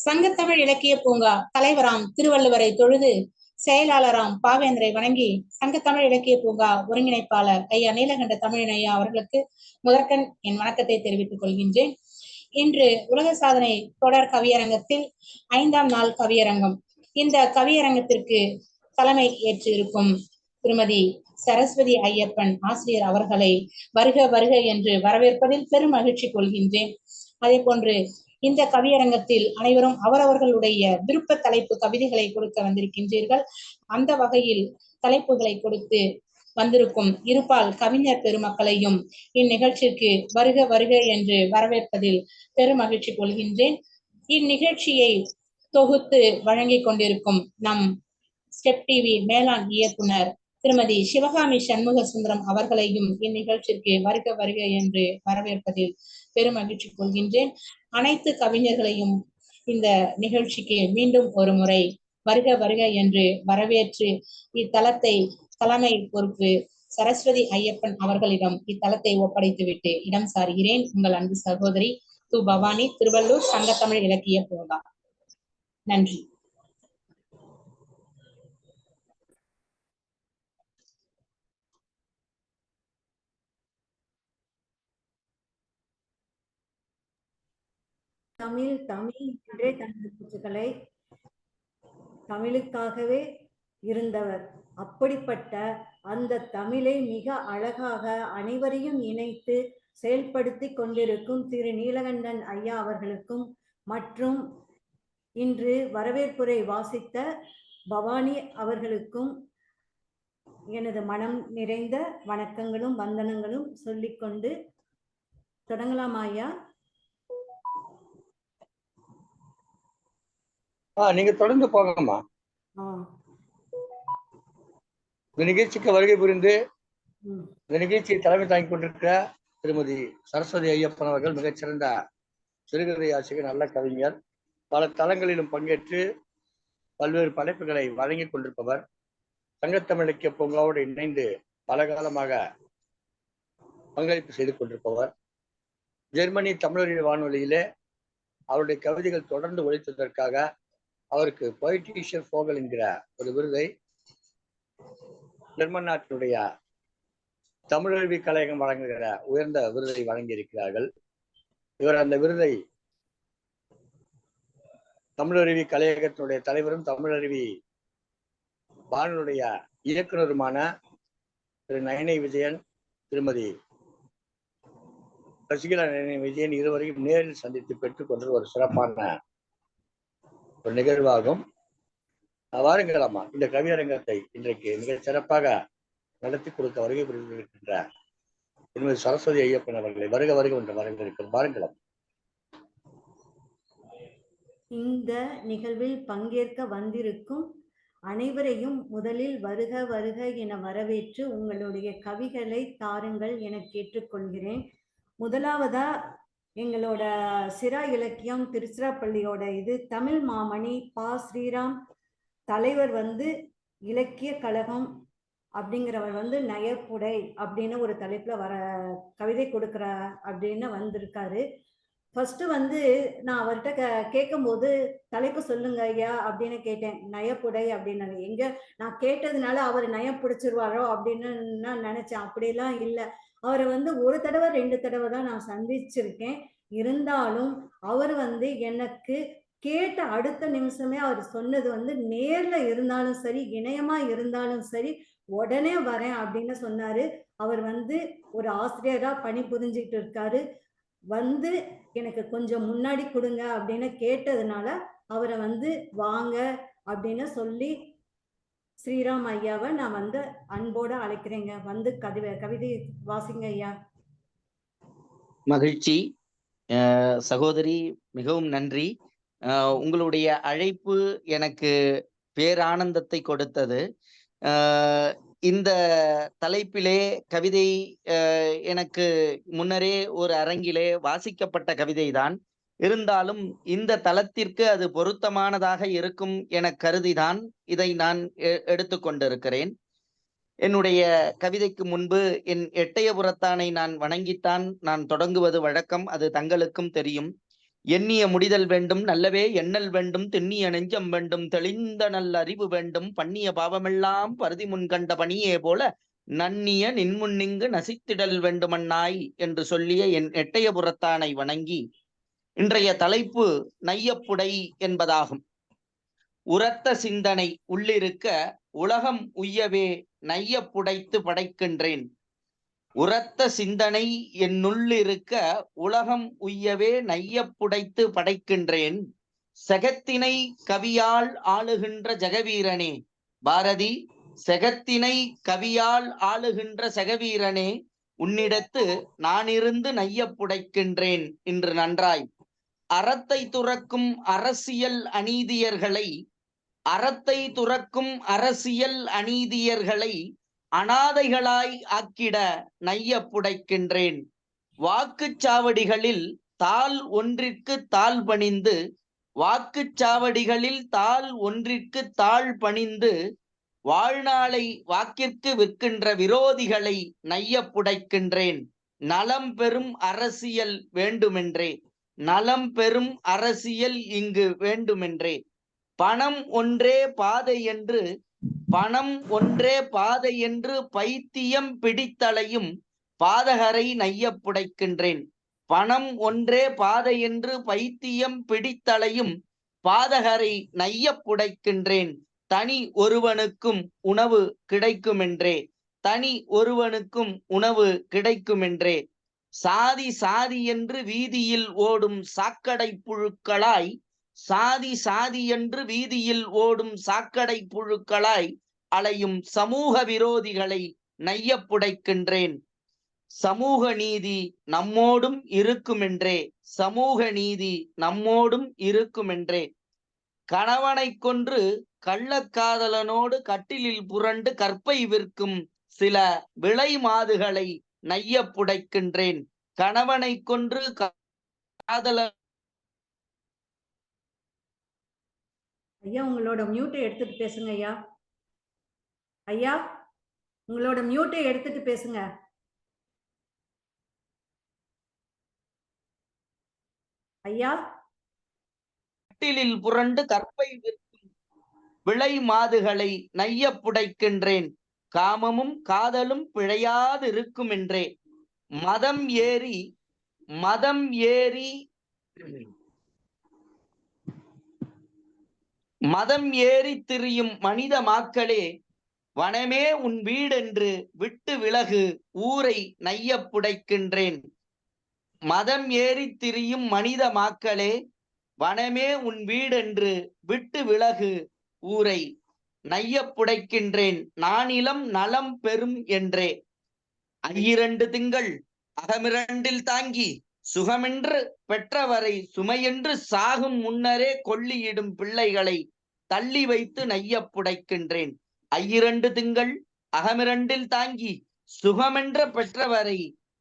சங்கத்தமிழ் இலக்கிய பூங்கா தலைவராம் திருவள்ளுவரை தொழுது செயலாளராம் பாவேந்தரை வணங்கி சங்கத்தமிழ் இலக்கிய பூங்கா ஒருங்கிணைப்பாளர் ஐயா நீலகண்ட தமிழன் ஐயா அவர்களுக்கு முதற்கண் என் வணக்கத்தை தெரிவித்துக் கொள்கின்றேன். இன்று உலக சாதனை தொடர் கவியரங்கத்தில் 5ஆம் நாள் கவியரங்கம். இந்த கவியரங்கத்திற்கு தலைமை ஏற்று இருக்கும் திருமதி சரஸ்வதி ஐயப்பன் ஆசிரியர் அவர்களை வருக வருக என்று வரவேற்பதில் பெரும் மகிழ்ச்சி கொள்கின்றேன். அதே போன்று இந்த கவியரங்கத்தில் அனைவரும் அவரவர்களுடைய விருப்ப தலைப்பு கவிதைகளை கொடுக்க வந்திருக்கின்றீர்கள். அந்த வகையில் தலைப்புகளை கொடுத்து வந்திருக்கும் இருபால் கவிஞர் பெருமக்களையும் இந்நிகழ்ச்சிக்கு வருக வருக என்று வரவேற்பதில் பெரும் மகிழ்ச்சி கொள்கின்றேன். இந்நிகழ்ச்சியை தொகுத்து வழங்கிக் கொண்டிருக்கும் நம் ஸ்டெப் டிவி மேலாண் இயக்குனர் திருமதி சிவகாமி சண்முக சுந்தரம் அவர்களையும் இந்நிகழ்ச்சிக்கு வருக வருக என்று வரவேற்பதில் பெரும் மகிழ்ச்சி கொள்கின்றேன். அனைத்து கவிஞர்களையும் இந்த நிகழ்ச்சிக்கு மீண்டும் ஒரு முறை வருக வருக என்று வரவேற்று இத்தலத்தை தலைமை பொறுப்பு சரஸ்வதி ஐயப்பன் அவர்களிடம் இத்தலத்தை ஒப்படைத்துவிட்டு இடம் சாருகிறேன். உங்கள் அன்பு சகோதரி து. பவானி, திருவள்ளூர் சங்கத்தமிழ் இலக்கிய பூங்கா. நன்றி. தமிழ் தமிழ் என்றே தனது கூற்றுக்களை தமிழுக்காகவே இருந்தவர். அப்படிப்பட்ட அந்த தமிழை மிக அழகாக அனைவரையும் இணைத்து செயல்படுத்தி கொண்டிருக்கும் திரு நீலகண்டன் ஐயா அவர்களுக்கும் மற்றும் இன்று வரவேற்புரை வாசித்த பவானி அவர்களுக்கும் எனது மனம் நிறைந்த வணக்கங்களும் வந்தனங்களும் சொல்லிக்கொண்டு தொடங்கலாம் ஐயா. நீங்க தொடர்ந்து போகலாமா? இந்த நிகழ்ச்சிக்கு வருகை புரிந்து இந்த நிகழ்ச்சியை தலைமை தாங்கிக் கொண்டிருக்கிற திருமதி சரஸ்வதி ஐயப்பன் அவர்கள் மிகச்சிறந்த சிறுகதை ஆசிரியர், நல்ல கவிஞர், பல தளங்களிலும் பங்கேற்று பல்வேறு படைப்புகளை வழங்கிக் கொண்டிருப்பவர். சங்கத்தமிழ் இலக்கிய பூங்காவோடு இணைந்து பல காலமாக பங்களிப்பு செய்து கொண்டிருப்பவர். ஜெர்மனி தமிழறிவு வானொலியிலே அவருடைய கவிதைகள் தொடர்ந்து ஒழித்ததற்காக அவருக்கு பொய்டிஷியர் ஃபோகல் என்கிற ஒரு விருதை ஜெர்மன் நாட்டினுடைய தமிழருவி கலையகம் வழங்குகிற உயர்ந்த விருதை வழங்கி இருக்கிறார்கள். இவர் அந்த விருதை தமிழருவி கலையகத்தினுடைய தலைவரும் தமிழருவி வானொலியுடைய இயக்குனருமான திரு நயனை விஜயன், திருமதி சசிகலா நயனை விஜயன் இருவரையும் நேரில் சந்தித்து பெற்றுக்கொண்ட ஒரு சிறப்பான ஒரு நிகழ்வாகும். வாருங்களாமா, இந்த கவியரங்கத்தை இன்றைக்கு மிக சிறப்பாக நடத்தி கொடுக்க வருகை புரிந்திருக்கின்ற திருமதி சரஸ்வதி ஐயப்பன் அவர்களை வருக வருக என்று வரவேற்கிறோம். வாருங்களாம். இந்த நிகழ்வில் பங்கேற்க வந்திருக்கும் அனைவரையும் முதலில் வருக வருக என வரவேற்று உங்களுடைய கவிகளை தாருங்கள் என கேட்டுக்கொள்கிறேன். முதலாவதா எங்களோட சிரா இலக்கியம் திருச்சிராப்பள்ளியோட தமிழ் மாமணி பா. ஸ்ரீராம் தலைவர் இலக்கிய கழகம் அப்படிங்கிறவர் நயப்புடை அப்படின்னு ஒரு தலைப்புல கவிதை கொடுக்குற அப்படின்னு வந்திருக்காரு. ஃபர்ஸ்ட் நான் அவர்கிட்ட கேட்கும்போது தலைப்பு சொல்லுங்க ஐயா அப்படின்னு கேட்டேன். நயப்புடை அப்படின்னு எங்க நான் கேட்டதுனால அவர் நயம் பிடிச்சிருவாரோ அப்படின்னு நான் நினைச்சேன். அப்படியெல்லாம் இல்லை. அவரை ஒரு தடவை 2 தடவை தான் நான் சந்திச்சிருக்கேன். இருந்தாலும் அவர் எனக்கு கேட்ட அடுத்த நிமிஷமே அவர் சொன்னது நேர்ல இருந்தாலும் சரி, இணையமா இருந்தாலும் சரி, உடனே வரேன் அப்படின்னு சொன்னாரு. அவர் ஒரு ஆசிரியரா பணி புரிஞ்சுக்கிட்டு இருக்காரு. எனக்கு கொஞ்சம் முன்னாடி கொடுங்க அப்படின்னு கேட்டதுனால அவரை வாங்க அப்படின்னு சொல்லி ஸ்ரீராம் ஐயாவை நான் அன்போட அழைக்கிறேங்க. கவிதை வாசிங்க ஐயா. மகிழ்ச்சி சகோதரி, மிகவும் நன்றி. உங்களுடைய அழைப்பு எனக்கு பேரானந்தத்தை கொடுத்தது. இந்த தலைப்பிலே கவிதை எனக்கு முன்னரே ஒரு அரங்கிலே வாசிக்கப்பட்ட கவிதைதான். இருந்தாலும் இந்த தளத்திற்கு அது பொருத்தமானதாக இருக்கும் என கருதிதான் இதை நான் எடுத்துக்கொண்டிருக்கிறேன். என்னுடைய கவிதைக்கு முன்பு என் எட்டயபுரத்தானை நான் வணங்கித்தான் நான் தொடங்குவது வழக்கம். அது தங்களுக்கும் தெரியும். எண்ணிய முடிதல் வேண்டும், நல்லவே எண்ணல் வேண்டும், திண்ணிய நெஞ்சம் வேண்டும், தெளிந்த நல்ல அறிவு வேண்டும், பண்ணிய பாவமெல்லாம் பருதி முன் கண்ட பணியே போல நன்னிய நின்முன்னிங்கு நசித்திடல் வேண்டுமன்னாய் என்று சொல்லிய என் எட்டயபுரத்தானை வணங்கி இன்றைய தலைப்பு நையப்புடை என்பதாகும். உரத்த சிந்தனை உள்ளிருக்க உலகம் உய்யவே நையப்புடைத்து படைக்கின்றேன். உரத்த சிந்தனை என்னுள்ளிருக்க உலகம் உய்யவே நையப்புடைத்து படைக்கின்றேன். செகத்தினை கவியால் ஆளுகின்ற ஜெகவீரனே பாரதி, செகத்தினை கவியால் ஆளுகின்ற செகவீரனே, உன்னிடத்து நானிருந்து நையப்புடைக்கின்றேன் இன்று நன்றாய். அறத்தை துறக்கும் அரசியல் அநீதியர்களை, அறத்தை துறக்கும் அரசியல் அநீதியர்களை அனாதைகளாய் ஆக்கிட நையப்புடைக்கின்றேன். வாக்குச்சாவடிகளில் தாள் ஒன்றிற்கு தாழ் பணிந்து, வாக்குச்சாவடிகளில் தாள் ஒன்றிற்கு தாழ் பணிந்து வாழ்நாளை வாக்கிற்கு விற்கின்ற விரோதிகளை நையப்புடைக்கின்றேன். நலம் பெறும் அரசியல் வேண்டுமென்றே, நலம் பெறும் அரசியல் இங்கு வேண்டுமென்றே. பணம் ஒன்றே பாதை என்று, பணம் ஒன்றே பாதை என்று பைத்தியம் பிடித்தலையும் பாதகரை நையப்புடைக்கின்றேன். பணம் ஒன்றே பாதை என்று பைத்தியம் பிடித்தலையும் பாதகரை நையப்புடைக்கின்றேன். தனி ஒருவனுக்கும் உணவு கிடைக்குமென்றே, தனி ஒருவனுக்கும் உணவு கிடைக்குமென்றே. சாதி சாதி என்று வீதியில் ஓடும் சாக்கடை புழுக்களாய், சாதி சாதி என்று வீதியில் ஓடும் சாக்கடை புழுக்களாய் அலையும் சமூக விரோதிகளை நையப்புடைக்கின்றேன். சமூக நீதி நம்மோடும் இருக்குமென்றே, சமூக நீதி நம்மோடும் இருக்குமென்றே. கணவனை கொன்று கள்ளக்காதலனோடு கட்டிலில் புரண்டு கற்பை விற்கும் சில விலை மாதுகளை நையப்புடைக்கின்றேன். கணவனை கொன்று காதல. ஐயா உங்களோட மியூட்டை எடுத்துட்டு பேசுங்க ஐயா. ஐயா உங்களோட மியூட்டை எடுத்துட்டு பேசுங்க. ஐயா கட்டிலில் புரண்டு கற்பை விற்கும் விலை மாதுகளை நையப்புடைக்கின்றேன். காமமும் காதலும் பிழையாது இருக்குமென்றே. மதம் ஏறி மதம் ஏறி மதம் ஏறி திரியும் மனித மாக்களே, வனமே உன் வீடென்று விட்டு விலகு ஊரை நையப்புடைக்கின்றேன். மதம் ஏறி திரியும் மனித மாக்களே, வனமே உன் வீடென்று விட்டு விலகு ஊரை நையப்புடைக்கின்றேன். நானிலம் நலம் பெறும் என்றே. ஐயிரண்டு திங்கள் அகமிரண்டில் தாங்கி சுகமென்று பெற்றவரை சுமையென்று சாகும் முன்னரே கொள்ளியிடும் பிள்ளைகளை தள்ளி வைத்து நையப்புடைக்கின்றேன். ஐயிரண்டு திங்கள் அகமிரண்டில் தாங்கி சுகமென்ற பெற்றவரை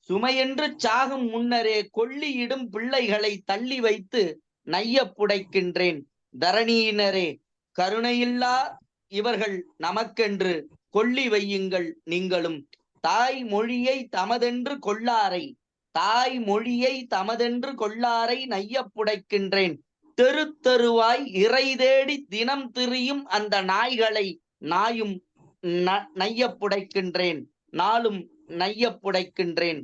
சுமையென்று சாகும் முன்னரே கொள்ளியிடும் பிள்ளைகளை தள்ளி வைத்து நையப்புடைக்கின்றேன். தரணியினரே, கருணையில்லா இவர்கள் நமக்கென்று கொள்ளி வையுங்கள் நீங்களும். தாய் மொழியை தமதென்று கொள்ளாரை, தாய் மொழியை தமதென்று கொள்ளாரை நையப்புடைக்கின்றேன். தெரு தெருவாய் இறை தேடி தினம் திரியும் அந்த நாய்களை நாயும் நையப்புடைக்கின்றேன், நாளும் நையப்புடைக்கின்றேன்.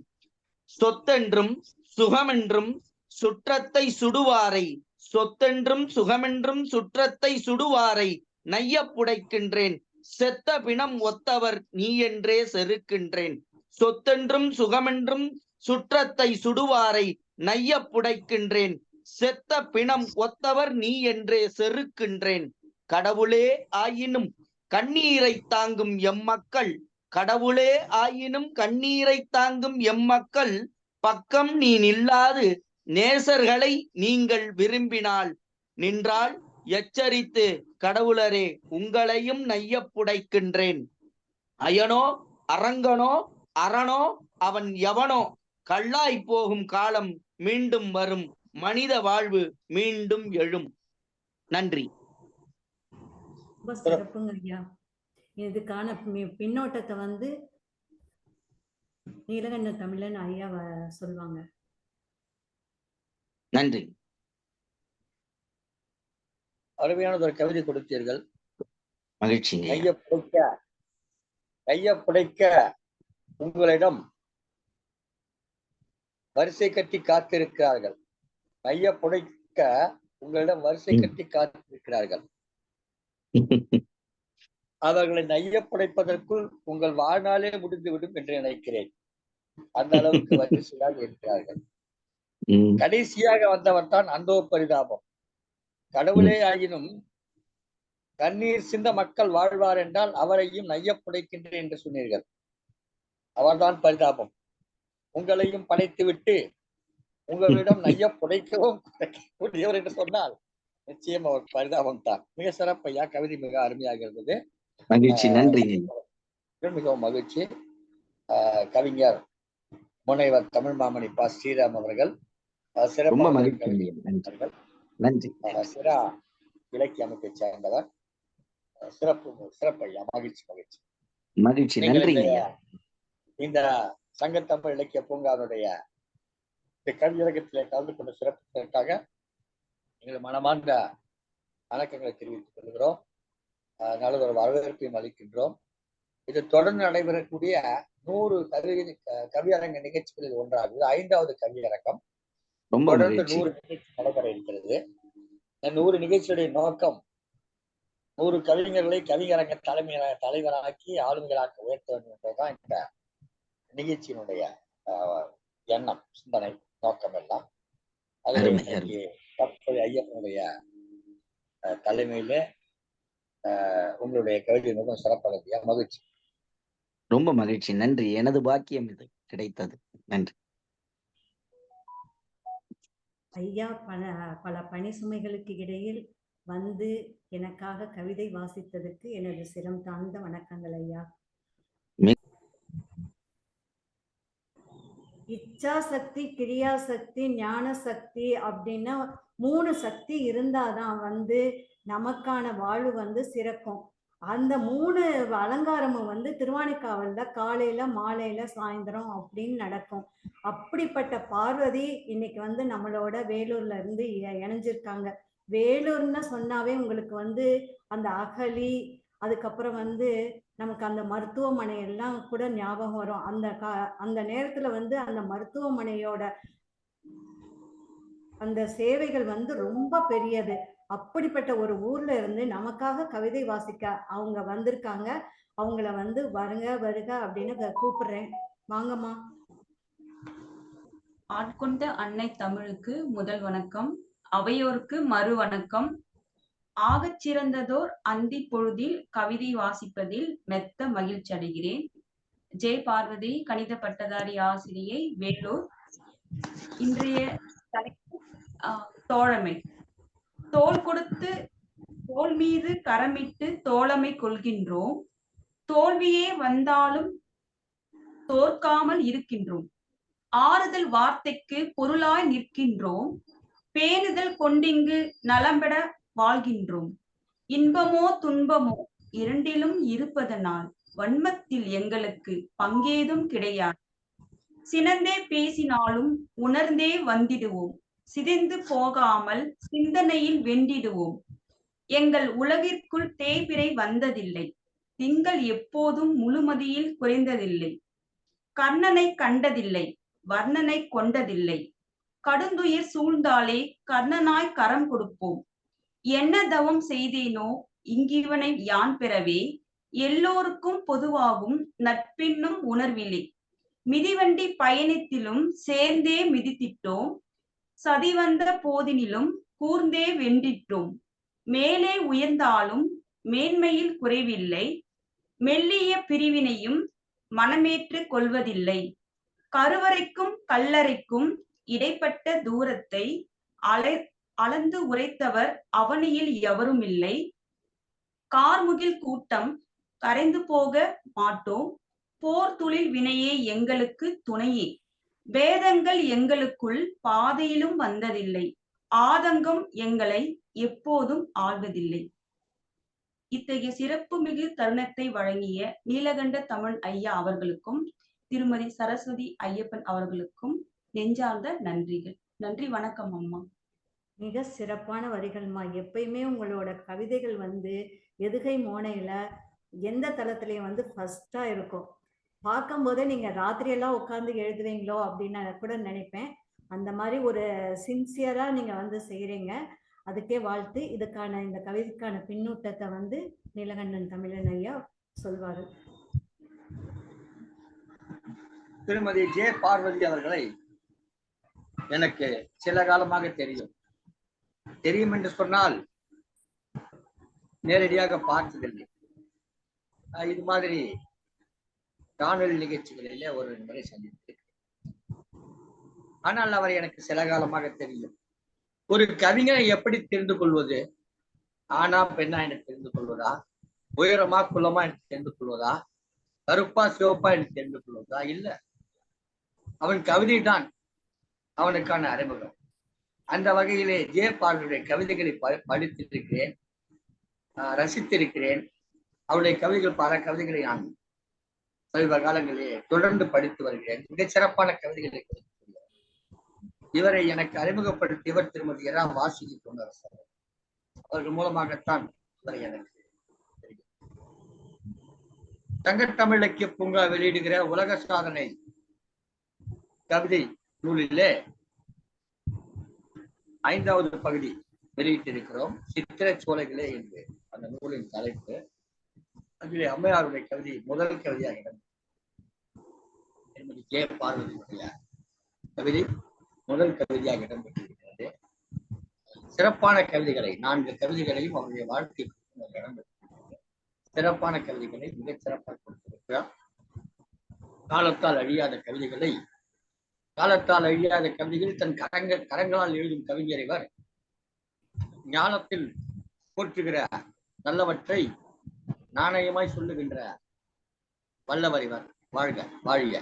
சொத்தென்றும் சுகமென்றும் சுற்றத்தை சுடுவாரை, சொத்தென்றும் சுகமென்றும் சுற்றத்தை சுடுவாரை நையப்புடைக்கின்றேன். செத்த பிணம் ஒத்தவர் நீ என்றே செருக்கின்றேன். சொத்தென்றும் சுகமென்றும் சுற்றத்தை சுடுவாரை நையப்புடைக்கின்றேன். செத்த பிணம் ஒத்தவர் நீ என்றே செருக்கின்றேன். கடவுளே ஆயினும் கண்ணீரை தாங்கும் எம்மக்கள், கடவுளே ஆயினும் கண்ணீரை தாங்கும் எம்மக்கள் பக்கம் நீ நில்லாது நேசர்களை நீங்கள் விரும்பினால் நின்றால் எச்சரித்து கடவுளரே உங்களையும் நையப்புடைக்கின்றேன். அயனோ அரங்கனோ அரணோ அவன் எவனோ, கல்லாய் போகும் காலம் மீண்டும் வரும், மனித வாழ்வு மீண்டும் எழும். நன்றி. ரொம்ப சிறப்புங்க ஐயா. இதுக்கான பின்னோட்டத்தை நீலகண்ட தமிழன் ஐயா சொல்லுவாங்க. நன்றி. அருமையான ஒரு கவிதை கொடுத்தீர்கள். மகிழ்ச்சிங்க. கைய புடைக்க உங்களிடம் வரிசை கட்டி காத்திருக்கிறார்கள். கைய புடைக்க உங்களிடம் வரிசை கட்டி காத்திருக்கிறார்கள். அவர்களை நைய புடைப்பதற்குள் உங்கள் வாழ்நாளே முடிந்துவிடும் என்று நினைக்கிறேன். அந்த அளவுக்கு வரிசையாக இருக்கிறார்கள். கடைசியாக வந்தவர் தான் அந்தோ பரிதாபம். கடவுளே ஆகினும் கண்ணீர் சிந்த மக்கள் வாழ்வார் என்றால் அவரையும் நைய புடைக்கின்றேன் என்று சொன்னீர்கள். அவர்தான் பரிதாபம். உங்களையும் படைத்து விட்டு உங்களிடம் நைய புடைக்கவும் கூடியவர் என்று சொன்னால் நிச்சயம் அவர் பரிதாபம் தான். மிக சிறப்பையா, கவிதை மிக அருமையாக இருந்தது. மகிழ்ச்சி, நன்றி. மிகவும் மகிழ்ச்சி. கவிஞர் முனைவர் தமிழ் மாமணி ப. ஸ்ரீராம் அவர்கள் சிறப்பு சிறா இலக்கிய அமைப்பை சேர்ந்தவர். சிறப்பையா, மகிழ்ச்சி மகிழ்ச்சி மகிழ்ச்சி, நன்றி. இந்த சங்கத்தமிழ் இலக்கிய பூங்காவுடைய கவியரங்கத்திலே கலந்து கொண்ட சிறப்பிற்காக எங்கள் மனமார்ந்த வணக்கங்களை தெரிவித்துக் கொள்கிறோம். நல்ல ஒரு வரவேற்பையும் அளிக்கின்றோம். இது தொடர்ந்து நடைபெறக்கூடிய 100 கவியரங்க நிகழ்ச்சிகளில் ஒன்றாகும். இது 5வது கவியரங்கம். தொடர்ந்து 100 நிகழ்ச்சி நடைபெற இருக்கிறது. இந்த 100 நிகழ்ச்சியுடைய நோக்கம் 100 கவிஞர்களை கவியரங்க தலைவராக்கி ஆளுமைகளாக்க உயர்த்த வேண்டும் என்பதுதான் இந்த நிகழ்ச்சியினுடைய எண்ணம், சிந்தனை, நோக்கம் எல்லாம். அது ஐயப்பனுடைய தலைமையில உங்களுடைய கவிதை மிகவும் சிறப்பாக, மகிழ்ச்சி, ரொம்ப மகிழ்ச்சி, நன்றி. எனது பாக்கியம் இது கிடைத்தது. நன்றி ஐயா. பல பணி சுமைகளுக்கு இடையில் வந்து எனக்காக கவிதை வாசித்ததுக்கு எனது சிரம் தாழ்ந்த வணக்கங்கள் ஐயா. இச்சா சக்தி, கிரியா சக்தி, ஞான சக்தி அப்படின்னு 3 சக்தி இருந்தாதான் வந்து நமக்கான வாழ்வு வந்து சிறக்கும். அந்த 3 அலங்காரமும் வந்து திருவானைக்காவல்ல காலையில மாலையில சாயந்தரம் அப்படின்னு நடக்கும். அப்படிப்பட்ட பார்வதி இன்னைக்கு வந்து நம்மளோட வேலூர்ல இருந்து இணைஞ்சிருக்காங்க. வேலூர்னு சொன்னாவே உங்களுக்கு வந்து அந்த அகழி, அதுக்கப்புறம் வந்து நமக்கு அந்த மருத்துவமனை எல்லாம் கூட ஞாபகம் வரும். அந்த நேரத்துல வந்து அந்த மருத்துவமனையோட அந்த சேவைகள் வந்து ரொம்ப பெரியது. அப்படிப்பட்ட ஒரு ஊர்ல இருந்து நமக்காக கவிதை வாசிக்க அவங்க வந்திருக்காங்க. அவங்கள வந்து வருக வருக அப்படின்னு கூப்பிடுறேன். வாங்கம்மா. ஆட்கொண்ட அன்னை தமிழுக்கு முதல் வணக்கம். அவையோருக்கு மறு வணக்கம். ஆகச் சிறந்ததோர் அந்தி பொழுதில் கவிதை வாசிப்பதில் மெத்த மகிழ்ச்சி அடைகிறேன். ஜே பார்வதி, கணித பட்டதாரி ஆசிரியை, வேலூர். இன்றைய தோழமை. தோள் கொடுத்து தோள் மீது கரமிட்டு தோழமை கொள்கின்றோம். தோல்வியே வந்தாலும் தோற்காமல் இருக்கின்றோம். ஆறுதல் வார்த்தைக்கு பொருளாய் நிற்கின்றோம். பேணுதல் கொண்டிங்கு நலம்பெற வாழ்கின்றோம். இன்பமோ துன்பமோ இரண்டிலும் இருப்பதனால் வன்மத்தில் எங்களுக்கு பங்கேதும் கிடையாது. சினந்தே பேசினாலும் உணர்ந்தே வந்திடுவோம். சிதைந்து போகாமல் சிந்தனையில் வென்றிடுவோம். எங்கள் உலகிற்குள் தேய்பிறை வந்ததில்லை. திங்கள் எப்போதும் முழுமதியில் குறைந்ததில்லை. கர்ணனை கண்டதில்லை, வர்ணனை கொண்டதில்லை. கடுந்துயிர் சூழ்ந்தாலே கர்ணனாய் கரம் கொடுப்போம். என்ன தவம் செய்தேனோ இங்கிவனை யான் பெறவே, எல்லோருக்கும் பொதுவாகும் நட்பின்னும் உணர்விலே. மிதிவண்டி பயணத்திலும் சேர்ந்தே மிதித்திட்டோம். சதிவந்த போதினிலும் கூர்ந்தே வென்றிட்டோம். மேலே உயர்ந்தாலும் மேன்மையில் குறைவில்லை. மெல்லிய பிரிவினையும் மனமேற்று கொள்வதில்லை. கருவறைக்கும் கல்லறைக்கும் இடைப்பட்ட தூரத்தை அளந்து உரைத்தவர் அவனியில் எவரும் இல்லை. கார்முகில் கூட்டம் கரைந்து போக மாட்டோம். போர் துளில் வினையே எங்களுக்கு துணையே. வேதங்கள் எங்களுக்குள் பாதையிலும் வந்ததில்லை. ஆதங்கம் எங்களை எப்போதும் ஆள்வதில்லை. இத்தகைய சிறப்பு மிகு தருணத்தை வழங்கிய நீலகண்ட தமிழ் ஐயா அவர்களுக்கும் திருமதி சரஸ்வதி ஐயப்பன் அவர்களுக்கும் நெஞ்சார்ந்த நன்றிகள். நன்றி, வணக்கம் அம்மா. மிக சிறப்பான வரிகள்மா. எப்பயுமே உங்களோட கவிதைகள் வந்து எதுகை மோனையில எந்த தளத்திலையும் வந்து ஃபர்ஸ்டா இருக்கும். பார்க்கும்போதே நீங்க ராத்திரியெல்லாம் உட்கார்ந்து எழுதுவீங்களோ அப்படின்னு கூட நினைப்பேன். அந்த மாதிரி ஒரு சின்சியரா நீங்க வந்து செய்யறீங்க. அதுக்கே வாழ்த்து. இதுக்கான இந்த கவிதைக்கான பின்னூட்டத்தை வந்து நீலகண்டன் தமிழன் ஐயா சொல்வாரு. திருமதி ஜே பார்வதி அவர்களை எனக்கு சில காலமாக தெரியும் என்று சொன்னால் நேரடியாக பார்த்ததில்லை. இது மாதிரி காணொலி நிகழ்ச்சிகளிலே ஒரு முறை சந்தித்து, ஆனால் அவர் எனக்கு சில காலமாக தெரியும். ஒரு கவிஞனை எப்படி தெரிந்து கொள்வது? ஆனா பெண்ணா எனக்கு தெரிந்து கொள்வதா? உயரமா குள்ளமா எனக்கு தெரிந்து கொள்வதா? கருப்பா சிவப்பா எனக்கு தெரிந்து கொள்வதா? இல்ல, அவன் கவிதை தான் அவனுக்கான அறிமுகம். அந்த வகையிலே ஜே பார்வதியுடைய கவிதைகளை படித்திருக்கிறேன், ரசித்திருக்கிறேன். அவருடைய கவிதைகள், பல கவிதைகளை நான் சமீப காலங்களிலே தொடர்ந்து படித்து வருகிறேன். மிகச் சிறப்பான கவிதைகளை கொடுத்துள்ளார். இவரை எனக்கு அறிமுகப்படுத்தியவர் திருமதி இரா வாசுகி பொன்னரசு அவர்கள் மூலமாகத்தான் இவரை எனக்கு தெரியும். சங்கத்தமிழ் இலக்கிய பூங்கா வெளியிடுகிற உலக சாதனை கவிதை நூலிலே 5வது பகுதி வெளியிட்டிருக்கிறோம். சித்திர சோலைகளே என்று அந்த நூலின் தலைப்பு. அதிலே அம்மையாருடைய கவிதை முதல் கவிதையாக திருமதி ஜே பார்வதியுடைய கவிதை முதல் கவிதையாக இடம்பெற்றிருக்கிறது. சிறப்பான கவிதைகளை 4 கவிதைகளையும் அவருடைய வாழ்க்கைக்கு இடம்பெற்றிருக்கிறது. சிறப்பான கவிதைகளை மிகச் சிறப்பாக கொடுத்திருக்கிறார். காலத்தால் அழியாத கவிதைகள் தன் கரங்களால் எழுதும் கவிஞர் இவர். ஞானத்தில் போற்றுகிற நல்லவற்றை நாணயமாய் சொல்லுகின்ற வல்லவர் இவர். வாழ்க வாழிய.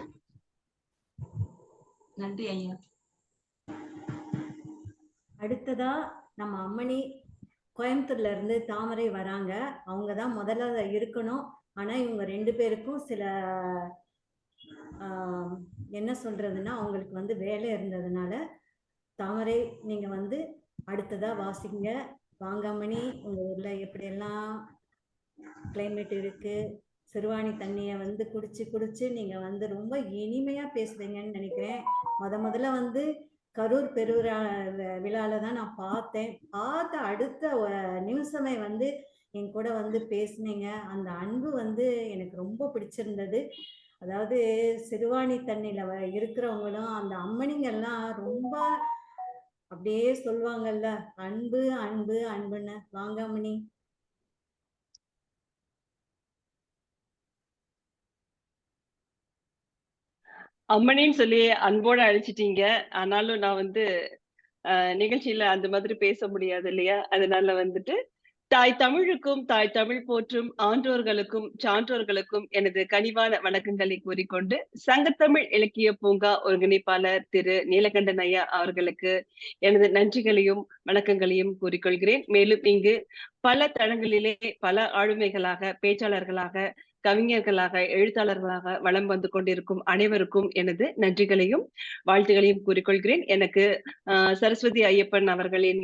நன்றி ஐயா. அடுத்ததா நம்ம அம்மணி கோயம்புத்தூர்ல இருந்து தாமரை வராங்க. அவங்கதான் முதல்ல இருக்கணும். ஆனா இவங்க 2 பேருக்கும் சில என்ன சொல்றதுன்னா அவங்களுக்கு வந்து வேலை இருந்ததுனால தாமரை நீங்க வந்து அடுத்ததா வாசிங்க. வாங்க அம்மணி, உங்க ஊர்ல எப்படியெல்லாம் கிளைமேட் இருக்கு? சிறுவாணி தண்ணியை வந்து குடிச்சு நீங்க வந்து ரொம்ப இனிமையா பேசுறீங்கன்னு நினைக்கிறேன். முதல்ல வந்து கரூர் பெருவிழா விழால தான் நான் பார்த்த அடுத்த நிமிஷமே வந்து என் கூட வந்து பேசுனீங்க. அந்த அன்பு வந்து எனக்கு ரொம்ப பிடிச்சிருந்தது. அதாவது சிறுவாணி தண்ணியில இருக்கிறவங்களும் அந்த அம்மணிங்கெல்லாம் ரொம்ப அப்படியே சொல்லுவாங்கல்ல, அன்பு அன்பு அன்புன்னு. வாங்க அம்மணி. அம்மனின்னு சொல்லி அன்போட அழைச்சிட்டீங்க. ஆனாலும் நான் வந்து நிகழ்ச்சியில அந்த மாதிரி பேச முடியாது இல்லையா? அதனால வந்துட்டு தாய் தமிழுக்கும் தாய் தமிழ் போற்றும் ஆன்றோர்களுக்கும் சான்றோர்களுக்கும் எனது கனிவான வணக்கங்களை கூறிக்கொண்டு சங்கத்தமிழ் இலக்கிய பூங்கா ஒருங்கிணைப்பாளர் திரு நீலகண்டன் ஐயா அவர்களுக்கு எனது நன்றிகளையும் வணக்கங்களையும் கூறிக்கொள்கிறேன். மேலும் இங்கு பல தளங்களிலே பல ஆளுமைகளாக, பேச்சாளர்களாக, கவிஞர்களாக, எழுத்தாளர்களாக வலம் வந்து கொண்டிருக்கும் அனைவருக்கும் எனது நன்றிகளையும் வாழ்த்துகளையும் கூறிக்கொள்கிறேன். எனக்கு சரஸ்வதி ஐயப்பன் அவர்களின்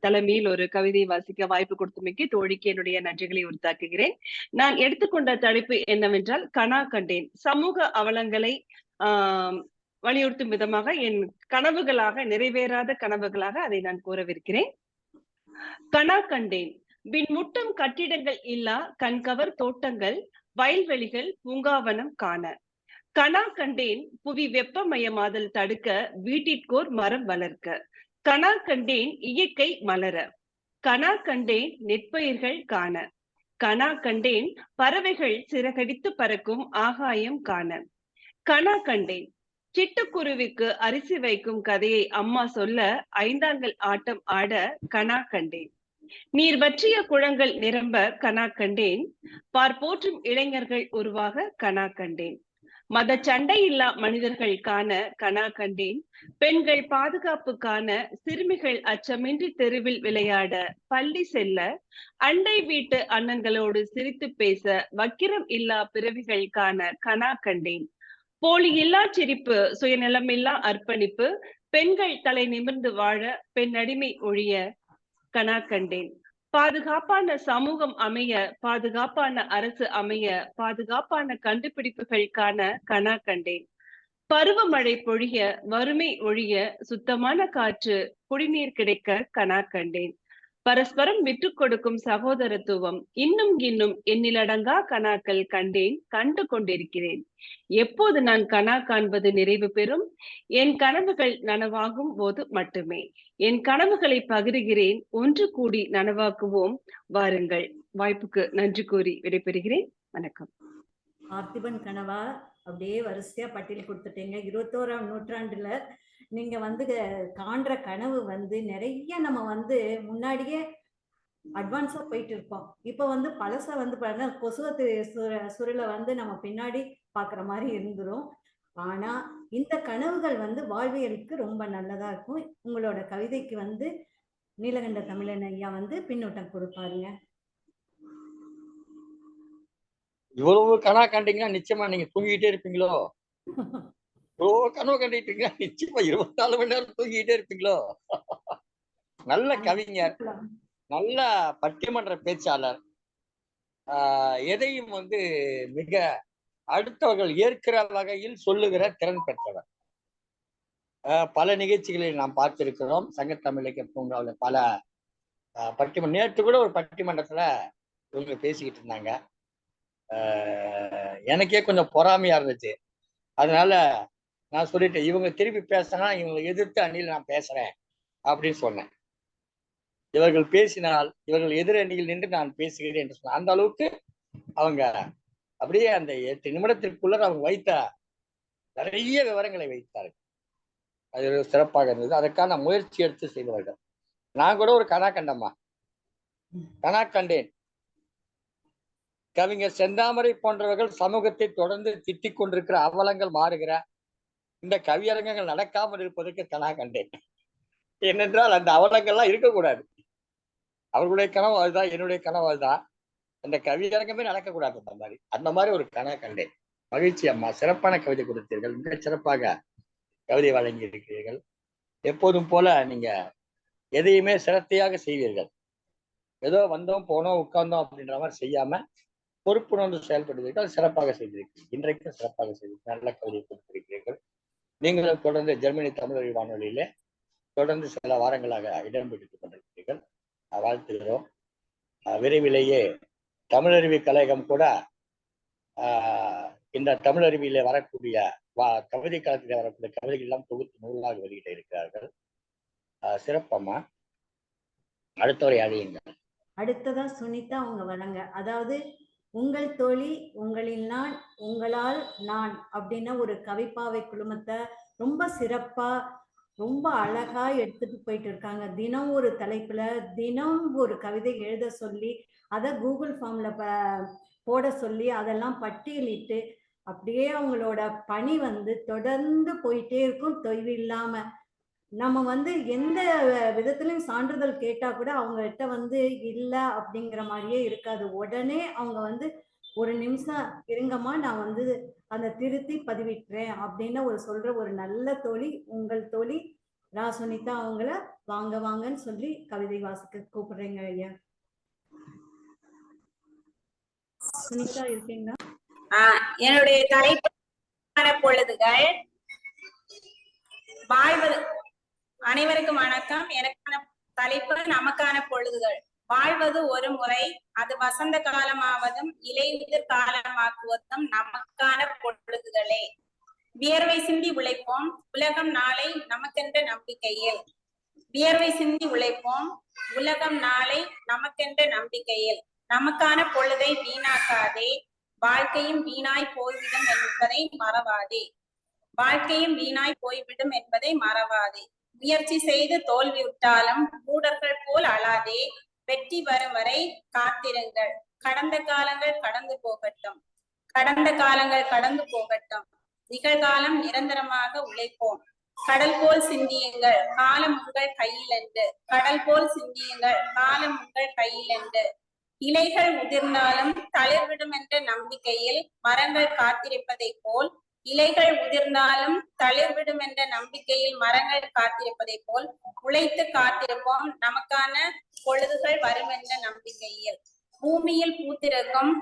தலைமையில் ஒரு கவிதை வாசிக்க வாய்ப்பு கொடுத்தமைக்கு தோழிக்கு என்னுடைய நன்றிகளை உரித்தாக்குகிறேன். நான் எடுத்துக்கொண்ட தலைப்பு என்னவென்றால் கனா கண்டேன். சமூக அவலங்களை வலியுறுத்தும் விதமாக என் கனவுகளாக, நிறைவேறாத கனவுகளாக அதை நான் கூறவிருக்கிறேன். கனா கண்டேன். விண்முட்டும் கட்டிடங்கள் இல்லா கண்கவர் தோட்டங்கள், வயல்வெளிகள், பூங்காவனம் காண. கனா கண்டேன் புவி வெப்பமயமாதல் தடுக்க வீட்டிற்கோர் மரம் வளர்க்க. கனா கண்டேன் இயற்கை மலர. கனா கண்டேன் நெற்பயிர்கள் காண. கனா கண்டேன் பறவைகள் சிறகடித்து பறக்கும் ஆகாயம் காண. கனா கண்டேன் சிட்டுக்குருவிக்கு அரிசி வைக்கும் கதையை அம்மா சொல்ல 5ஆங்கள் ஆட்டம் ஆட கனா கண்டேன். நீர் வற்றிய குளங்கள் நிரம்ப கனா கண்டேன். பார்ப்போற்றும் இளைஞர்கள் உருவாக கனா கண்டேன். மத சண்டை இல்லா மனிதர்கள் காண கனா கண்டேன். பெண்கள் பாதுகாப்பு காண, சிறுமிகள் அச்சமின்றி தெருவில் விளையாட, பள்ளி செல்ல, அண்டை வீட்டு அண்ணன்களோடு சிரித்து பேச, வக்கிரம் இல்லா பிறவிகள் காண கனா கண்டேன். போலி இல்லா சிரிப்பு, சுயநலமில்லா அர்ப்பணிப்பு, பெண்கள் தலை நிமிர்ந்து வாழ பெண் அடிமை ஒழிய கனா கண்டேன். பாதுகாப்பான சமூகம் அமைய, பாதுகாப்பான அரசு அமைய, பாதுகாப்பான கண்டுபிடிப்புகள் காண கனா கண்டேன். பருவமழை பொழிய, வறுமை ஒழிய, சுத்தமான காற்று, குடிநீர் கிடைக்க கனா கண்டேன். பரஸ்பரம் விட்டு கொடுக்கும் சகோதரத்துவம், இன்னும் எண்ணிலடங்கா கனாக்கள் கண்டேன், கண்டு கொண்டிருக்கிறேன். எப்போது நான் கனா காண்பது நிறைவு பெறும்? என் கனவுகள் நனவாகும் போது மட்டுமே. என் கனவுகளை பகிர்கிறேன், ஒன்று கூடி நனவாக்குவோம் வாருங்கள். வாய்ப்புக்கு நன்றி கூறி விடைபெறுகிறேன். வணக்கம். பார்த்திபன் கனவா அப்படியே வரிசையா பட்டியல் கொடுத்துட்டீங்க. 21ஆம் நூற்றாண்டுல நீங்க காண்ற கனவு நிறைய நம்ம முன்னாடியே அட்வான்ஸா போயிட்டு இருப்போம். இப்ப பழச பாருங்க, கொசுவத்து சுருளை நம்ம பின்னாடி பாக்குற மாதிரி இருந்துரும். ஆனா இந்த கனவுகள் வாழ்வியலுக்கு ரொம்ப நல்லதா இருக்கும். உங்களோட கவிதைக்கு நீலகண்ட தமிழன் ஐயா பின்னூட்டம் கொடுப்பாருங்க. இவ்வளவு கனா கண்டீங்கன்னா நிச்சயமா நீங்க தூங்கிட்டே இருப்பீங்களோ? இவ்வளவு கனவு கண்டிட்டீங்கன்னா நிச்சயமா 24 மணி நேரம் தூங்கிட்டே இருப்பீங்களோ? நல்ல கவிஞர், நல்ல பட்டிமன்ற பேச்சாளர், எதையும் மிக அடுத்தவர்கள் ஏற்கிற வகையில் சொல்லுகிற திறன் பெற்றவர். பல நிகழ்ச்சிகளில் நாம் பார்த்திருக்கிறோம். சங்கத்தமிழ் இலக்கிய பூங்காவில் பல பட்டிமன்ற, நேற்று கூட ஒரு பட்டிமன்றத்துல இவங்க பேசிக்கிட்டு இருந்தாங்க. எனக்கே கொஞ்சம் பொறாமையா இருந்துச்சு. அதனால நான் சொல்லிட்டேன், இவங்க திருப்பி பேசினா இவங்களை எதிர்த்து அணியில் நான் பேசுறேன் அப்படின்னு சொன்னேன். இவர்கள் பேசினால் இவர்கள் எதிர் அணியில் நின்று நான் பேசுகிறேன் என்று சொன்னேன். அந்த அளவுக்கு அவங்க அப்படியே அந்த 8 நிமிடத்திற்குள்ள அவங்க வைத்த நிறைய விவரங்களை வைத்தார்கள். அது சிறப்பாக இருந்தது. அதற்கான முயற்சி எடுத்து செய்தவர்கள். நான் கூட ஒரு கனா கண்டம்மா, கனா கண்டேன். கவிஞர் செந்தாமரை போன்றவர்கள் சமூகத்தை தொடர்ந்து திட்டிக் கொண்டிருக்கிற அவலங்கள் மாறுகிற இந்த கவியரங்கங்கள் நடக்காமல் இருப்பதற்கு கனா கண்டேன். ஏனென்றால் அந்த அவலங்கள்லாம் இருக்கக்கூடாது. அவர்களுடைய கனவு அதுதான், என்னுடைய கனவு அதுதான். அந்த கவியரங்கமே நடக்கக்கூடாது. அந்த மாதிரி ஒரு கனா கண்டேன். மகிழ்ச்சி அம்மா, சிறப்பான கவிதை கொடுத்தீர்கள். மிக சிறப்பாக கவிதை வழங்கி இருக்கிறீர்கள். எப்போதும் போல நீங்க எதையுமே சிரத்தையாக செய்வீர்கள். ஏதோ வந்தோம் போனோம் உட்கார்ந்தோம் அப்படின்ற மாதிரி செய்யாம பொறுப்புணர்ந்து செயல்படுவீர்கள். சிறப்பாக செய்திருக்கிறீர்கள். இன்றைக்கும் சிறப்பாக செய்திருக்கிறீர்கள். நல்ல கவிதை கொடுத்திருக்கிறீர்கள். நீங்களும் தொடர்ந்து ஜெர்மனி தமிழ் வானொலியிலே தொடர்ந்து சில வாரங்களாக இடம்பெற்றுக் கொண்டிருக்கிறீர்கள். வாழ்த்துகிறோம். விரைவிலேயே தமிழருவி கழகம் கூட இந்த தமிழருவியிலே வரக்கூடிய கவிதை காலத்தில் வரக்கூடிய கவிதைகள் எல்லாம் தொகுத்து நூலாக வெளியிட இருக்கிறார்கள். சிறப்பம்மா. அடுத்தவரை அழியுங்கள். அடுத்ததா சுனிதா அவங்க வராங்க. அதாவது உங்கள் தோழி உங்களில் நான், உங்களால் நான் அப்படின்னா ஒரு கவிப்பாவை குழுமத்தை ரொம்ப சிறப்பா ரொம்ப அழகா எடுத்துட்டு போயிட்டு இருக்காங்க. தினம் ஒரு தலைப்புல தினம் ஒரு கவிதை எழுத சொல்லி அதை கூகுள் ஃபார்ம்ல போட சொல்லி அதெல்லாம் பட்டியலிட்டு அப்படியே அவங்களோட பணி தொடர்ந்து போயிட்டே இருக்கும், தொய்வு இல்லாம. நம்ம எந்த விதத்திலையும் சான்றிதழ் கேட்டா கூட அவங்ககிட்ட இல்ல அப்படிங்கிற மாதிரியே இருக்காது. உடனே அவங்க ஒரு நிமிஷம் இருங்கம்மா, நான் அந்த திருத்தி பதிவிட்டுறேன் அப்படின்னு சொல்ற ஒரு நல்ல தோழி உங்கள் தோழி ரா சுனிதா. அவங்கள வாங்க வாங்கன்னு சொல்லி கவிதை வாசிக்க கூப்பிடுறேங்க ஐயா. சுனிதா இருக்கீங்களா? என்னுடைய தலைப்பான பொழுதுகள் வாழ்வது. அனைவருக்கும் வணக்கம். எனக்கான தலைப்பு நமக்கான பொழுதுகள். வாழ்வது ஒரு முறை, அது வசந்த காலமாவதும் இலையுதிர் காலமாக்குவதும் நமக்கான பொழுதுகளே. வியர்வை சிந்தி உழைப்போம், உலகம் நாளை நமக்கென்ற நம்பிக்கையில். வியர்வை சிந்தி உழைப்போம், உலகம் நாளை நமக்கென்ற நம்பிக்கையில். நமக்கான பொழுதை வீணாக்காதே, வாழ்க்கையும் வீணாய் போய்விடும் என்பதை மறவாதே. வாழ்க்கையும் வீணாய் போய்விடும் என்பதை மறவாதே. முயற்சி செய்து தோல்வியுற்றாலும் மூடர்கள் போல் அழாதே, வெற்றி வரும் வரை காத்திருங்கள். கடந்த காலங்கள் கடந்து போகட்டும், கடந்த காலங்கள் கடந்து போகட்டும். நிகழ்காலம் நிரந்தரமாக உழைப்போம். கடல் போல் சிந்தியுங்கள், காலம் உங்கள் கையில் என்று. கடல் போல் சிந்தியுங்கள், காலம் உங்கள் கையில் என்று. இலைகள் உதிர்ந்தாலும் தளிர்விடும் என்ற நம்பிக்கையில் மரங்கள் காத்திருப்பதை போல் இலைகள் உதிர்ந்தாலும் தளிர்விடும் என்ற நம்பிக்கையில் மரங்கள் காத்திருப்பதை போல் உழைத்து காத்திருப்போம் நமக்கான பொழுதுகள் வரும் என்ற நம்பிக்கையில். பூமியில் பூத்திருக்கும்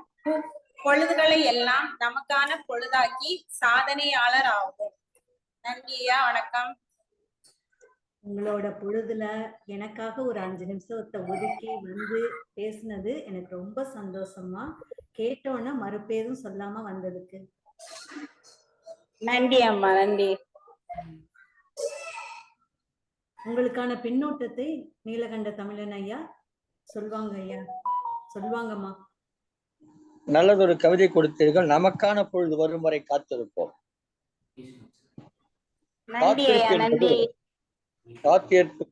பொழுதுகளை எல்லாம் நமக்கான பொழுதாக்கி சாதனையாளர் ஆகும். நன்றியா, வணக்கம். உங்களோட பொழுதுல எனக்காக ஒரு 5 நிமிஷத்தை ஒதுக்கி வந்து பேசுனது எனக்கு ரொம்ப சந்தோஷமா. கேட்டோன்னா மறுபேரும் சொல்லாம வந்ததுக்கு நன்றி அம்மா, நன்றி. உங்களுக்கான பின்னூட்டத்தை நீலகண்ட தமிழன் ஐயா சொல்வாங்க. ஐயா சொல்வாங்கம்மா. நல்லதொரு கவிதை கொடுத்தீர்கள். நமக்கான பொழுது வரும் வரை காத்திருப்போம்.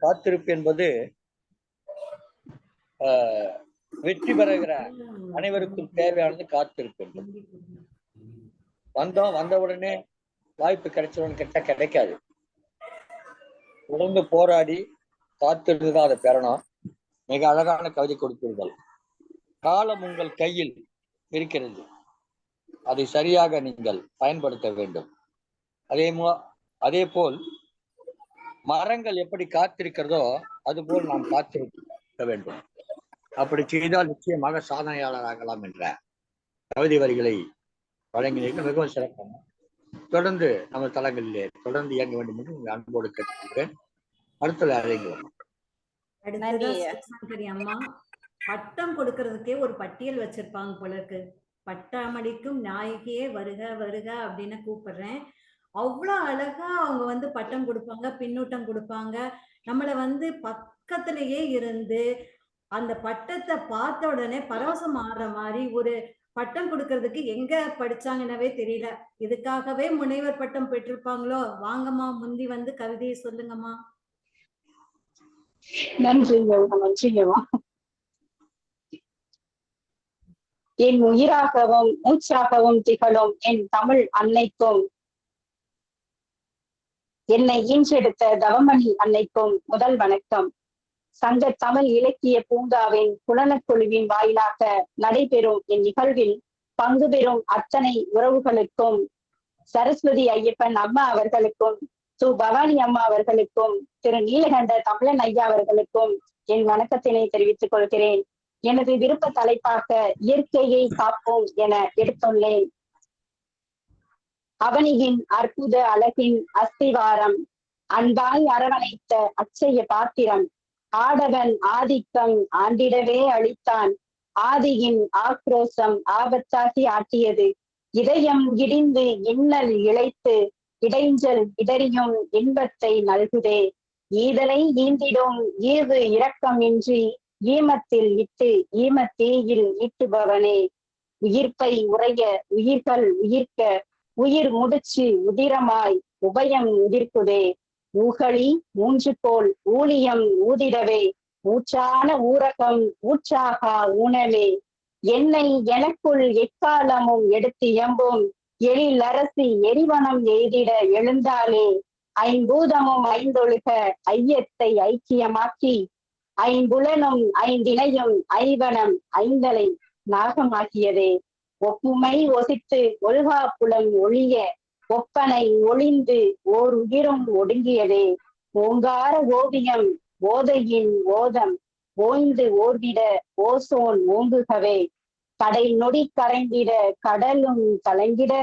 காத்திருப்பு என்பது வெற்றி பெறுகிற அனைவருக்கும் தேவையானது காத்திருப்பு என்பது. வந்தவுடனே வாய்ப்பு கிடைச்சவன் கிட்ட கிடைக்காது. தொடர்ந்து போராடி காத்திருந்துதான் அதை பெறணும். மிக அழகான கவிதை கொடுத்தீர்கள். காலம் உங்கள் கையில் இருக்கிறது, அதை சரியாக நீங்கள் பயன்படுத்த வேண்டும். அதே போல் மரங்கள் எப்படி காத்திருக்கிறதோ அதுபோல் நாம் காத்திருக்க வேண்டும். அப்படி செய்தால் நிச்சயமாக சாதனையாளராகலாம் என்ற கவிதை வரிகளை வழங்கினீர்கள். மிகவும் சிறப்பான தொடர்ந்து நம்ம தளங்களிலே தொடர்ந்து இயங்க வேண்டும் என்று உங்கள் அன்போடு கேட்டுக்கொள்கிறேன். அடுத்தது அழைக்கிறோம். அம்மா பட்டம் கொடுக்கறதுக்கே ஒரு பட்டியல் வச்சிருப்பாங்க போல இருக்கு. பட்டமளிக்கும் நாயகியே வருக வருக அப்படின்னு கூப்பிடுறேன். அவ்வளவு அழகா அவங்க வந்து பட்டம் கொடுப்பாங்க, பின்னூட்டம் கொடுப்பாங்க. நம்மள வந்து பக்கத்திலேயே இருந்து அந்த பட்டத்தை பார்த்த உடனே பரவசம் ஆடுற மாதிரி ஒரு பட்டம் கொடுக்கறதுக்கு எங்க படிச்சாங்கன்னவே தெரியல. இதுக்காகவே முனைவர் பட்டம் பெற்றிருப்பாங்களோ? வாங்கம்மா, முந்தி வந்து கவிதையை சொல்லுங்கம்மா. நன்றிங்கம்மா. என் உயிராகவும் மூச்சாகவும் திகழும் என் தமிழ் அன்னைக்கும், என்னை ஈன்றெடுத்த தவமணி அன்னைக்கும் முதல் வணக்கம். சங்க தமிழ் இலக்கிய பூங்காவின் புலனக்குழுவின் வாயிலாக நடைபெறும் இந்நிகழ்வில் பங்கு பெறும் அத்தனை உறவுகளுக்கும், சரஸ்வதி ஐயப்பன் அம்மா அவர்களுக்கும், பவானி அம்மா அவர்களுக்கும், திரு நீலகண்ட தமிழன் ஐயா அவர்களுக்கும் என் வணக்கத்தினை தெரிவித்துக் கொள்கிறேன். எனது விருப்ப தலைப்பாக இயற்கையை காப்போம் என எடுத்துள்ளேன். அவனியின் அற்புத அழகின் அஸ்திவாரம், அன்பாய் அரவணைத்த அச்சய பாத்திரம், ஆடவன் ஆதிக்கம் ஆண்டிடவே அளித்தான், ஆதியின் ஆக்ரோஷம் ஆபத்தாகி ஆட்டியது, இதயம் இடிந்து இன்னல் இழைத்து இடைஞ்சல் இடறியும் இன்பத்தை நல்குதே, ஈதலை ஈந்திடும் ஈவு இரக்கம் இன்றி ஈமத்தில் இட்டு ஈமத்தீயில் ஈட்டுபவனே, உயிர்ப்பை உறைய உயிர்கள் உயிர்க்க உயிர் முடிச்சு உதிரமாய் உபயம் உதிர்க்குதே, ஊகளி ஊன்றுபோல் ஊழியம் ஊதிடவே ஊற்றான ஊரகம் ஊற்றாகா ஊனவே, என்னை எனக்குள் எக்காலமும் எடுத்து எம்பும் எழில் அரசி எரிவனம் எய்திட எழுந்தாலே, ஐம்பூதமும் ஐந்தொழுக ஐயத்தை ஐக்கியமாக்கி ஐம்புலனும் ஐந்தினையும் ஐவனம் ஐந்தலை நாகமாகியதே, ஒப்புமை ஒசித்து ஒழுகா புலம் ஒழிய ஒப்பனை ஒளிந்து ஓர் உயிரும் ஒடுங்கியதே, ஓங்கார ஓவியம் ஓதையின் ஓதம் ஓய்ந்து ஓர்விட ஓசோன் ஓங்குகவே, கடை நொடி கரைந்திட கடலும் கலங்கிட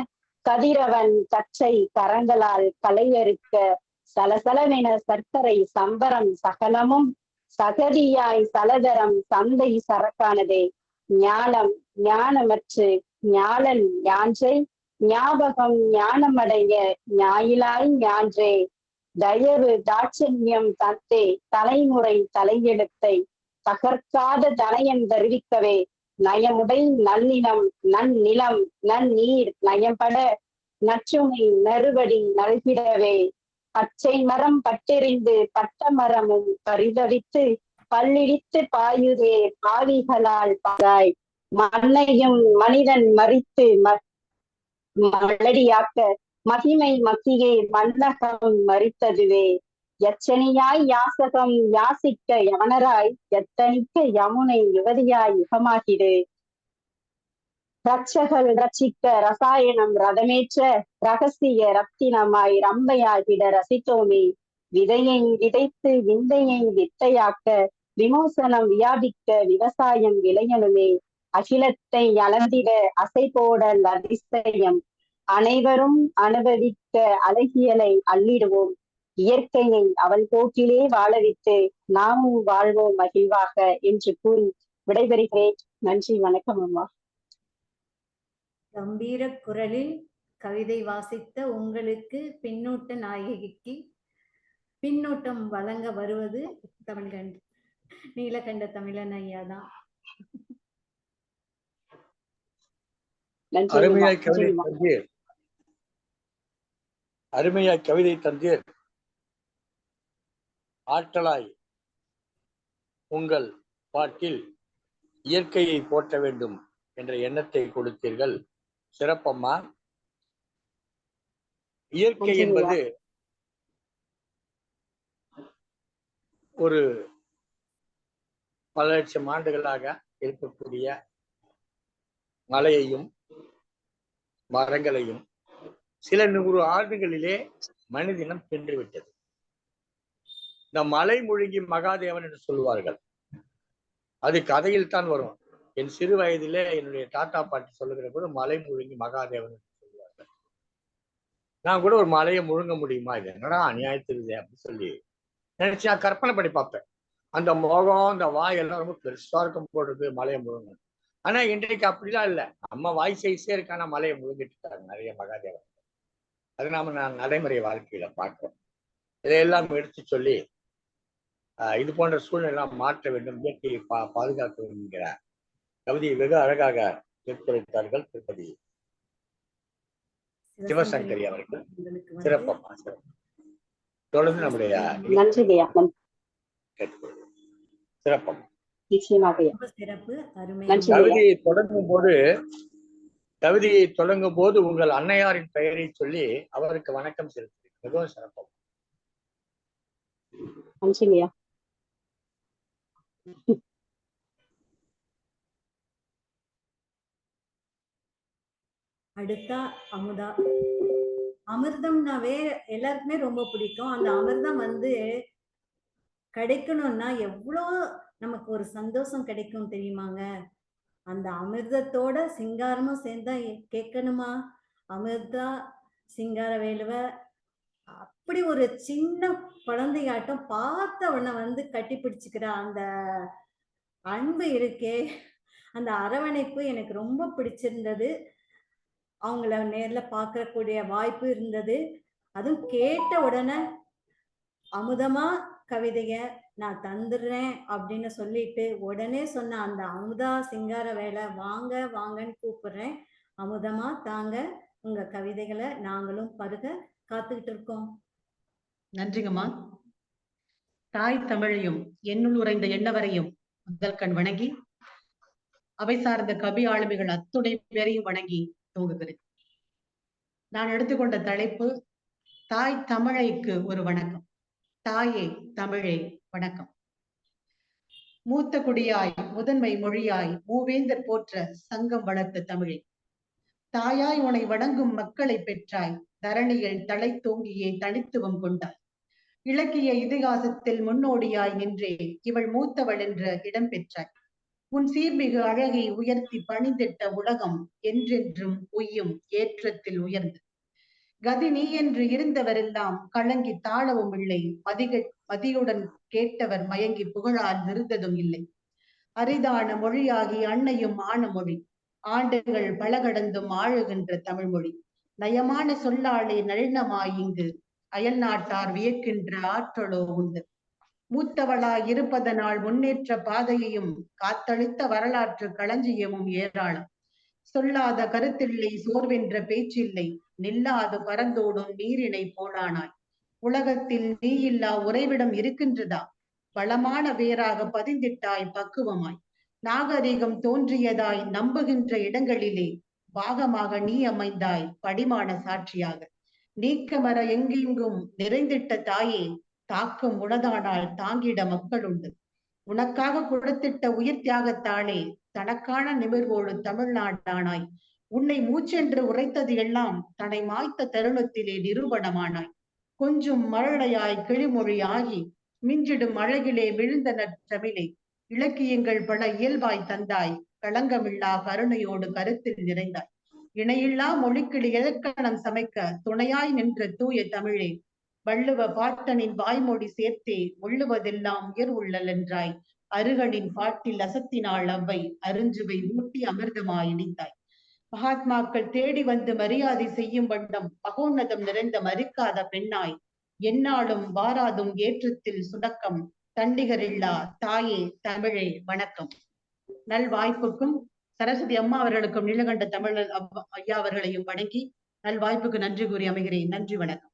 கதிரவன் கச்சை கரங்களால் கலையறுக்க சலசலவென சர்க்கரை சம்பரம் சகலமும் சகதியாய் சலதரம் சந்தை சரக்கானதே, ஞானம் ஞானமற்று ஞாழல் ஞான்றை ஞாபகம் ஞானமடைய ஞாயிலாய் ஞான்றே, தயவு தாட்சண்யம் தத்தே தலைமுறை தலையெழுத்தை தகர்க்காத தனையன் தருவிக்கவே, நயமுடை நல்லினம் நன்னிலம் நன்னீர் நயம்பட நற்றுமை நறுவடி நல்கிடவே, பச்சை மரம் பட்டெறிந்து பட்ட மரமும் பரிதவித்து பல்லிடித்து பாயுதே பாவிகளால் பாராய், மண்ணையும் மனிதன் மறித்து மலடியாக்க மகிமை மக்கியே மன்னகம் மறித்ததுவே, எச்சனியாய் யாசகம் யாசிக்க யவனராய் எத்தனிக்க யமுனை யுவதியாய் யுகமாகிடு, ரட்சகள் ரட்சிக்க ரசாயனம் ரதமேற்ற ரகசிய ரத்தினமாய் ரம்பையாகிட ரசித்தோமே. விதையை விதைத்து விந்தையை வித்தையாக்க விமோசனம் வியாபிக்க விவசாயம் விளையணுமே. அகிலத்தை அளந்திட அசை போடல் அதிசயம் அனைவரும் அனுபவிக்க அழகியலை அள்ளிடுவோம். இயற்கையை அவள் போக்கிலே வாழவிட்டு நாமும் வாழ்வோம் மகிழ்வாக என்று கூறி விடைபெறுகிறேன். நன்றி, வணக்கம் அம்மா. கம்பீர குரலில் கவிதை வாசித்த உங்களுக்கு பின்னூட்ட நாயகிக்கு பின்னூட்டம் வழங்க வருவது நீலகண்ட தமிழன் ஐயா தான். அருமையாய் கவிதை தந்தீர். ஆற்றலாய் உங்கள் பாட்டில் இயற்கையை போற்ற வேண்டும் என்ற எண்ணத்தை கொடுத்தீர்கள். சிறப்பம்மா. இயற்கை என்பது ஒரு பல லட்சம் ஆண்டுகளாக இருக்கக்கூடிய மலையையும் மரங்களையும் சில 100 ஆண்டுகளிலே மனிதனம் சென்றுவிட்டது. இந்த மலை முழுங்கி மகாதேவன் என்று சொல்லுவார்கள். அது கதையில் தான் வரும். என் சிறு வயதிலே என்னுடைய தாத்தா பாட்டி சொல்லுகிற போது மலை முழுங்கி மகாதேவன் என்று சொல்லுவார்கள். நான் கூட ஒரு மலையை முழுங்க முடியுமா, இது என்னடா அநியாயத்திருது அப்படின்னு சொல்லி நினைச்சு நான் கற்பனை பண்ணி பார்ப்பேன். அந்த முகம், அந்த வாயெல்லாம் ரொம்ப பெருசா இருக்கும் போடுறது மலையை முழுங்க. ஆனா இன்றைக்கு அப்படிலாம் இல்லை. நம்ம வாய் சைஸே இருக்கான மலையை முழுங்கிட்டு இருக்காங்க நிறைய மகாதேவன். அது நான் நடைமுறை வாழ்க்கையில பார்க்கிறோம். இதையெல்லாம் எடுத்து சொல்லி இது போன்ற சூழ்நிலை மாற்ற வேண்டும், இயற்கையை பாதுகாக்க வேண்டும் என்கிற கவிதையை வெகு அழகாக எடுத்துரைத்தார்கள் திருப்பதி சிவசங்கரி அவர்கள். சிறப்பம்மா, சிறப்பு. தொடர்ந்து நம்முடைய சிறப்பம் கவிதையை தொடங்கும் போது உங்கள் அன்னையாரின் பெயரை சொல்லி அவருக்கு வணக்கம் செலுத்தி மிகவும் சிறப்பம். அடுத்தா அமுதா. அமிர்தம்னாவே எல்லாருக்குமே ரொம்ப பிடிக்கும். அந்த அமிர்தம் கிடைக்கணும்னா எவ்வளோ நமக்கு ஒரு சந்தோஷம் கிடைக்கும் தெரியுமாங்க. அந்த அமிர்தத்தோட சிங்காரமும் சேர்ந்தா கேட்கணுமா? அமிர்தா சிங்கார வேலுவ அப்படி ஒரு சின்ன குழந்தையாட்டம் பார்த்த உடனே கட்டி பிடிச்சுக்கிற அந்த அன்பு இருக்கே, அந்த அரவணைப்பு எனக்கு ரொம்ப பிடிச்சிருந்தது. அவங்கள நேர்ல பார்க்கக்கூடிய வாய்ப்பு இருந்தது. அதுவும் கேட்ட உடனே அமுதமா கவிதைய நான் தந்துடுறேன் அப்படின்னு சொல்லிட்டு உடனே சொன்ன அந்த அமுதா சிங்கார வேலை வாங்க வாங்கன்னு கூப்பிடுறேன். அமுதமா தாங்க, உங்க கவிதைகளை நாங்களும் பருக காத்துக்கிட்டு இருக்கோம். நன்றிங்கம்மா. தாய் தமிழையும் என்னுள் உறைந்த எண்ணவரையும் முதல் கண் வணங்கி அவை சார்ந்த கவி ஆளுமைகள் அத்துணை பேரையும் வணங்கி துவங்குகிறேன். நான் எடுத்துக்கொண்ட தலைப்பு தாய் தமிழைக்கு ஒரு வணக்கம். தாயே தமிழே வணக்கம். மூத்த குடியாய் முதன்மை மொழியாய் மூவேந்தர் போற்ற சங்கம் வளர்த்த தமிழே, தாயாய் உனை வணங்கும் மக்களை பெற்றாய். தரணியில் தலை தோங்கியே தனித்துவம் கொண்டாய். இலக்கிய இதிகாசத்தில் முன்னோடியாய் நின்றே இவள் மூத்தவள் என்ற இடம் பெற்றாய். உன் சீர்மிகு அழகை உயர்த்தி பணிந்திட்ட உலகம் என்றென்றும் உய்யும் ஏற்றத்தில் உயர்ந்து. கதி நீ என்று இருந்தவரெல்லாம் கலங்கி தாழவும் இல்லை. மதியுடன் கேட்டவர் மயங்கி புகழால் நிறுத்ததும் இல்லை. அரிதான மொழியாகி அன்னையும் ஆன மொழி. ஆண்டுகள் பல கடந்தும் ஆழுகின்ற தமிழ் மொழி. நயமான சொல்லாளே நளினமாய் இங்கு அயல் நாட்டார் வியக்கின்ற ஆற்றலோ உண்டு. மூத்தவளாய் இருப்பதனால் முன்னேற்ற பாதையையும் காத்தளித்த வரலாற்று களஞ்சியமும் ஏராளம். சொல்லாத கருத்தில்லை, சோர்வென்ற பேச்சில்லை, நில்லாது பறந்தோடும் நீரினை போலானாய். உலகத்தில் நீ இல்லா உறைவிடம் இருக்கின்றதா? வளமான வேராக பதிந்திட்டாய் பக்குவமாய். நாகரிகம் தோன்றியதாய் நம்புகின்ற இடங்களிலே பாகமாக நீ அமைந்தாய் படிமான சாட்சியாக. நீக்கமர எங்கெங்கும் நிறைந்திட்ட தாயே, தாக்கம் உனதானால் தாங்கிட மக்கள் உண்டு. உனக்காக கொடுத்திட்ட உயிர் தியாகத்தாலே தனக்கான நிமிர்வோடு தமிழ்நாடானாய். உன்னை மூச்சென்று உரைத்தது எல்லாம் தன்னை மாய்த்த தருணத்திலே நிரூபணமானாய். கொஞ்சம் மழலையாய் கிளிமொழியாகி மிஞ்சிடும் அழகிலே விழுந்த நற்றமிழே, இலக்கியங்கள் பல இயல்பாய் தந்தாய். களங்கமில்லா கருணையோடு கருத்தில் நிறைந்தாய். இணையில்லா மொழிக்கிளி இலக்கணம் சமைக்க துணையாய் நின்ற தூய தமிழே, வள்ளுவ பாட்டனின் வாய்மொழி சேர்த்தே உள்ளுவதெல்லாம் உயர் உள்ளல் என்றாய். அருகனின் பாட்டில் அசத்தினாள் அவ்வை, அருஞ்சுவை ஊட்டி அமிர்தமாய் இணைத்தாய். மகாத்மாக்கள் தேடி வந்து மரியாதை செய்யும் வண்ணம் மகோன்னதம் நிறைந்த மறுக்காத பெண்ணாய், எந்நாளும் வாராதும் ஏற்றத்தில் சுணக்கம் தண்டிகரில்லா தாயே தமிழே வணக்கம். நல்வாய்ப்புக்கும் சரஸ்வதி அம்மா அவர்களுக்கும் நீலகண்ட தமிழர் ஐயா அவர்களையும் வணங்கி நல்வாய்ப்புக்கு நன்றி கூறி அமைகிறேன். நன்றி, வணக்கம்.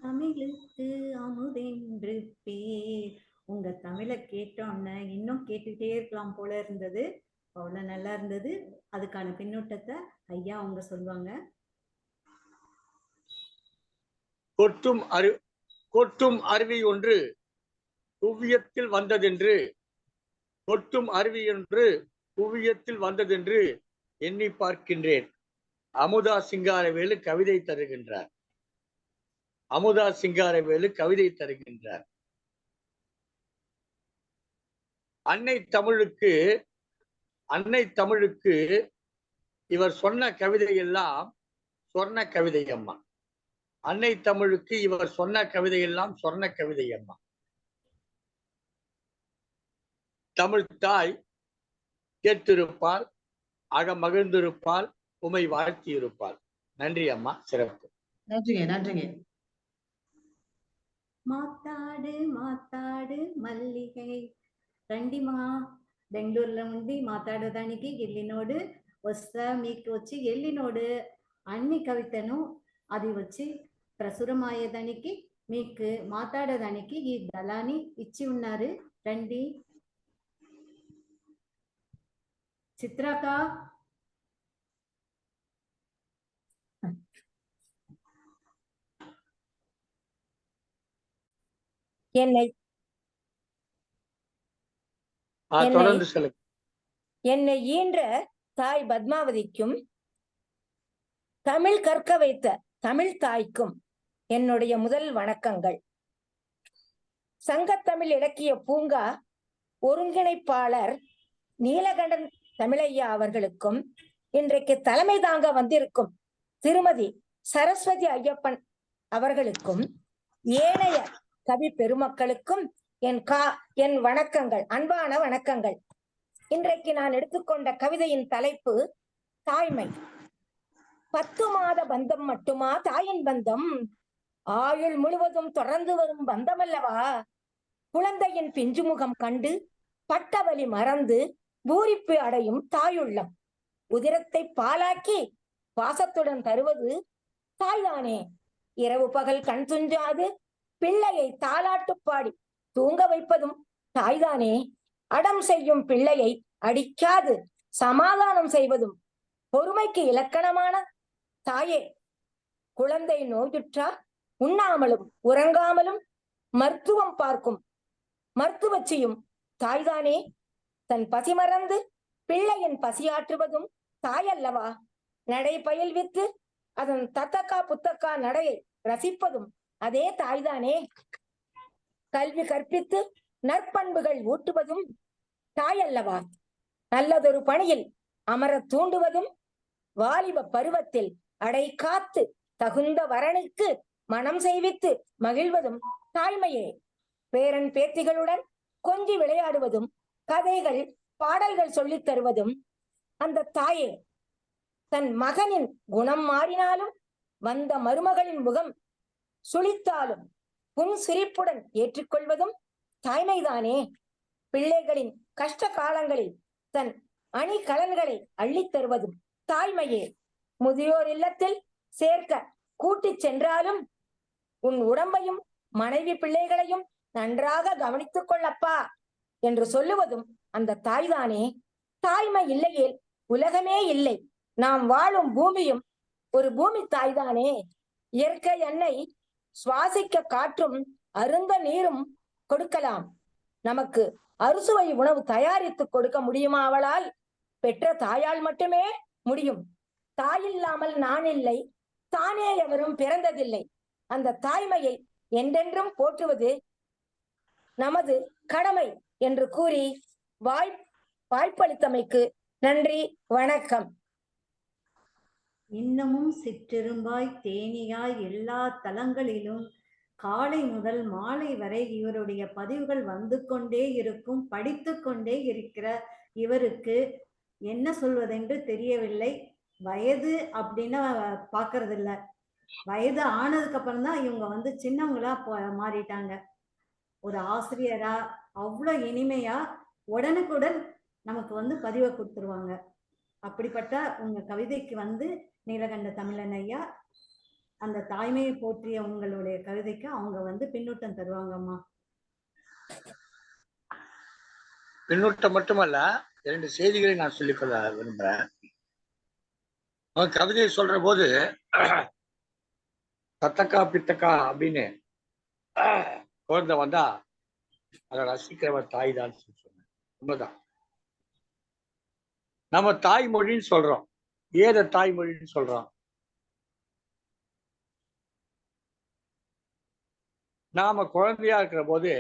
தமிழுக்கு அமுதென்று பேர். உங்க தமிழை கேட்டோன்னு இன்னும் கேட்டுட்டே இருக்கலாம் போல இருந்தது. அவ்வளவு நல்லா இருந்தது. அதுக்கான பின்னூட்டத்தை ஐயா அவங்க சொல்லுவாங்க. கொட்டும் அருவி ஒன்று குவியத்தில் வந்ததென்று, கொட்டும் அருவி ஒன்று குவியத்தில் வந்ததென்று எண்ணி பார்க்கின்றேன். அமுதா சிங்காரவேலு கவிதை தருகின்றார். அமுதா சிங்காரவேலு கவிதை தருகின்றார். அன்னை தமிழுக்கு இவர் சொன்ன கவிதை எல்லாம் சொர்ண கவிதை அம்மா. அன்னை தமிழுக்கு இவர் சொன்ன கவிதை எல்லாம் சொர்ண கவிதை அம்மா. தமிழ் தாய் கேட்டிருப்பாள், மகிழ்ந்திருப்பாள், உமை வாழ்த்தி இருப்பாள். நன்றி அம்மா, சிறப்பு. நன்றிங்க, நன்றிங்க. మాతాడు మాతాడు మల్లిగై రండిమా బెంగళూరులో ఉండి మాట్లాడడానికి వెళ్ళినోడు వస్తా మీకు వచ్చి వెళ్ళినోడు అన్ని కవితను అది వచ్చి ప్రచురమయ్యేదానికి మీకు మాట్లాడడానికి ఈ దళాన్ని ఇచ్చి ఉన్నారు. రండి. చిత్రక என்னை ஈன்ற தாய் பத்மாவதிக்கும் தமிழ் கற்க வைத்த தமிழ் தாய்க்கும் என்னுடைய முதல் வணக்கங்கள். சங்கத்தமிழ் இலக்கிய பூங்கா ஒருங்கிணைப்பாளர் நீலகண்டன் தமிழையா அவர்களுக்கும் இன்றைக்கு தலைமை தாங்க வந்திருக்கும் திருமதி சரஸ்வதி ஐயப்பன் அவர்களுக்கும் ஏனைய கவி பெருமக்களுக்கும் என் வணக்கங்கள், அன்பான வணக்கங்கள். இன்றைக்கு நான் எடுத்துக்கொண்ட கவிதையின் தலைப்பு தாய்மை. 10 மாத பந்தம் மட்டுமா தாயின் பந்தம்? ஆயுள் முழுவதும் தொடர்ந்து வரும் பந்தம் அல்லவா? குழந்தையின் பிஞ்சுமுகம் கண்டு பட்டவலி மறந்து பூரிப்பு அடையும் தாயுள்ளம். உதிரத்தை பாலாக்கி பாசத்துடன் தருவது தாய்தானே. இரவு பகல் கண் துஞ்சாது பிள்ளையை தாலாட்டு பாடி தூங்க வைப்பதும் தாய்தானே. அடம் செய்யும் பிள்ளையை அடிக்காது சமாதானம் செய்வதும் பொறுமைக்கு இலக்கணமான தாயே. குழந்தை நோயுற்றார் உண்ணாமலும் உறங்காமலும் மருத்துவம் பார்க்கும் மருத்துவச்சியும் தாய்தானே. தன் பசி மறந்து பிள்ளையின் பசியாற்றுவதும் தாயல்லவா. நடை பயில்வித்து அதன் தத்தக்கா புத்தக்கா நடையை ரசிப்பதும் அதே தாய்தானே. கல்வி கற்பித்து நற்பண்புகள் ஊட்டுவதும் தாயல்லவா. நல்லதொரு பணியில் அமர தூண்டுவதும் வாலிப பருவத்தில் அடை காத்து தகுந்த வரனுக்கு மனம் செய்வித்து மகிழ்வதும் தாய்மையே. பேரன் பேத்திகளுடன் கொஞ்சி விளையாடுவதும் கதைகள் பாடல்கள் சொல்லித் தருவதும் அந்த தாயே. தன் மகனின் குணம் மாறினாலும் வந்த மருமகளின் முகம் சுளித்தாலும் புன் சிரிப்புடன் ஏற்றுக்கொள்வதும் தாய்மைதானே. பிள்ளைகளின் கஷ்ட காலங்களில் தன் அணிகலன்களை அள்ளித் தருவதும் தாய்மையே. முதியோர் இல்லத்தில் சேர்க்க கூட்டிச் சென்றாலும் உன் உடம்பையும் மனைவி பிள்ளைகளையும் நன்றாக கவனித்துக் கொள்ளப்பா என்று சொல்லுவதும் அந்த தாய்தானே. தாய்மை இல்லையே உலகமே இல்லை. நாம் வாழும் பூமியும் ஒரு பூமி தாய்தானே. இயற்கை அன்னை சுவாசிக்க காற்றும் அருந்த நீரும் கொடுக்கலாம். நமக்கு அறுசுவை உணவு தயாரித்து கொடுக்க முடியுமா அவளால்? பெற்ற தாயால் மட்டுமே முடியும். தாயில்லாமல் நான் இல்லை, தானே எவரும் பிறந்ததில்லை. அந்த தாய்மையை என்றென்றும் போற்றுவது நமது கடமை என்று கூறி வாய்ப்பளித்தமைக்கு நன்றி, வணக்கம். இன்னமும் சிற்றெரும்பாய் தேனியாய் எல்லா தளங்களிலும் காலை முதல் மாலை வரை இவருடைய பதிவுகள் வந்து கொண்டே இருக்கும், படித்து கொண்டே இருக்கிற இவருக்கு என்ன சொல்வதென்று தெரியவில்லை. வயது அப்படின்னு பாக்குறது இல்ல, வயது ஆனதுக்கு அப்புறம் தான் இவங்க வந்து சின்னவங்களா மாறிட்டாங்க. ஒரு ஆசிரியரா அவ்வளவு இனிமையா உடனுக்குடன் நமக்கு வந்து பதிவை கொடுத்துருவாங்க. அப்படிப்பட்ட உங்க கவிதைக்கு வந்து நீலகண்ட தமிழன் ஐயா அந்த தாய்மையை போற்றிய உங்களுடைய கவிதைக்கு அவங்க வந்து பின்னூட்டம் தருவாங்கம்மா. பின்னூட்டம் மட்டுமல்ல, 2 செய்திகளை நான் சொல்லிக்கொள்ள விரும்புறேன். கவிதையை சொல்ற போது தத்தக்கா பித்தக்கா அப்படின்னு குழந்தை வந்தா அதை ரசிக்கிறவர் தாய் தான் சொன்னேன். உண்மைதான். நம்ம தாய்மொழின்னு சொல்றோம். ஏத தாய்மொழின்னு சொல்றோம்? நாம குழந்தையா இருக்கிற போது,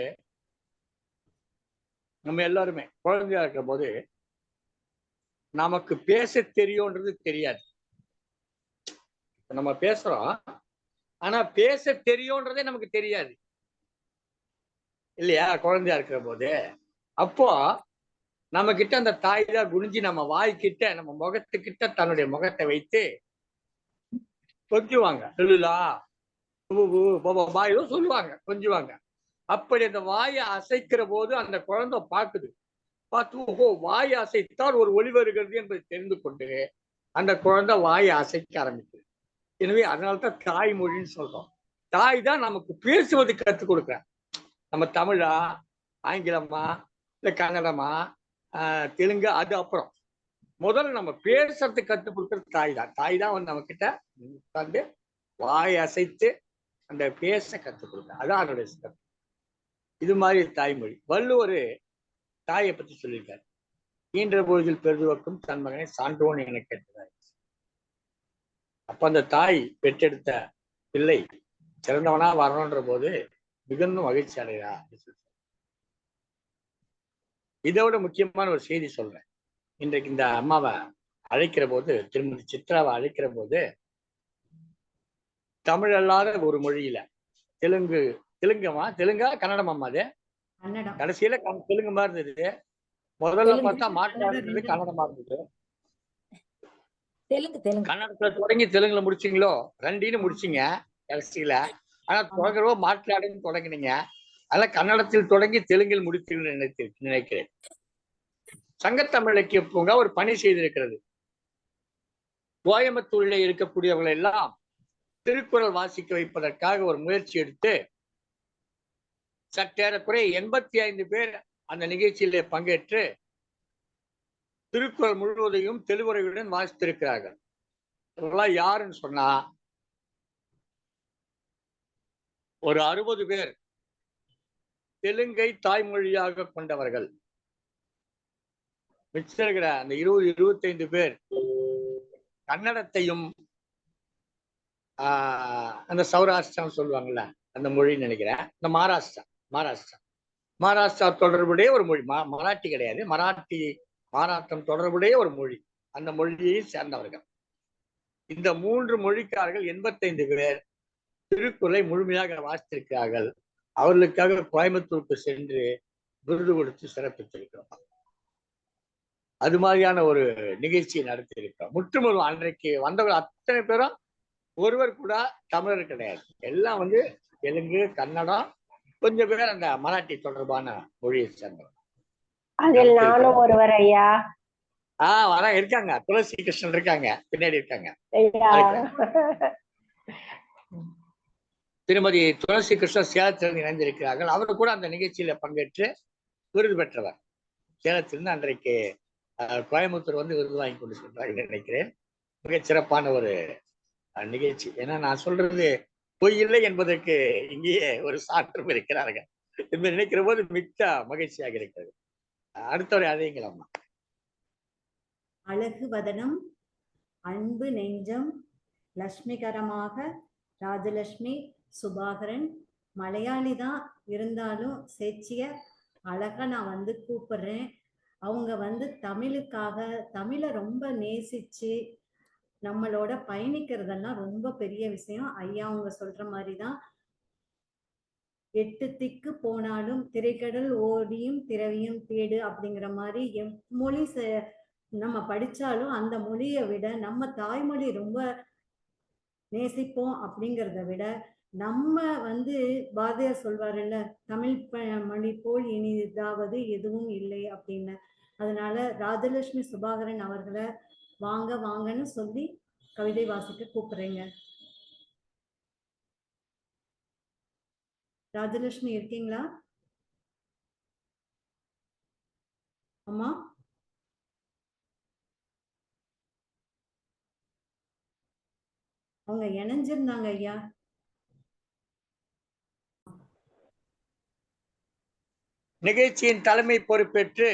நம்ம எல்லாருமே குழந்தையா இருக்கிற போது நமக்கு பேச தெரியும்ன்றது தெரியாது. நம்ம பேசுறோம், ஆனா பேச தெரியும்ன்றதே நமக்கு தெரியாது இல்லையா? குழந்தையா இருக்கிற போது. அப்போ நம்ம கிட்ட அந்த தாய் தான் குனிஞ்சி நம்ம வாய்க்கிட்ட, நம்ம முகத்துக்கிட்ட தன்னுடைய முகத்தை வைத்து கொஞ்சுவாங்க. சொல்லுலா பாயோ சொல்லுவாங்க, கொஞ்சுவாங்க. அப்படி அந்த வாயை அசைக்கிற போது அந்த குழந்தை பார்க்குது. பார்த்து ஓஹோ வாயை அசைத்தால் ஒரு ஒளி வருகிறது என்பதை தெரிந்து கொண்டு அந்த குழந்தை வாயை அசைக்க ஆரம்பிக்குது. எனவே அதனால்தான் தாய்மொழின்னு சொல்றோம். தாய் தான் நமக்கு பேசுவது கற்றுக் கொடுக்குறேன். நம்ம தமிழா, ஆங்கிலமா, இல்லை கன்னடமா, தெலுங்கு, அது அப்புறம். முதல்ல நம்ம பேசுறதுக்கு கற்றுக் கொடுக்குறது தாய் தான். தாய் தான் வந்து நம்ம கிட்ட உட்கார்ந்து வாயை அசைத்து அந்த பேச கற்றுக் கொடுக்க. அதான் அதனுடைய சிறப்பு. இது மாதிரி தாய்மொழி. வள்ளுவர் தாயை பற்றி சொல்லியிருக்காரு. ஈன்ற பொழுதில் பெருதுவக்கும் தன் மகனை சான்றோன் என கேட்டதாய். அப்ப அந்த தாய் பெற்றெடுத்த பிள்ளை சிறந்தவனா வரணுன்ற போது மிகுந்த மகிழ்ச்சி அடைகிறா. இதோட முக்கியமான ஒரு செய்தி சொல்றேன். இன்றைக்கு இந்த அம்மாவை அழைக்கிற போது, திருமதி சித்ராவை அழைக்கிற போது, தமிழ் அல்லாத ஒரு மொழியில தெலுங்கா கன்னடமாம்மா? அது கடைசியில தெலுங்கு மாதிரி இருந்தது. முதல்ல பார்த்தா மாற்றாடு இருந்தது, கன்னடமா இருந்தது. கன்னடத்துல தொடங்கி தெலுங்குல முடிச்சிங்களோ? 2 முடிச்சிங்க கடைசியில. ஆனா தொடங்குறவோ மாற்றாடுன்னு தொடங்கினீங்க. அதனால கன்னடத்தில் தொடங்கி தெலுங்கில் முடித்தீங்கன்னு நினைக்கிறேன். சங்கத்தமிழ் இலக்கிய பூங்கா ஒரு பணி செய்திருக்கிறது. கோயம்புத்தூரிலே இருக்கக்கூடியவர்கள் எல்லாம் திருக்குறள் வாசிக்க வைப்பதற்காக ஒரு முயற்சி எடுத்து சற்றேறக்குறை 85 பேர் அந்த நிகழ்ச்சியிலே பங்கேற்று திருக்குறள் முழுவதையும் தெளிவுரையுடன் வாசித்திருக்கிறார்கள். இவர்களாம் யாருன்னு சொன்னா ஒரு 60 பேர் தெலுங்கை தாய்மொழியாக கொண்டவர்கள். மிச்சம் இருக்கிற அந்த 20-25 பேர் கன்னடத்தையும் அந்த சௌராஷ்டிரம் சொல்லுவாங்கல்ல அந்த மொழின்னு நினைக்கிறேன். இந்த மகாராஷ்டிரா தொடர்புடைய ஒரு மொழி. மராட்டி கிடையாது, மராட்டம் தொடர்புடைய ஒரு மொழி. அந்த மொழியை சேர்ந்தவர்கள். இந்த 3 மொழிக்காரர்கள் 85 பேர் திருக்குறளை முழுமையாக வாசித்திருக்கிறார்கள். அவர்களுக்காக கோயம்புத்தூருக்கு சென்று விருது கொடுத்து சிறப்பித்திருக்கிறோம். அது மாதிரியான ஒரு நிகழ்ச்சியை நடத்தி இருக்கிறோம். முற்றுமுழும் அன்றைக்கு வந்தவர்கள் அத்தனை பேரும் ஒருவர் கூட தமிழர் கிடையாது. எல்லாம் வந்து தெலுங்கு, கன்னடம், கொஞ்சம் பேர் அந்த மராட்டி தொடர்பான மொழியை சேர்ந்தவர். அதில் நானும் ஒருவர் ஐயா. வர இருக்காங்க. துளசி கிருஷ்ணன் இருக்காங்க, பின்னாடி இருக்காங்க. திருமதி துளசி கிருஷ்ணன் சேலத்திலிருந்து இணைந்திருக்கிறார்கள். அவர் கூட அந்த நிகழ்ச்சியில பங்கேற்று விருது பெற்றவர். சேலத்திலிருந்து அன்றைக்கு கோயம்புத்தூர் வந்து விருது வாங்கி கொண்டு சென்றார்கள் நினைக்கிறேன். மிகச் சிறப்பான ஒரு நிகழ்ச்சி. ஏன்னா நான் சொல்றது பொய் இல்லை என்பதற்கு இங்கேயே ஒரு சான்றும் இருக்கிறார்கள் என்று நினைக்கிற போது மிக்க மகிழ்ச்சியாக இருக்கிறது. அடுத்தவரை அதைங்களம்மா. அழகு வதனம், அன்பு நெஞ்சம், லட்சுமிகரமாக, ராஜலட்சுமி சுபாகரன். மலையாளி தான் இருந்தாலும் சேச்சிய அழகா நான் வந்து கூப்பிடுறேன். அவங்க வந்து தமிழுக்காக தமிழை ரொம்ப நேசிச்சு நம்மளோட பயணிக்கிறதெல்லாம் ரொம்ப பெரிய விஷயம். ஐயா அவங்க சொல்ற மாதிரிதான், 8 திக்கு போனாலும் திரைக்கடல் ஓடியும் திரவியும் தேடு அப்படிங்கிற மாதிரி எம்மொழி நம்ம படிச்சாலும் அந்த மொழியை விட நம்ம தாய்மொழி ரொம்ப நேசிப்போம். அப்படிங்கிறத விட நம்ம வந்து பாரதியார் சொல்வாருல்ல, தமிழ் மொழி போல் இனிதாவது எதுவும் இல்லை அப்படின்னு. அதனால ராஜலட்சுமி சுபாகரன் அவர்களை வாங்க வாங்கன்னு சொல்லி கவிதை வாசிக்க கூப்பிடுறேங்க. ராஜலட்சுமி இருக்கீங்களா அம்மா? அவங்க இணைஞ்சிருந்தாங்க ஐயா. நிகழ்ச்சியின் தலைமை பொறுப்பேற்று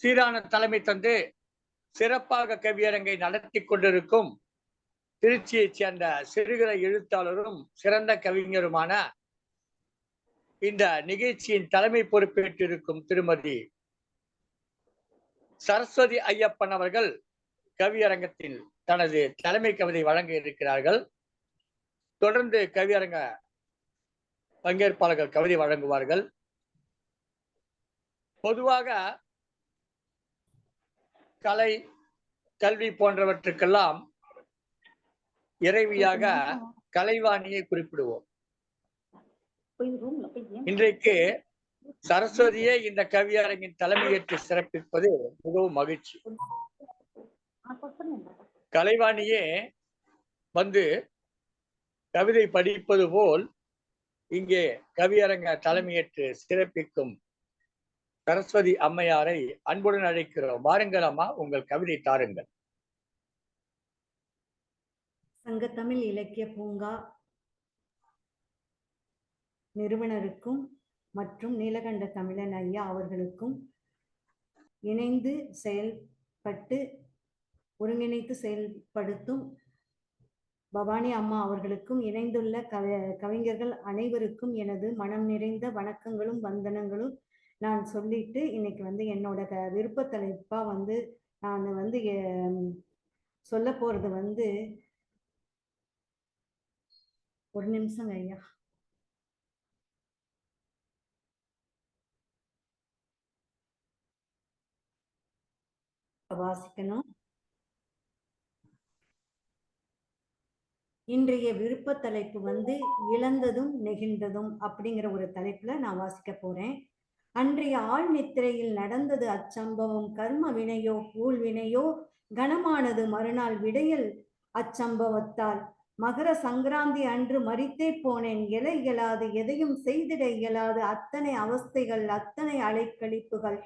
சீரான தலைமை தந்து சிறப்பாக கவியரங்கை நடத்தி கொண்டிருக்கும் திருச்சியைச் சேர்ந்த சிறுகதை எழுத்தாளரும் சிறந்த கவிஞருமான இந்த நிகழ்ச்சியின் தலைமை பொறுப்பேற்றிருக்கும் திருமதி சரஸ்வதி ஐயப்பன் அவர்கள் கவியரங்கத்தில் தனது தலைமை கவிதை வழங்க இருக்கிறார்கள். தொடர்ந்து கவியரங்க பங்கேற்பாளர்கள் கவிதை வழங்குவார்கள். பொதுவாக கலை, கல்வி போன்றவற்றுக்கெல்லாம் இறைவியாக கலைவாணியை குறிப்பிடுவோம். இன்றைக்கு சரஸ்வதியே இந்த கவியரங்கின் தலைமையேற்று சிறப்பிப்பது மிகவும் மகிழ்ச்சி. கலைவாணியே வந்து கவிதை படிப்பது போல் இங்கே கவியரங்க தலைமையேற்று சிறப்பிக்கும் சரஸ்வதி அம்மையாரை அன்புடன் அழைக்கிறோம். வாருங்கள் அம்மா, உங்கள் கவிதை தாருங்கள். சங்கத்தமிழ் இலக்கிய பூங்கா நிறுவனருக்கும் மற்றும் நீலகண்ட தமிழன் ஐயா அவர்களுக்கும் இணைந்து செயல்பட்டு ஒருங்கிணைத்து செயல்படுத்தும் பவானி அம்மா அவர்களுக்கும் இணைந்துள்ள கவிஞர்கள் அனைவருக்கும் எனது மனம் நிறைந்த வணக்கங்களும் வந்தனங்களும் நான் சொல்லிட்டு இன்னைக்கு வந்து என்னோட விருப்ப தலைப்பா வந்து நான் வந்து சொல்ல போறது வந்து, ஒரு நிமிஷம் ஐயா. வாசிக்கணும். இன்றைய விருப்ப தலைப்பு வந்து இழந்ததும் நெகிழ்ந்ததும் அப்படிங்கிற ஒரு தலைப்புல நான் வாசிக்க போறேன். அன்றைய ஆள் நித்திரையில் நடந்தது அச்சம்பவம், கர்ம வினையோ ஊழ் வினையோ கனமானது மறுநாள் விடையல் அச்சம்பவத்தால். மகர சங்கராந்தி அன்று மரித்தே போனேன், எழ இயலாது எதையும் செய்திட இயலாது அத்தனை அவஸ்தைகள் அத்தனை அலைக்கழிப்புகள்.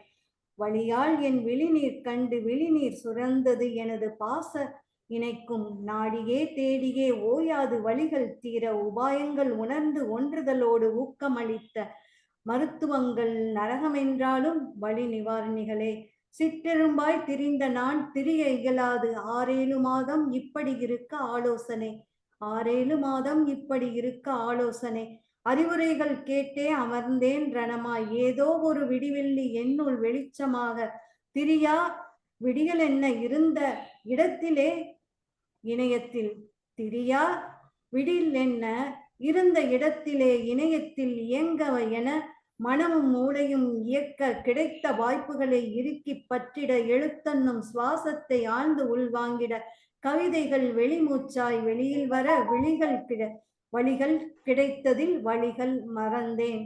வழியால் என் விழிநீர் கண்டு விழிநீர் சுரந்தது எனது பாச இணைக்கும் நாடியே தேடியே ஓயாது வழிகள் தீர உபாயங்கள் உணர்ந்து ஒன்றுதலோடு ஊக்கமளித்த மருத்துவங்கள் நரகமென்றாலும் வழி நிவாரணிகளே. சிற்றெரும்பாய் திரிந்த நான் திரிய இயலாது 6-7 மாதம் இப்படி இருக்க ஆலோசனை, 6-7 மாதம் இப்படி இருக்க ஆலோசனை. அறிவுரைகள் கேட்டே அமர்ந்தேன் ரணமாய், ஏதோ ஒரு விடிவெள்ளி என்னுள் வெளிச்சமாக திரியா விடியல் என்ன இருந்த இடத்திலே இணையத்தில், திரியா விடில் என்ன இருந்த இடத்திலே இணையத்தில் இயங்கவ என மனமும் மூளையும் இயக்க கிடைத்த வாய்ப்புகளை இறுக்கி பற்றிட எழுத்தன்னும் சுவாசத்தை ஆழ்ந்து உள்வாங்கிட கவிதைகள் வெளிமூச்சாய் வெளியில் வர வழிகள் கிடைத்ததில் வழிகள் மறந்தேன்.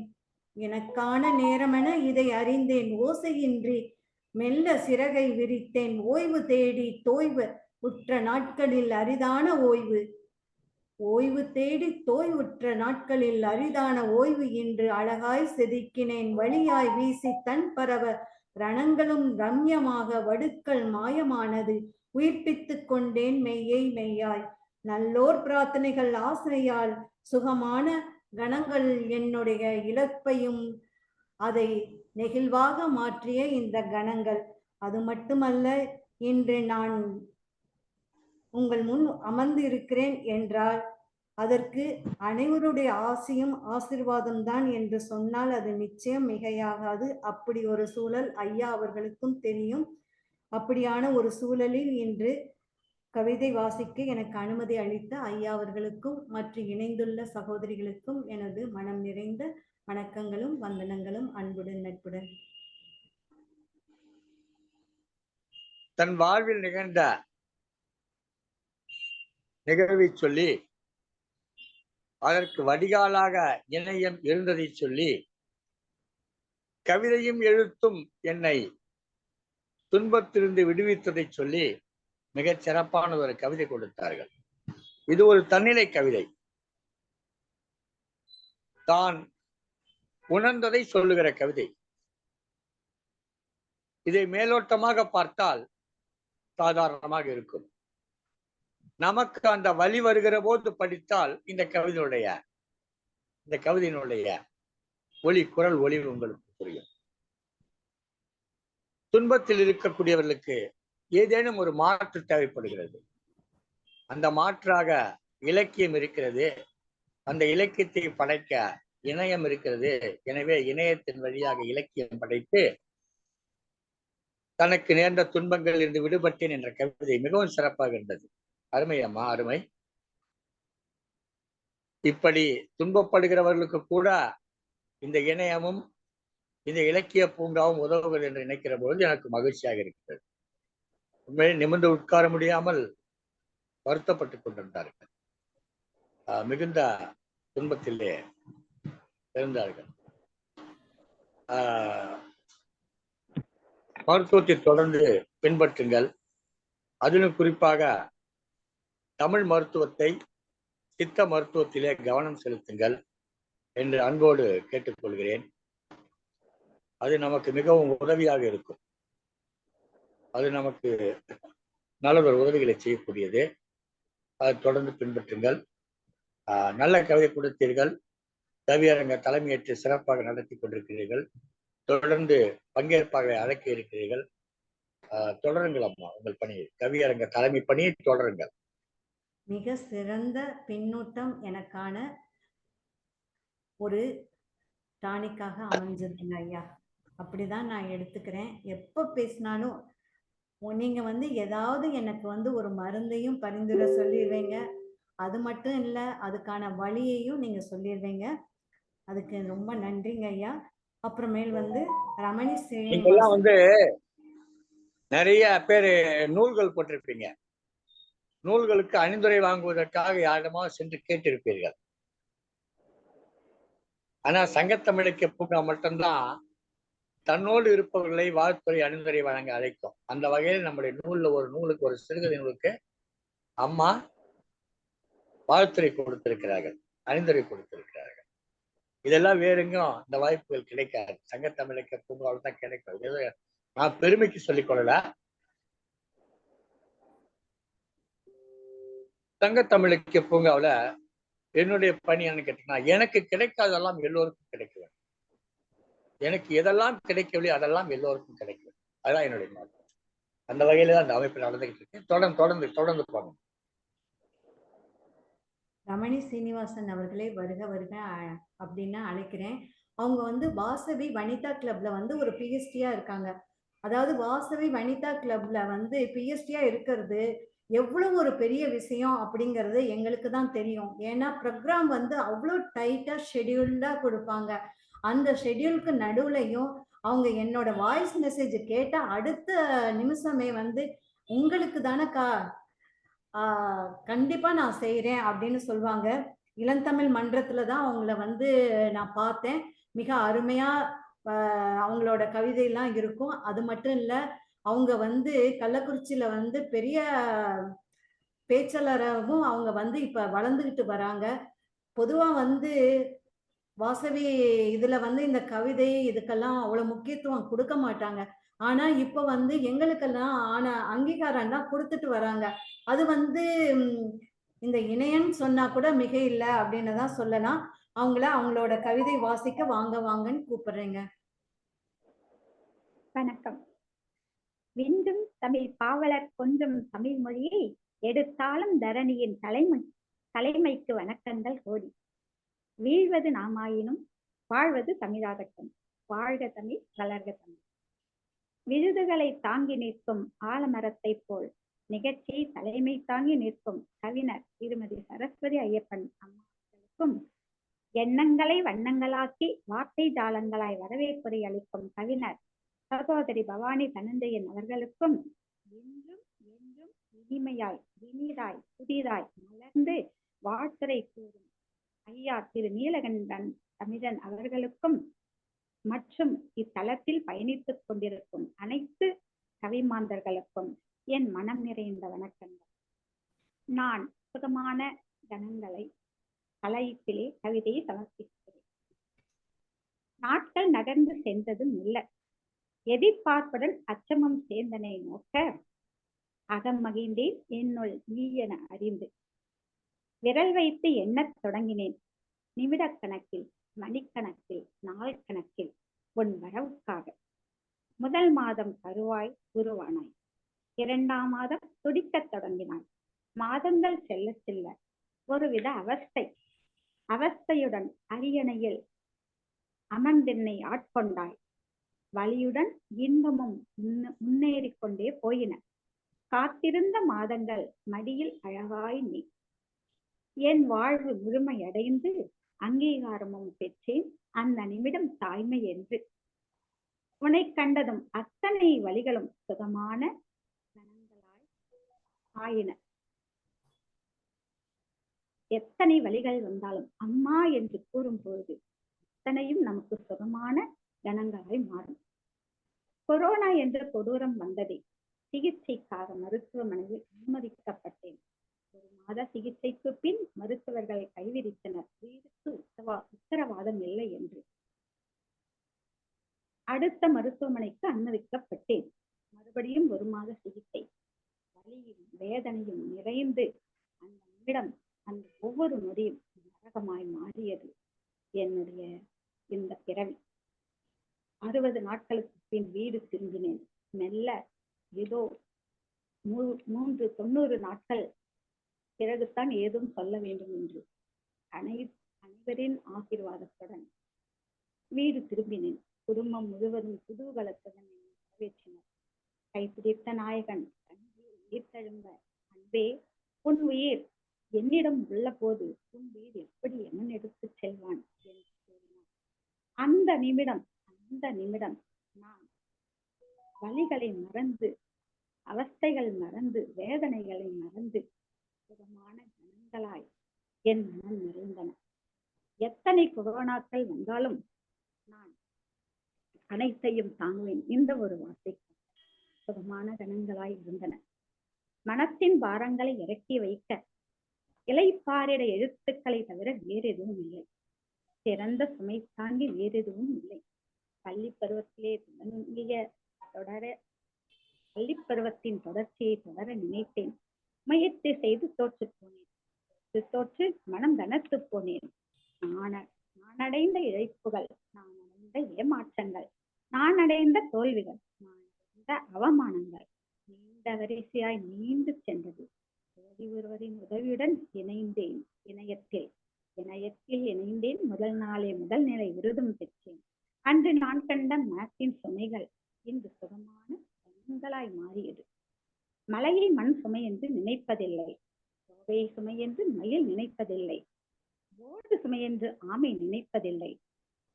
எனக்கான நேரமென இதை அறிந்தேன், ஓசையின்றி மெல்ல சிறகை விரித்தேன். ஓய்வு தேடி தோய்வு உற்ற நாட்களில் அரிதான ஓய்வு, ஓய்வு தேடி தோய்வுற்ற நாட்களில் அரிதான ஓய்வு இன்று அழகாய் செதுக்கினேன். வழியாய் வீசி தன் பரவ ரணங்களும் ரம்யமாக வடுக்கள் மாயமானது உயிர்ப்பித்து கொண்டேன் மெய்யை மெய்யாய். நல்லோர் பிரார்த்தனைகள் ஆசையால் சுகமான கணங்கள் என்னுடைய இழப்பையும் அதை நெகிழ்வாக மாற்றிய இந்த கணங்கள். அது மட்டுமல்ல, இன்று நான் உங்கள் முன் அமர்ந்து இருக்கிறேன் என்றால் அதற்கு அனைவருடைய ஆசையும் ஆசீர்வாதம் தான் என்று சொன்னால் அது நிச்சயம் மிகையாகாது. அப்படி ஒரு சூழல் ஐயா அவர்களுக்கும் தெரியும். அப்படியான ஒரு சூழலில் இன்று கவிதை வாசிக்க எனக்கு அனுமதி அளித்த ஐயா அவர்களுக்கும் மற்ற இணைந்துள்ள சகோதரிகளுக்கும் எனது மனம் நிறைந்த வணக்கங்களும் வந்தனங்களும் அன்புடன் நட்புடன். தன் வாழ்வில் நிகழ்ந்த நிகழ்வை சொல்லி அதற்கு வடிகாலாக இணையம் இருந்ததை சொல்லி கவிதையும் எழுத்தும் என்னை துன்பத்திலிருந்து விடுவித்ததை சொல்லி மிகச் சிறப்பான ஒரு கவிதை கொடுத்தார்கள். இது ஒரு தன்னிலை கவிதை. தான் உணர்ந்ததை சொல்லுகிற கவிதை. இதை மேலோட்டமாக பார்த்தால் சாதாரணமாக இருக்கும். நமக்கு அந்த வழி வருகிற போது படித்தால் இந்த கவிதையினுடைய ஒளி குரல் ஒளி உங்களுக்கு புரியும். துன்பத்தில் இருக்கக்கூடியவர்களுக்கு ஏதேனும் ஒரு மாற்று தேவைப்படுகிறது. அந்த மாற்றாக இலக்கியம் இருக்கிறது. அந்த இலக்கியத்தை படைக்க இணையம் இருக்கிறது. எனவே இணையத்தின் வழியாக இலக்கியம் படைத்து தனக்கு நேர்ந்த துன்பங்கள் இருந்து விடுபட்டேன் என்ற கவிதை மிகவும் சிறப்பாக இருந்தது. அருமை அம்மா, அருமை. இப்படி துன்பப்படுகிறவர்களுக்கு கூட இந்த இணையமும் இந்த இலக்கிய பூங்காவும் உதவுகள் என்று நினைக்கிற பொழுது எனக்கு மகிழ்ச்சியாக இருக்கிறது. உண்மையில் நிமிர்ந்து உட்கார முடியாமல் வருத்தப்பட்டுக் கொண்டிருந்தார்கள். மிகுந்த துன்பத்திலே இருந்தார்கள். மருத்துவத்தை தொடர்ந்து பின்பற்றுங்கள். அதிலும் குறிப்பாக தமிழ் மருத்துவத்தை சித்த மருத்துவத்திலே கவனம் செலுத்துங்கள் என்று அன்போடு கேட்டுக்கொள்கிறேன். அது நமக்கு மிகவும் உதவியாக இருக்கும். அது நமக்கு நல்லதொரு உதவிகளை செய்யக்கூடியது. அதை தொடர்ந்து பின்பற்றுங்கள். நல்ல கவிதை கொடுத்தீர்கள். கவியரங்க தலைமையேற்று சிறப்பாக நடத்தி கொண்டிருக்கிறீர்கள். தொடர்ந்து பங்கேற்பாக அழைக்க இருக்கிறீர்கள். தொடருங்கள் அம்மா உங்கள் பணியை. கவியரங்க தலைமை பணியை தொடருங்கள். மிக சிறந்த பின்னூட்டம் எனக்கான ஒரு டானிக்காக அமைஞ்சிருக்குங்க ஐயா. அப்படிதான் நான் எடுத்துக்கிறேன். எப்போ பேசினாலும் நீங்க ஏதாவது எனக்கு ஒரு மருந்தையும் பரிந்துரை சொல்லிடுவீங்க. அது மட்டும் இல்ல, அதுக்கான வழியையும் நீங்க சொல்லிடுவீங்க. அதுக்கு ரொம்ப நன்றிங்க ஐயா. அப்புறமேல் ரமணி ஸ்ரீனிவாசன் நிறைய பேர் நூல்கள் போட்டிருப்பீங்க. நூல்களுக்கு அணிந்துரை வாங்குவதற்காக யாரிடமா சென்று கேட்டிருப்பீர்கள். ஆனா சங்கத்தமிழுக்கு பூங்கா மட்டும்தான் தன்னோடு இருப்பவர்களை வாழ்த்துறை அணிந்துரை வழங்க அழைக்கும். அந்த வகையில் நம்முடைய நூலுக்கு ஒரு சிறுகதை நூலுக்கு அம்மா வாழ்த்துறை கொடுத்திருக்கிறார்கள், அணிந்துரை கொடுத்திருக்கிறார்கள். இதெல்லாம் வேற எங்கும் இந்த வாய்ப்புகள் கிடைக்காது. சங்கத்தமிழுக்கு பூங்காவில் தான் கிடைக்காது. நான் பெருமைக்கு சொல்லிக் கொள்ளல. சங்கத்தமிழுக்கு பூங்காவில் என்னுடைய பணி என்னன்னு கேட்டீங்கன்னா, எனக்கு கிடைக்காதெல்லாம் எல்லோருக்கும் கிடைக்க வேண்டும். எனக்கு எதெல்லாம் கிடைக்கவில்லையோ அதெல்லாம் எல்லோருக்கும் கிடைக்கும். அதுதான் என்னுடைய நோக்கம். அந்த வகையில தான் அந்த அமைப்பு நடந்துகிட்டு இருக்கு. தொடர்ந்து போகணும். ரமணி சீனிவாசன் அவர்களே வருக வருக அப்படின்னு அழைக்கிறேன். அவங்க வாசவி வனிதா கிளப்ல ஒரு பிஎஸ்டியா இருக்காங்க. அதாவது வாசவி வனிதா கிளப்ல பிஎஸ்டியா இருக்கிறது எவ்வளவு ஒரு பெரிய விஷயம் அப்படிங்கிறது எங்களுக்கு தான் தெரியும். ஏன்னா ப்ரோக்ராம் அவ்வளோ டைட்டா ஷெடியூல்டா கொடுப்பாங்க. அந்த ஷெடியூலுக்கு நடுவுலையும் அவங்க என்னோட வாய்ஸ் மெசேஜ் கேட்டா அடுத்த நிமிஷமே உங்களுக்கு தானக்கா கண்டிப்பா நான் செய்யறேன் அப்படின்னு சொல்லுவாங்க. இளந்தமிழ் மன்றத்துல தான் அவங்கள நான் பார்த்தேன். மிக அருமையா அவங்களோட கவிதையெல்லாம் இருக்கும். அது மட்டும் இல்ல, அவங்க கள்ளக்குறிச்சியில பெரிய பேச்சாளராகவும் அவங்க இப்ப வளர்ந்துகிட்டு வராங்க. பொதுவா வாசவி இதுல இந்த கவிதை இதுக்கெல்லாம் அவ்வளவு முக்கியத்துவம் கொடுக்க மாட்டாங்க. ஆனா இப்ப எங்களுக்கெல்லாம் அங்கீகாரம் தான் கொடுத்துட்டு வராங்க. அது இந்த இணையன்னு சொன்னா கூட மிக இல்லை அப்படின்னு தான் சொல்லலாம். அவங்களோட கவிதை வாசிக்க வாங்கன்னு கூப்பிடுறேங்க. வணக்கம். விஞ்சும் தமிழ் பாவலர் கொஞ்சம் தமிழ் மொழியை எடுத்தாலும் தரணியின் தலைமைக்கு வணக்கங்கள் கோடி. வீழ்வது நாமாயினும் வாழ்வது தமிழாகட்டும். வாழ்க தமிழ், வளர்க தமிழ். விருதுகளை தாங்கி நிற்கும் ஆலமரத்தை போல் நிகழ்ச்சியை தலைமை தாங்கி நிற்கும் கவிஞர் திருமதி சரஸ்வதி ஐயப்பன் அம்மாவுக்கும், எண்ணங்களை வண்ணங்களாக்கி வார்த்தை ஜாலங்களாய் வரவேற்புரை அளிக்கும் கவிஞர் சகோதரி பவானி தனஞ்சயன் அவர்களுக்கும், என்றும் என்றும் இனிமையாய் இனிதாய் புதிதாய் மலர்ந்து வாழ்த்துரை கூறும் ஐயா திரு நீலகண்டன் தமிழன் அவர்களுக்கும், மற்றும் இத்தலத்தில் பயணித்துக் கொண்டிருக்கும் அனைத்து கவிமாந்தர்களுக்கும் என் மனம் நிறைந்த வணக்கங்கள். நான் சுகமான கணங்களை தலைப்பிலே கவிதையை சமர்ப்பிக்கிறேன். நாட்கள் நகர்ந்து சென்றதும் இல்லை, எதிர்பார்ப்புடன் அச்சமும் சேர்ந்தனை நோக்க அகம் மகிழ்ந்தேன் என்னுள் நீ என அறிந்து. விரல் வைத்து எண்ணத் தொடங்கினேன் நிமிடக் கணக்கில், மணிக்கணக்கில், நாள் கணக்கில் உன் வரவுக்காக. முதல் மாதம் கருவாய் உருவானாய், 2ஆம் மாதம் துடிக்கத் தொடங்கினாய். மாதங்கள் செல்ல செல்ல ஒருவித அவஸ்தையுடன் அரியணையில் அமர்ந்தென்னை ஆட்கொண்டாய். வலியுடன் இன்பமும் முன்னேறிக் கொண்டே போயின. காத்திருந்த மாதங்கள் மடியில் அழகாய் நீ. என் வாழ்வு முழுமையடைந்து அங்கீகாரமும் பெற்றேன் அந்த நிமிடம் தாய்மை என்று. உன்னை கண்டதும் அத்தனை வழிகளும் சுகமான கணங்களாய் ஆயின. எத்தனை வழிகள் வந்தாலும் அம்மா என்று கூறும் பொழுது அத்தனையும் நமக்கு சுகமான கணங்களாய் மாறும். கொரோனா என்ற கொடூரம் வந்ததே, சிகிச்சைக்காக மருத்துவமனையில் அனுமதிக்கப்பட்டேன். 1 மாத சிகிச்சைக்கு பின் மருத்துவர்கள் கைவிரித்தனர், உயிருக்கு உத்தரவாதம் இல்லை என்று. அடுத்த மருத்துவமனைக்கு அனுமதிக்கப்பட்டேன். மறுபடியும் 1 மாத சிகிச்சை. வலியும் வேதனையும் நிறைந்து அந்த நிமிடம், அந்த ஒவ்வொரு நொடியும் நரகமாய் மாறியது என்னுடைய இந்த பிறவி. 60 நாட்களுக்கு பின் வீடு திரும்பினேன். மெல்ல ஏதோ 90 நாட்கள் பிறகுதான் ஏதும் சொல்ல வேண்டும் என்று அனைவரின் ஆசீர்வாதத்துடன் வீடு திரும்பினேன். குடும்பம் முழுவதும் குதூகலத்துடன் நிறைவேற்றினர். கைப்பிடித்த நாயகன் உயிர் தழும்ப, அன்பே உன் உயிர் என்னிடம் உள்ள போது உன் உயிர் எப்படி என்ன எடுத்து செல்வான் என்று கூறினார். அந்த நிமிடம் நான் வலிகளை மறந்து, அவஸ்தைகள் மறந்து, வேதனைகளை மறந்து சுகமான கணங்களாய் என் மனம் நிறைந்தன. எத்தனை கொரோனாக்கள் வந்தாலும் நான் அனைத்தையும் தாங்குவேன். இந்த ஒரு வார்த்தை சுகமான கணங்களாய் இருந்தன. மனத்தின் பாரங்களை இறக்கி வைக்க இலைப்பாரிட எழுத்துக்களை தவிர வேறு எதுவும் இல்லை. சிறந்த சுமை தாங்கி வேறு எதுவும் இல்லை. பள்ளி பருவத்தின் தொடர்ச்சியை தொடர நினைத்தேன். முயற்சி செய்து தோற்று போனேன். தோற்று மனம் கனத்து போனேன். நான் அடைந்த இழப்புகள், நான் அடைந்த ஏமாற்றங்கள், நான் அடைந்த தோல்விகள், நான் அடைந்த அவமானங்கள் நீண்ட வரிசையாய் நீண்டு சென்றது. ஒருவரின் உதவியுடன் இணைந்தேன். இணையத்தில் இணைந்தேன். முதல் நாளே முதல் நிலை விருதும் பெற்றேன். அன்று நான் கண்ட மேப்பின் சுமைகள் இன்று சுகமான கண்களாய் மாறியது. மலையை மண் சுமை என்று நினைப்பதில்லை, கோவையை சுமை என்று மயில் நினைப்பதில்லை, ஓடு சுமை என்று ஆமை நினைப்பதில்லை.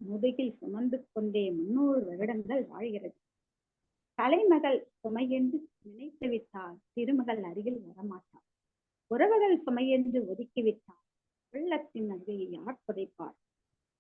முதுகில் சுமந்து கொண்டே 300 வருடங்கள் வாழ்கிறது. தலைமகள் சுமை என்று நினைத்துவிட்டால் திருமகள் அருகில் வரமாட்டார். உறவுகள் சுமை என்று ஒதுக்கிவிட்டார் உள்ளத்தின் அருகே யார் புதைப்பார்?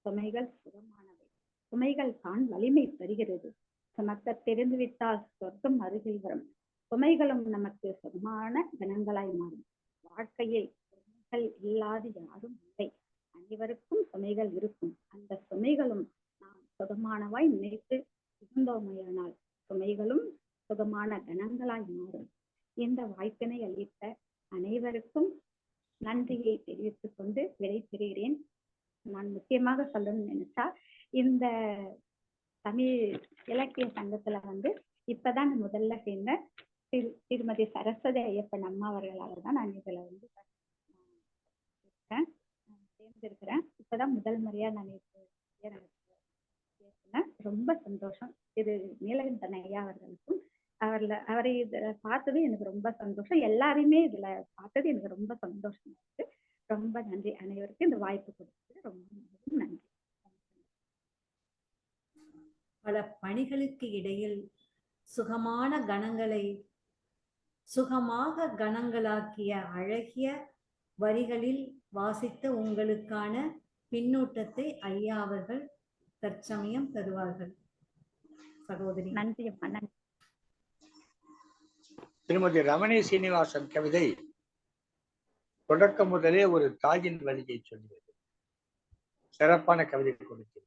சுமைகள் சுகமானவை, சுமைகள் தான் வலிமை பெறுகிறது. சுமக்க தெரிந்துவிட்டால் சொர்க்கம் அருகில் வரும். சுமைகளும் நமக்கு சுகமான கணங்களாய் மாறும். வாழ்க்கையில் சுமைகள் இல்லாது யாரும் இல்லை. அனைவருக்கும் சுமைகள் இருக்கும். அந்த சுமைகளும் நாம் சுகமானவாய் நினைத்து இருந்தோமையானால் சுமைகளும் சுகமான கணங்களாய் மாறும். இந்த வாய்ப்பினை அளித்த அனைவருக்கும் நன்றியை தெரிவித்துக் கொண்டு விடை பெறுகிறேன். நான் முக்கியமாக சொல்லணும்னு நினைச்சா, இந்த தமிழ் இலக்கிய சங்கத்துல வந்து இப்பதான் நான் முதல்ல சேர்ந்தேன். திருமதி சரஸ்வதி ஐயப்பன் அம்மா அவர்களால் தான் நான் இதுல வந்து சேர்ந்திருக்கிறேன். இப்பதான் முதல் முறையா நான் பேசினேன். ரொம்ப சந்தோஷம். திரு நீலகண்டன் ஐயா அவர்களுக்கும் அவரை இதுல பார்த்தது எனக்கு ரொம்ப சந்தோஷம். எல்லாரையுமே இதுல பார்த்தது எனக்கு ரொம்ப சந்தோஷமா இருக்கு. ரொம்ப நன்றி அனைவருக்கும் இந்த வாய்ப்பு கொடுத்தது ரொம்ப நன்றி. பல பணிகளுக்கு இடையில் சுகமாக கணங்களாக்கிய அழகிய வரிகளில் வாசித்த உங்களுக்கான பின்னூட்டத்தை ஐயா அவர்கள் தற்சமயம் தருவார்கள். சகோதரி. நன்றி. திருமதி ரமணி சீனிவாசன் கவிதை தொடக்கம் முதலே ஒரு தாயின் வழியை சொல்கிறது. சிறப்பான கவிதை கொடுக்கிறார்.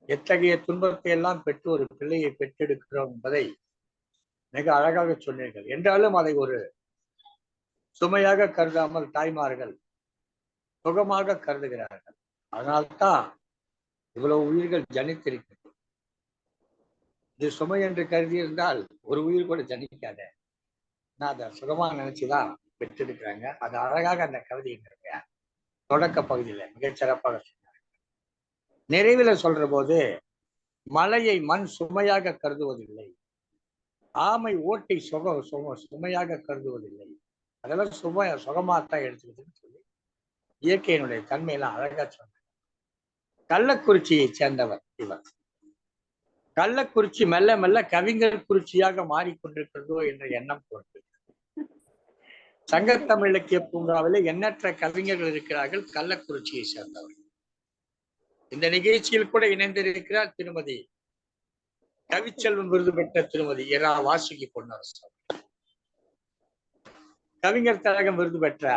எத்தகைய துன்பத்தை எல்லாம் பெற்று ஒரு பிள்ளையை பெற்றெடுக்கிறோம் என்பதை மிக அழகாக சொன்னீர்கள். என்றாலும் அதை ஒரு சுமையாக கருதாமல் தாய்மார்கள் சுகமாக கருதுகிறார்கள். அதனால்தான் இவ்வளவு உயிர்கள் ஜனித்திருக்கிறது. இது சுமை என்று கருதி இருந்தால் ஒரு உயிர் கூட ஜனிக்காத. நான் அதை சுகமா நினைச்சுதான் பெற்றெடுக்கிறாங்க. அது அழகாக அந்த கவிதையினுடைய தொடக்க பகுதியில மிகச்சிறப்பாக சொன்னாங்க. நிறைவுல சொல்ற போது மலையை மண் சுமையாக கருதுவதில்லை, ஆமை ஓட்டை சுமையாக கருதுவதில்லை, அதெல்லாம் சுகமாத்தான் எடுத்துக்கிட்டுன்னு சொல்லி இயற்கையினுடைய தன்மையெல்லாம் அழகா சொன்னாங்க. கள்ளக்குறிச்சியை சேர்ந்தவர் இவர். கள்ளக்குறிச்சி மெல்ல மெல்ல கவிஞர் குறிச்சியாக மாறிக்கொண்டிருக்கிறதோ என்ற எண்ணம் தோன்றுகிறது. சங்கத்தமிழ் இலக்கிய பூங்காவிலே எண்ணற்ற கவிஞர்கள் இருக்கிறார்கள் கள்ளக்குறிச்சியை சேர்ந்தவர். இந்த நிகழ்ச்சியில் கூட இணைந்திருக்கிறார் திருமதி கவிச்செல்வம் விருது பெற்ற திருமதி இரா வாசுகி பொன்னரசு. கவிஞர் கழகம் விருது பெற்ற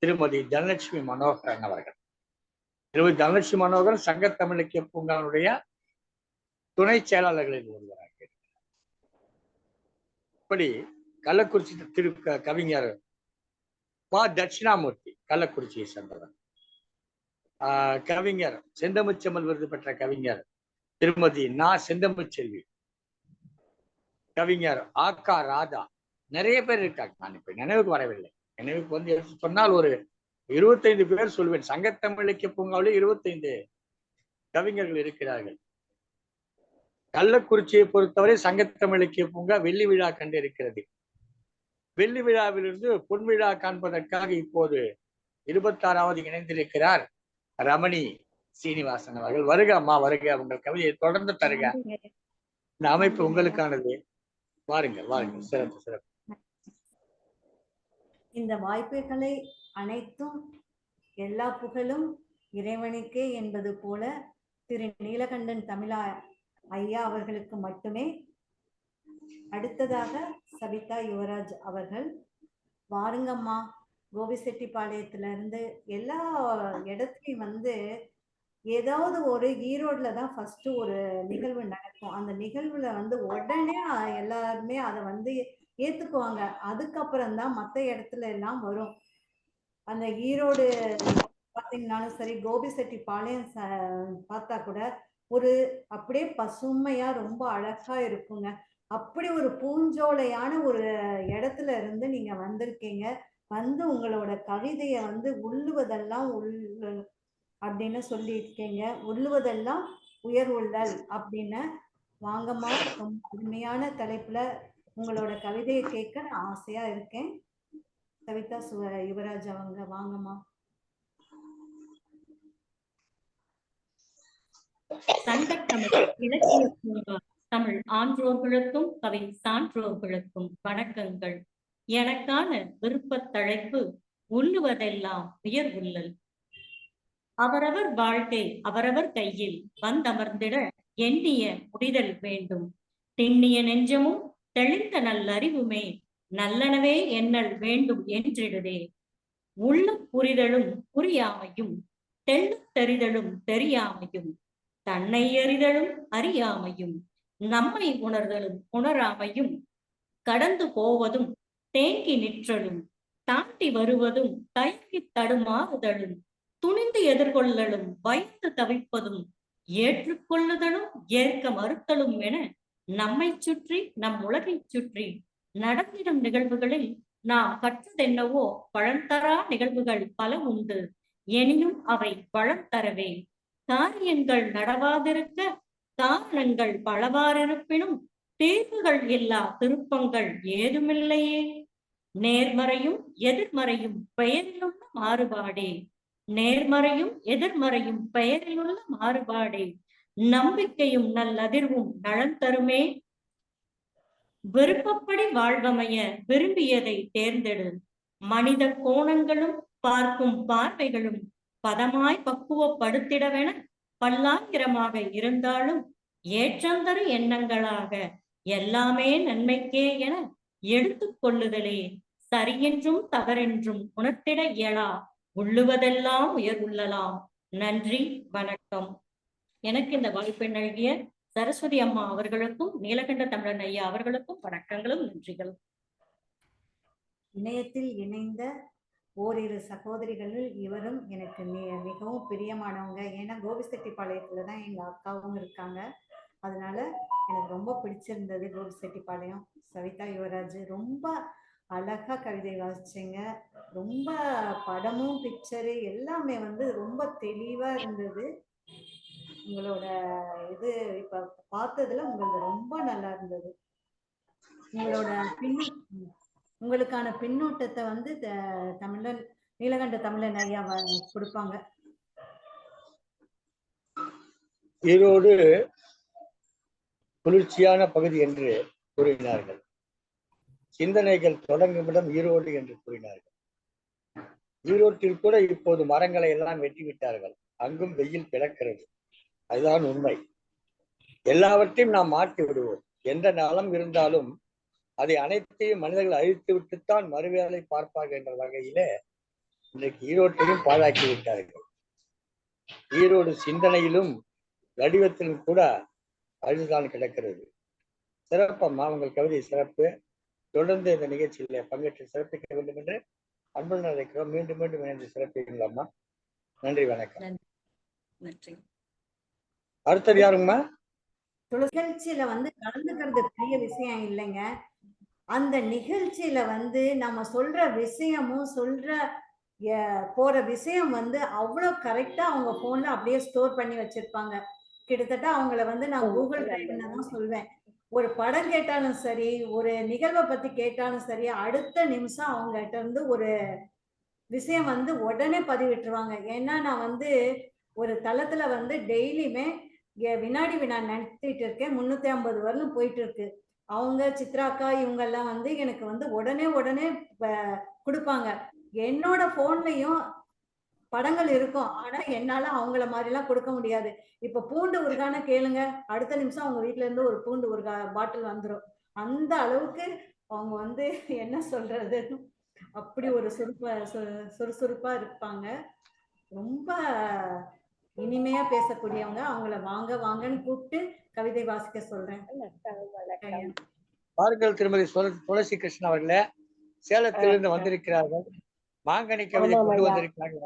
திருமதி தனலட்சுமி மனோகரன் அவர்கள். திருமதி தனலட்சுமி மனோகரன் சங்கத்தமிழ் இலக்கிய பூங்காவுடைய துணை செயலாளர்களில் ஒருவராக இருக்கிறார். இப்படி கள்ளக்குறிச்சி கவிஞர் தட்சிணாமூர்த்தி கள்ளக்குறிச்சியை சேர்ந்தவர். கவிஞர் செந்தமிழ்ச்செம்மல் விருது பெற்ற கவிஞர் திருமதி செந்தமிழ்ச்செல்வி, கவிஞர் ஆக்கா ராதா, நிறைய பேர் இருக்காங்க. நான் இப்ப நினைவுக்கு வரவில்லை. நினைவுக்கு வந்து எடுத்து சொன்னால் ஒரு 25 பேர் சொல்வேன். சங்கத்தமிழ் இலக்கிய பூங்காவிலே 25 கவிஞர்கள் இருக்கிறார்கள். கள்ளக்குறிச்சியை பொறுத்தவரை சங்கத்தமிழ் இலக்கிய பூங்கா வெள்ளி விழா கண்டு இருக்கிறது. வெள்ளி விழாவிலிருந்து பொன் விழா காண்பதற்காக இப்போது 26வது இணைந்திருக்கிறார் ரமணி சீனிவாசன் அவர்கள். வருக அம்மா, வருக. உங்கள் கவிதையை தொடர்ந்து தருக. இந்த அமைப்பு உங்களுக்கானது. வாருங்கள், வாருங்கள். சிறப்பு, சிறப்பு. இந்த வாய்ப்புகளை அனைத்தும் எல்லா புகழும் இறைவனுக்கே என்பது போல திரு நீலகண்டன் தமிழா ஐயா அவர்களுக்கு மட்டுமே. அடுத்ததாக சபிதா யுவராஜ் அவர்கள். வாருங்கம்மா. கோபிசெட்டிப்பாளையத்துல இருந்து எல்லா இடத்துலையும் வந்து ஏதாவது ஒரு ஈரோடுல தான் ஃபர்ஸ்ட் ஒரு நிகழ்வு நடக்கும். அந்த நிகழ்வுல வந்து உடனே எல்லாருமே அதை வந்து ஏத்துக்குவாங்க. அதுக்கப்புறம் தான் மற்ற இடத்துல எல்லாம் வரும். அந்த ஈரோடு பாத்தீங்கன்னாலும் சரி, கோபிசெட்டிப்பாளையம் பார்த்தா கூட ஒரு அப்படியே பசுமையா ரொம்ப அழகா இருக்குங்க. அப்படி ஒரு பூஞ்சோலையான ஒரு இடத்துல இருந்து நீங்க வந்திருக்கீங்க. வந்து உங்களோட கவிதைய வந்து உள்ளுவதெல்லாம் அப்படின்னு சொல்லியிருக்கீங்க. உள்ளுவதெல்லாம் உயர் உள்ளல் அப்படின்னு. வாங்கம்மா, ரொம்ப அருமையான தலைப்புல உங்களோட கவிதையை கேட்க நான் ஆசையா இருக்கேன். சவிதா யுவராஜ் அவங்க, வாங்கம்மா. சங்கத்தமிழ் இலக்கிய பூங்கா தமிழ் ஆன்றோர்களுக்கும் கவி சான்றோர்களுக்கும் வணக்கங்கள். எனக்கான விருப்பத் தலைப்பு உள்ளுவதெல்லாம் உயர் உள்ளல். அவரவர் வாழ்க்கை அவரவர் கையில் வந்தமர்ந்திட எண்ணிய முடிதல் வேண்டும். திண்ணிய நெஞ்சமும் தெளிந்த நல்லறிவுமே நல்லனவே எண்ணல் வேண்டும் என்றிடுதே. உள்ள புரிதலும் புரியாமையும் தெள்ளத் தெரிதலும் தெரியாமையும் தன்னை அறிதலும் அறியாமையும் நம்மை உணர்தலும் உணராமையும் கடந்து போவதும் தேங்கி நிற்றலும் தாண்டி வருவதும் தயங்கி தடுமாறுதலும் துணிந்து எதிர்கொள்ளலும் பயந்து தவிப்பதும் ஏற்றுக்கொள்ளுதலும் ஏற்க மறுத்தலும் என நம்மை சுற்றி நம் உலகை சுற்றி நடந்திடும் நிகழ்வுகளில் நாம் கற்றதென்னவோ பழந்தரா நிகழ்வுகள் பல உண்டு. எனினும் அவை பழம் தரவே. காரியங்கள் நடவாதிருக்க காரணங்கள் பலவாறிருப்பினும் தீர்வுகள் இல்லா திருப்பங்கள் ஏதுமில்லையே. நேர்மறையும் எதிர்மறையும் பெயரிலுள்ள மாறுபாடே. நேர்மறையும் எதிர்மறையும் பெயரிலுள்ள மாறுபாடே. நம்பிக்கையும் நல்லதிர்வும் நலன் தருமே. விருப்பப்படி வாழ்வமைய விரும்பியதை தேர்ந்தெடு. மனித கோணங்களும் பார்க்கும் பார்வைகளும் பதமாய் பக்குவப்படுத்திடவென பல்லாயிரமாக இருந்தாலும் ஏற்றந்தரு எண்ணங்களாக எல்லாமே நன்மைக்கே என எடுத்துக் கொள்ளுதலே சரியென்றும் தவறென்றும் உணர்த்திட இயலா உள்ளுவதெல்லாம் உயர்வுள்ளலாம். நன்றி, வணக்கம். எனக்கு இந்த வாய்ப்பை நல்கிய சரஸ்வதி அம்மா அவர்களுக்கும் நீலகண்ட தமிழன் ஐயா அவர்களுக்கும் வணக்கங்களும் நன்றிகளும். இணையத்தில் இணைந்த ஓரிரு சகோதரிகளில் இவரும் எனக்கு மிகவும் பிரியமானவங்க. ஏன்னா கோபிச்செட்டிப்பாளையத்துல தான் எங்க அக்காவும் இருக்காங்க. அதனால எனக்கு ரொம்ப பிடிச்சிருந்தது கோபிச்செட்டிப்பாளையம். சவிதா யுவராஜ் ரொம்ப அழகா கவிதை வாசிச்சீங்க. ரொம்ப படமும் பிக்சரு எல்லாமே ரொம்ப தெளிவா இருந்தது. உங்களோட இது இப்ப பார்த்ததுல உங்களுக்கு ரொம்ப நல்லா இருந்தது. உங்களுக்கான பின்னூட்டத்தை தமிழன் நீலகண்ட தமிழன் ஐயா கொடுப்பாங்க. ஈரோடு குளிர்ச்சியான பகுதி என்று கூறினார்கள். சிந்தனைகள் தொடங்கும் இடம் ஈரோடு என்று கூறினார்கள். ஈரோட்டில் கூட இப்போது மரங்களை எல்லாம் வெட்டிவிட்டார்கள். அங்கும் வெயில் பிளக்கிறது. அதுதான் உண்மை. எல்லாவற்றையும் நாம் மாற்றி விடுவோம். எந்த நலம் இருந்தாலும் அதை அனைத்தையும் மனிதர்கள் அழித்து விட்டுத்தான் மறுவேளை பார்ப்பார்கள் என்ற வகையிலே இன்றைக்கு ஈரோட்டையும் பாழாக்கி விட்டார்கள். ஈரோடு சிந்தனையிலும் வடிவத்திலும் கூட அழுதுதான் கிடக்கிறது. சிறப்பம்மா, உங்கள் கவிதை சிறப்பு. தொடர்ந்து இந்த நிகழ்ச்சியில பங்கேற்று சிறப்பிக்க வேண்டும் என்று அன்புடன் அழைக்கிறோம். மீண்டும் மீண்டும் இணைந்து சிறப்பிக்கலாமா? நன்றி, வணக்கம். அடுத்தது யாருங்கம்மா? நிகழ்ச்சியில கலந்துக்கிறது பெரிய விஷயம் இல்லைங்க. அந்த நிகழ்ச்சியில நம்ம சொல்ற விஷயமும் போற விஷயம் அவ்வளவு கரெக்டா அவங்க போன்ல அப்படியே ஸ்டோர் பண்ணி வச்சிருப்பாங்க. கிட்டத்தட்ட அவங்கள நான் கூகுள் டிரைவ்னு தான் சொல்வேன். ஒரு படம் கேட்டாலும் சரி, ஒரு நிகழ்வை பத்தி கேட்டாலும் சரி, அடுத்த நிமிஷம் அவங்ககிட்ட இருந்து ஒரு விஷயம் உடனே பதிவிட்டுருவாங்க. ஏன்னா நான் ஒரு தளத்துல டெய்லியுமே வினாடி வினா நடத்திட்டு இருக்கேன். 350 வரலும் போயிட்டு இருக்கு. அவங்க சித்ராக்கா இவங்க எல்லாம் எனக்கு உடனே கொடுப்பாங்க. என்னோட போன்லயும் படங்கள் இருக்கும். ஆனா என்னால அவங்கள மாதிரி எல்லாம் கொடுக்க முடியாது. இப்ப பூண்டு ஊறுகான கேளுங்க, அடுத்த நிமிஷம் அவங்க வீட்டுல இருந்து ஒரு பூண்டு ஊறுகா பாட்டில் வந்துடும். அந்த அளவுக்கு அவங்க என்ன சொல்றது, அப்படி ஒரு சுறுசுறுப்பா இருப்பாங்க. ரொம்ப இனிமையா பேசக்கூடியவங்க. அவங்கள வாங்க வாங்கன்னு கூப்பிட்டு கவிதை வாசிக்க சொல்றேன். பாருங்கள், திருமதி துளசி கிருஷ்ணன் அவர்களே சேலத்திலிருந்து வந்திருக்கிறார்கள். மாங்கனி கவிதை கொண்டு வந்திருக்கிறாங்க.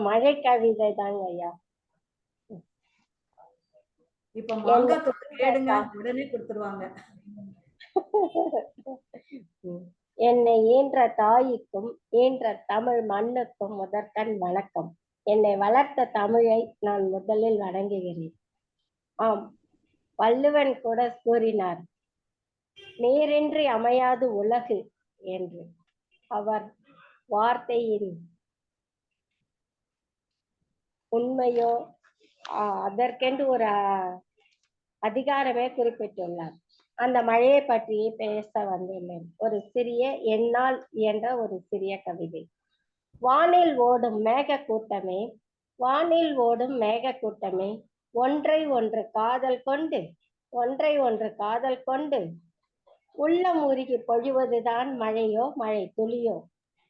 மழை கவிதை தாங்க ஐயா. இப்ப மாங்காய் தொட்டு கேடுங்க, உடனே கொடுத்துருவாங்க. என்னை ஈன்ற தாய்க்கும் ஈன்ற தமிழ் மண்ணுக்கும் முதற்கண் வணக்கம். என்னை வளர்த்த தமிழை நான் முதலில் வணங்குகிறேன். ஆம், வள்ளுவன் கூட கூறினார், நீரின்றி அமையாது உலகு என்று. அவர் வார்த்தையின் உண்மையோ அதற்கென்று ஒரு அதிகாரமே குறிப்பிட்டுள்ளார். அந்த மழையை பற்றி பேச வந்துள்ளேன். ஒரு சிறிய என்னால் என்ற ஒரு சிறிய கவிதை. வானில் ஓடும் மேக கூட்டமே, வானில் ஓடும் மேக கூட்டமே, ஒன்றை ஒன்று காதல் கொண்டு, ஒன்றை ஒன்று காதல் கொண்டு, உள்ளம் உருகி பொழிவதுதான் மழையோ மழை துளியோ,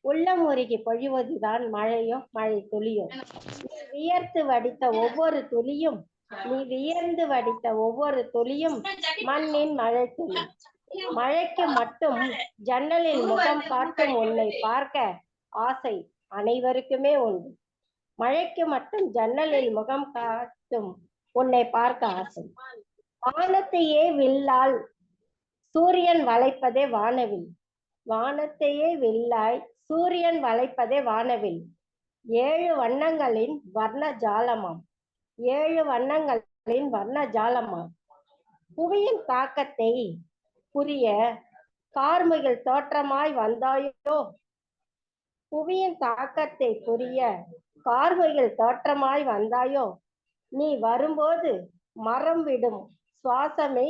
உள்ளம் உருகி பொழிவதுதான் மழையோ மழை துளியோ. நீ வியர்த்து வடித்த ஒவ்வொரு துளியும், நீ வியர்ந்து வடித்த ஒவ்வொரு துளியும் மண்ணின் மழை துளி. மழைக்கு மட்டும் ஜன்னலில் முகம் காட்டும் உன்னை பார்க்க ஆசை அனைவருக்குமே உண்டு. மழைக்கு மட்டும் ஜன்னலில் முகம் காட்டும் உன்னை பார்க்க ஆசை. வானத்தையே வில்லால் சூரியன் வளைப்பதே வானவில். வானத்தையே வில்லாய் சூரியன் வளைப்பதே வானவில். 7 வண்ணங்களின் வர்ண ஜாலமாம். 7 வண்ணங்களின் வர்ண ஜாலமாம். புவியின் தாக்கத்தை புரிய கார்முகில் தோற்றமாய் வந்தாயோ. புவியின் தாக்கத்தை புரிய கார்முகில் தோற்றமாய் வந்தாயோ. நீ வரும்போது மரம் விடும் சுவாசமே.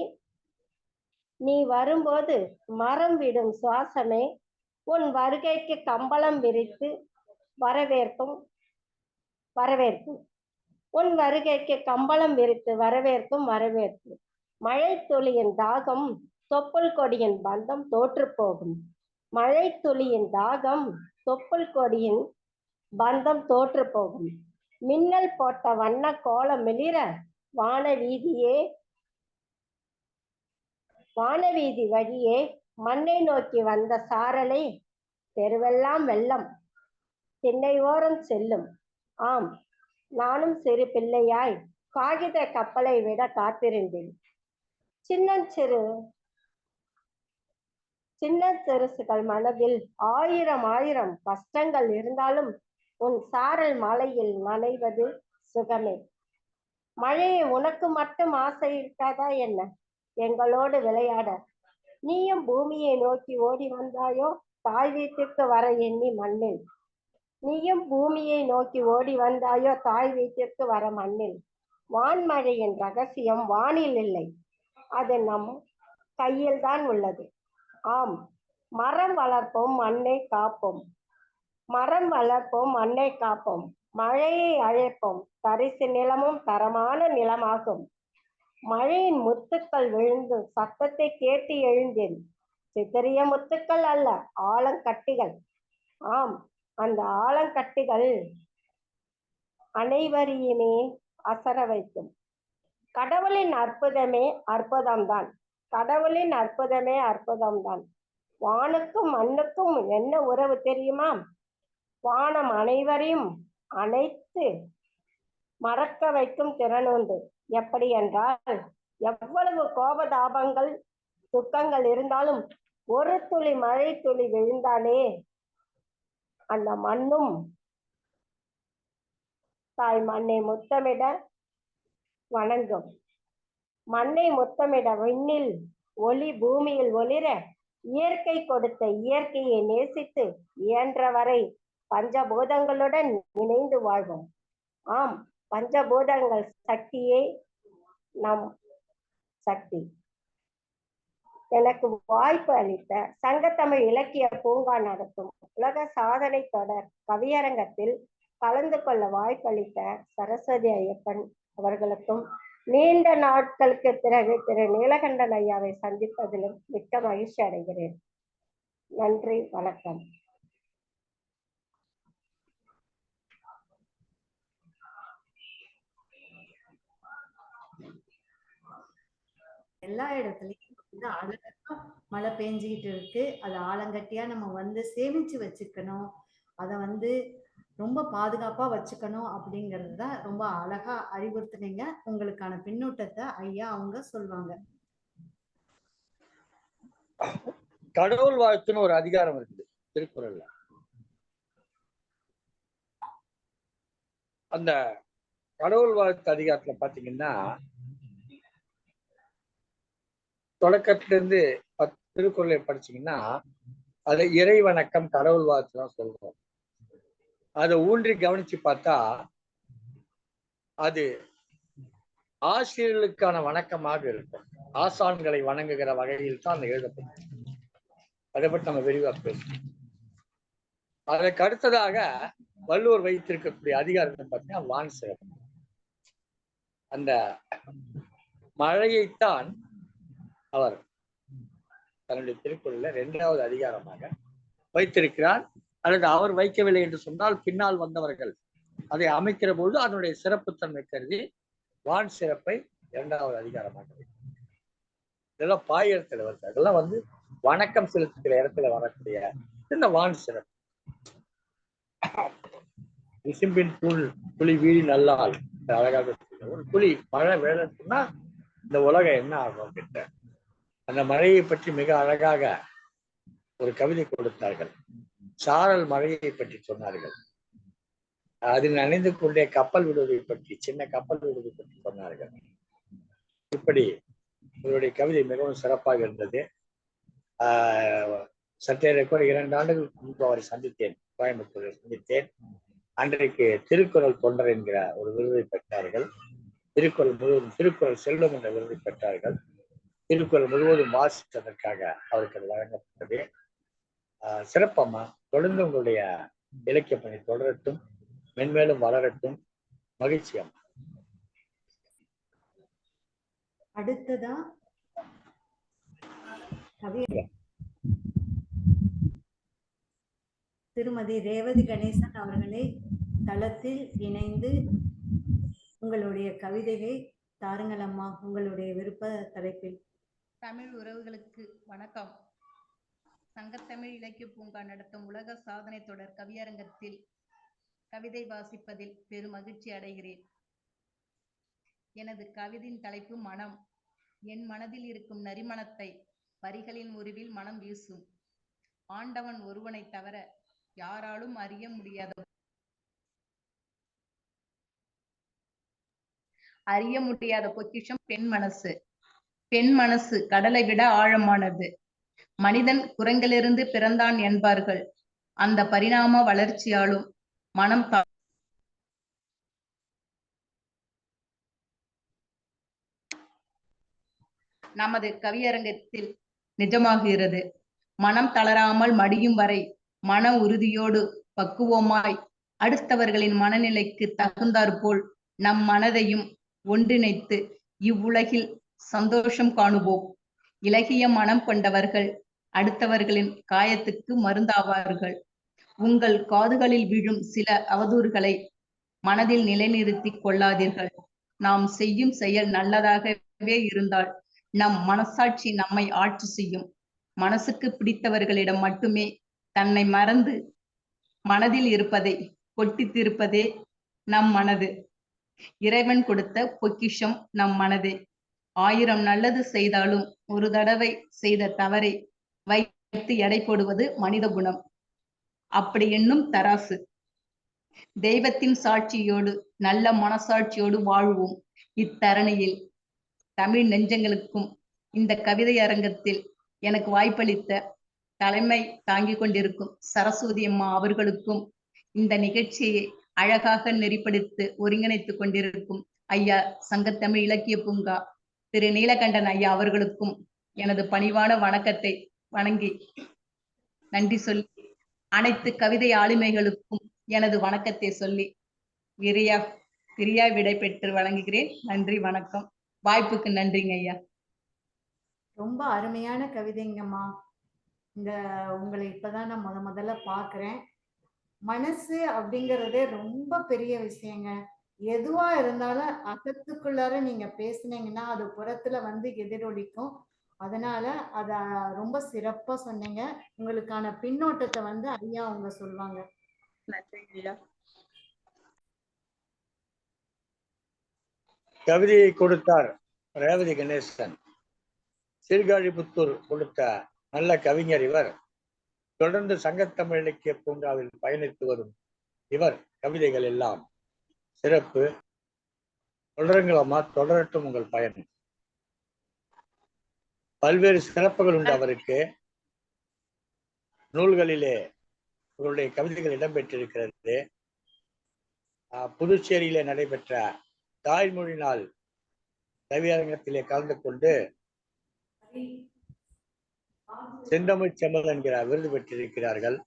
நீ வரும்போது மரம் விடும் சுவாசமே. உன் வருகைக்கு கம்பளம் விரித்து வரவேற்கும் வரவேற்கும். உன் வருகைக்கு கம்பளம் விரித்து வரவேற்கும் வரவேற்பு. மழை துளியின் தாகம் தொப்புள் கொடியின் பந்தம் தோற்று போகும். மழை துளியின் தாகம் தொப்புள் கொடியின் பந்தம் தோற்று போகும். மின்னல் போட்ட வண்ண கோலம் மிளிர வானவீதி வழியே மண்ணை நோக்கி வந்த சாரலை தெருவெல்லாம் வெள்ளம் திண்ணை ஓரம் செல்லும். ஆம், நானும் சிறு பிள்ளையாய் காகித கப்பலை விட காத்திருந்தேன். சின்ன சிறுசுகள் மனதில் ஆயிரம் கஷ்டங்கள் இருந்தாலும் உன் சாரல் மலையில் நனைவது சுகமே. மழையை உனக்கு மட்டும் ஆசை இருக்காதா என்ன எங்களோடு விளையாட? நீயும் பூமியை நோக்கி ஓடி வந்தாயோ தாய் வீட்டிற்கு வர எண்ணி மண்ணில். நீயும் பூமியை நோக்கி ஓடி வந்தாயோ தாய் வீட்டிற்கு வர மண்ணில். வான்மழையின் ரகசியம் வானில் இல்லை, அது நம் கையில் தான் உள்ளது. ஆம், மரம் வளர்ப்போம் மண்ணை காப்போம். மரம் வளர்ப்போம் மண்ணை காப்போம். மழையை அழைப்போம், தரிசு நிலமும் தரமான நிலமாகும். மழையின் முத்துக்கள் விழுந்து சத்தத்தை கேட்டு எழுந்தேன். சிதறிய முத்துக்கள் அல்ல, ஆழங்கட்டிகள். ஆம், அந்த ஆழங்கட்டிகள் அனைவரையுமே அசர வைக்கும். கடவுளின் அற்புதமே அற்புதம்தான். கடவுளின் அற்புதமே அற்புதம்தான். வானுக்கும் மண்ணுக்கும் என்ன உறவு தெரியுமா? வானம் அனைவரையும் அனைத்து மறக்க வைக்கும் திறன் உண்டு. எப்படி என்றால், எவ்வளவு கோபதாபங்கள் துக்கங்கள் இருந்தாலும் ஒரு துளி மழை துளி விழுந்தாலே அந்த மண்ணும் தாய் மண்ணை முத்தமிட வணங்கும். மண்ணை முத்தமிட விண்ணில் ஒளி பூமியில் ஒளிர இயற்கை கொடுத்த இயற்கையை நேசித்து இயன்றவரை பஞ்சபூதங்களுடன் இணைந்து வாழ்வோம். ஆம், பஞ்சபூதங்கள் சக்தியே நம் சக்தி. எனக்கு வாய்ப்பு அளித்த சங்கத்தமிழ் இலக்கிய பூங்கா நடத்தும் உலக சாதனை தொடர் கவியரங்கத்தில் கலந்து கொள்ள வாய்ப்பளித்த சரஸ்வதி ஐயப்பன் அவர்களுக்கும் நீண்ட நாட்களுக்கு பிறகு திரு நீலகண்டன் ஐயாவை சந்திப்பதிலும் மிக்க மகிழ்ச்சி அடைகிறேன். நன்றி, வணக்கம். எல்லா இடத்துலயும் அழகா மழை பெஞ்சுக்கிட்டு இருக்கு. அது ஆலங்கட்டியா நம்ம சேமிச்சு வச்சுக்கணும். அதை ரொம்ப பாதுகாப்பா வச்சுக்கணும் அப்படிங்கிறது தான் ரொம்ப அழகா அறிவுறுத்துனீங்க. உங்களுக்கான பின்னூட்டத்தை ஐயா அவங்க சொல்லுவாங்க. கடவுள் வாழ்த்துன்னு ஒரு அதிகாரம் இருக்குது திருக்குறள்ல. அந்த கடவுள் வாழ்த்து அதிகாரத்துல பாத்தீங்கன்னா தொடக்கத்திலிருந்து 10 திருக்குறளை படிச்சீங்கன்னா அது இறை வணக்கம் கடவுள் வாழ்த்து தான் சொல்றோம். அதை ஊன்றி கவனிச்சு பார்த்தா அது ஆசிரியர்களுக்கான வணக்கமாக இருக்கும். ஆசான்களை வணங்குகிற வகையில் தான் அந்த எழுதப்படும். அதை பற்றி நம்ம விரிவா பேசணும். அதற்கு அடுத்ததாக வள்ளுவர் வைத்திருக்கக்கூடிய அதிகாரத்தை பார்த்தீங்கன்னா வான் சிறப்பு. அந்த மழையைத்தான் அவர் தன்னுடைய திருக்குறளில் 2வது அதிகாரமாக வைத்திருக்கிறார். அல்லது அவர் வைக்கவில்லை என்று சொன்னால் பின்னால் வந்தவர்கள் அதை அமைக்கிற பொழுது அதனுடைய சிறப்புத்தன்மை கருதி வான் சிறப்பை 2வது அதிகாரமாக வைக்கிறார். இதெல்லாம் பாயிரத்துல வருது. அதெல்லாம் வணக்கம் செலுத்துகிற இடத்துல வரக்கூடிய இந்த வான் சிறப்பு. விசும்பின் துளி வீழி நல்லால். அழகாக ஒரு துளி மழை வேலைன்னா இந்த உலகம் என்ன ஆகும் அப்படின்ற அந்த மழையை பற்றி மிக அழகாக ஒரு கவிதை கொடுத்தார்கள். சாரல் மழையை பற்றி சொன்னார்கள். அதில் நனைந்து கொண்டே கப்பல் விடுவதை பற்றி, சின்ன கப்பல் விடுவதை பற்றி சொன்னார்கள். இப்படி இவருடைய கவிதை மிகவும் சிறப்பாக இருந்தது. சற்றேறக்குறை 2 ஆண்டுகளுக்கு முன்பு அவரை சந்தித்தேன், கோயம்புத்தூரில் சந்தித்தேன். அன்றைக்கு திருக்குறள் தொண்டர் என்கிற ஒரு விருதை பெற்றார்கள். திருக்குறள் முழுவதும் திருக்குறள் செல்வம் என்ற விருதை பெற்றார்கள். திருக்குறள் முழுவதும் வாசித்ததற்காக அவருக்கு அது வழங்கப்பட்டது. சிறப்பம்மா, தொடர்ந்து உங்களுடைய இலக்கிய பணி தொடரட்டும், மென்மேலும் வளரட்டும். மகிழ்ச்சி அம்மா. அடுத்ததா திருமதி ரேவதி கணேசன் அவர்களை தளத்தில் இணைந்து உங்களுடைய கவிதையை தாருங்கள் அம்மா, உங்களுடைய விருப்ப தலைப்பில். தமிழ் உறவுகளுக்கு வணக்கம். சங்கத்தமிழ் இலக்கிய பூங்கா நடத்தும் உலக சாதனை தொடர் கவியரங்கத்தில் கவிதை வாசிப்பதில் பெரும் மகிழ்ச்சி அடைகிறேன். எனது கவிதையின் தலைப்பு மனம். என் மனதில் இருக்கும் நரிமணத்தை வரிகளின் உருவில் மனம் வீசும். ஆண்டவன் ஒருவனை தவிர யாராலும் அறிய முடியாத பொக்கிஷம் பெண் மனசு. பெண் மனசு கடலை விட ஆழமானது. மனிதன் குரங்கிலிருந்து பிறந்தான் என்பார்கள். அந்த பரிணாம வளர்ச்சியாலும் மனம் நமது கவியரங்கத்தில் நிஜமாகிறது. மனம் தளராமல் மடியும் வரை மன உறுதியோடு பக்குவமாய் அடுத்தவர்களின் மனநிலைக்கு தகுந்தாற்போல் நம் மனதையும் ஒன்றிணைத்து இவ்வுலகில் சந்தோஷம் காணுவோம். இலகிய மனம் கொண்டவர்கள் அடுத்தவர்களின் காயத்துக்கு மருந்தாவார்கள். உங்கள் காதுகளில் விழும் சில அவதூறுகளை மனதில் நிலைநிறுத்தி கொள்ளாதீர்கள். நாம் செய்யும் செயல் நல்லதாகவே இருந்தால் நம் மனசாட்சி நம்மை ஆட்சி செய்யும். மனசுக்கு பிடித்தவர்களிடம் மட்டுமே தன்னை மறந்து மனதில் இருப்பதை கொட்டித்திருப்பதே நம் மனது. இறைவன் கொடுத்த பொக்கிஷம் நம் மனதே. 1000 நல்லது செய்தாலும் ஒரு தடவை செய்த தவறை வைத்து எடை போடுவது மனித குணம். அப்படி என்னும் தராசு. தெய்வத்தின் சாட்சியோடு நல்ல மனசாட்சியோடு வாழ்வோம். இத்தரணியில் தமிழ் நெஞ்சங்களுக்கும் இந்த கவிதை அரங்கத்தில் எனக்கு வாய்ப்பளித்த தலைமை தாங்கிக் கொண்டிருக்கும் சரஸ்வதி அம்மா அவர்களுக்கும், இந்த நிகழ்ச்சியை அழகாக நெறிப்படுத்தி ஒருங்கிணைத்துக் கொண்டிருக்கும் ஐயா சங்கத்தமிழ் இலக்கிய பூங்கா திரு நீலகண்டன் ஐயா அவர்களுக்கும் எனது பணிவான வணக்கத்தை வணங்கி நன்றி சொல்லி, அனைத்து கவிதை ஆளுமைகளுக்கும் எனது வணக்கத்தை சொல்லி பிரியா விடை பெற்று வழங்குகிறேன். நன்றி, வணக்கம். வாய்ப்புக்கு நன்றிங்க ஐயா. ரொம்ப அருமையான கவிதைங்கம்மா. உங்களை இப்பதான் நான் முதல்ல பாக்குறேன். மனசு அப்படிங்கறதே ரொம்ப பெரிய விஷயங்க. எதுவா இருந்தாலும் அகத்துக்குள்ளார நீங்க பேசுனீங்கன்னா அது புறத்துல எதிரொலிக்கும். அதனால அத ரொம்ப சிறப்பா சொன்னீங்க. உங்களுக்கான பின்னோட்டத்தை ஐயா அவங்க சொல்லுவாங்க. நன்றிங்க ஐயா. கவிதையை கொடுத்தார் ரேவதி கணேசன். சீர்காழிபுத்தூர் கொடுத்த நல்ல கவிஞர் இவர். தொடர்ந்து சங்கத்தமிழ் இலக்கிய பூங்காவில் பயணித்து வரும் இவர் கவிதைகள் எல்லாம் சிறப்பு. தொடருங்களம்மா, தொடரட்டும் உங்கள் பயணம். பல்வேறு சிறப்புகள் உண்டு அவருக்கு. நூல்களிலே இவருடைய கவிதைகள் இடம்பெற்றிருக்கிறது. புதுச்சேரியிலே நடைபெற்ற தாய்மொழி நாள் கவியரங்கத்திலே கலந்து கொண்டு செந்தமிழ் செம்மல் என்கிற விருது பெற்றிருக்கிறார்கள்.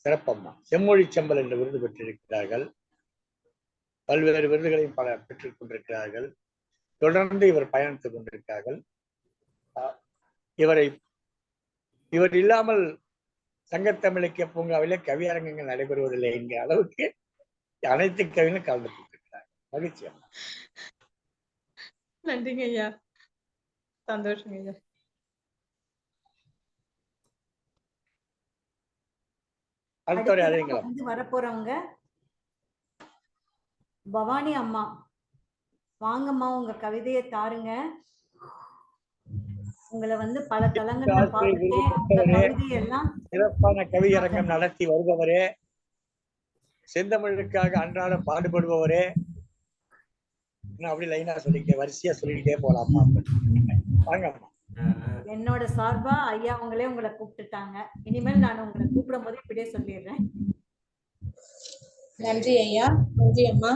சிறப்பம்மா. செம்மொழி செம்மல் என்ற விருது பெற்றிருக்கிறார்கள். பல்வேறு விருதுகளையும் பல பெற்றுக் கொண்டிருக்கிறார்கள். தொடர்ந்து இவர் பயணித்துக் கொண்டிருக்கிறார்கள். இவர் இல்லாமல் சங்கத்தமிழ் இலக்கிய பூங்காவிலே கவியரங்கங்கள் நடைபெறுவதில்லை என்கிற அளவுக்கு அனைத்து கவிகளும் கலந்து கொண்டிருக்கிறார்கள். மகிழ்ச்சி. நன்றிங்க ஐயா. சந்தோஷங்க ஐயா. அடுத்தவரை அழைங்களா. வந்து வரப்போறவங்க பவானி அம்மா, வாங்கம்மா, உங்க கவிதையை தாருங்க. உங்களை வந்து பல தளங்கள்ல பார்த்துட்டேன். உங்க கவிதையெல்லாம் சிறப்பான கவியரங்கம் நடத்தி வருபவரே, செந்தமிழுக்காக அன்றாடம் பாடுபடுபவரே, அப்படி லைனா சொல்லிக்கிட்டே வரிசையா சொல்லிக்கிட்டே போலாமா? வாங்கம்மா. என்னோட சார்பா ஐயா அவங்களே உங்களை கூப்பிட்டுட்டாங்க. இனிமேல் நான் உங்களை கூப்பிடும் போது இப்படியே சொல்லிடுறேன். நன்றி ஐயா, நன்றி அம்மா.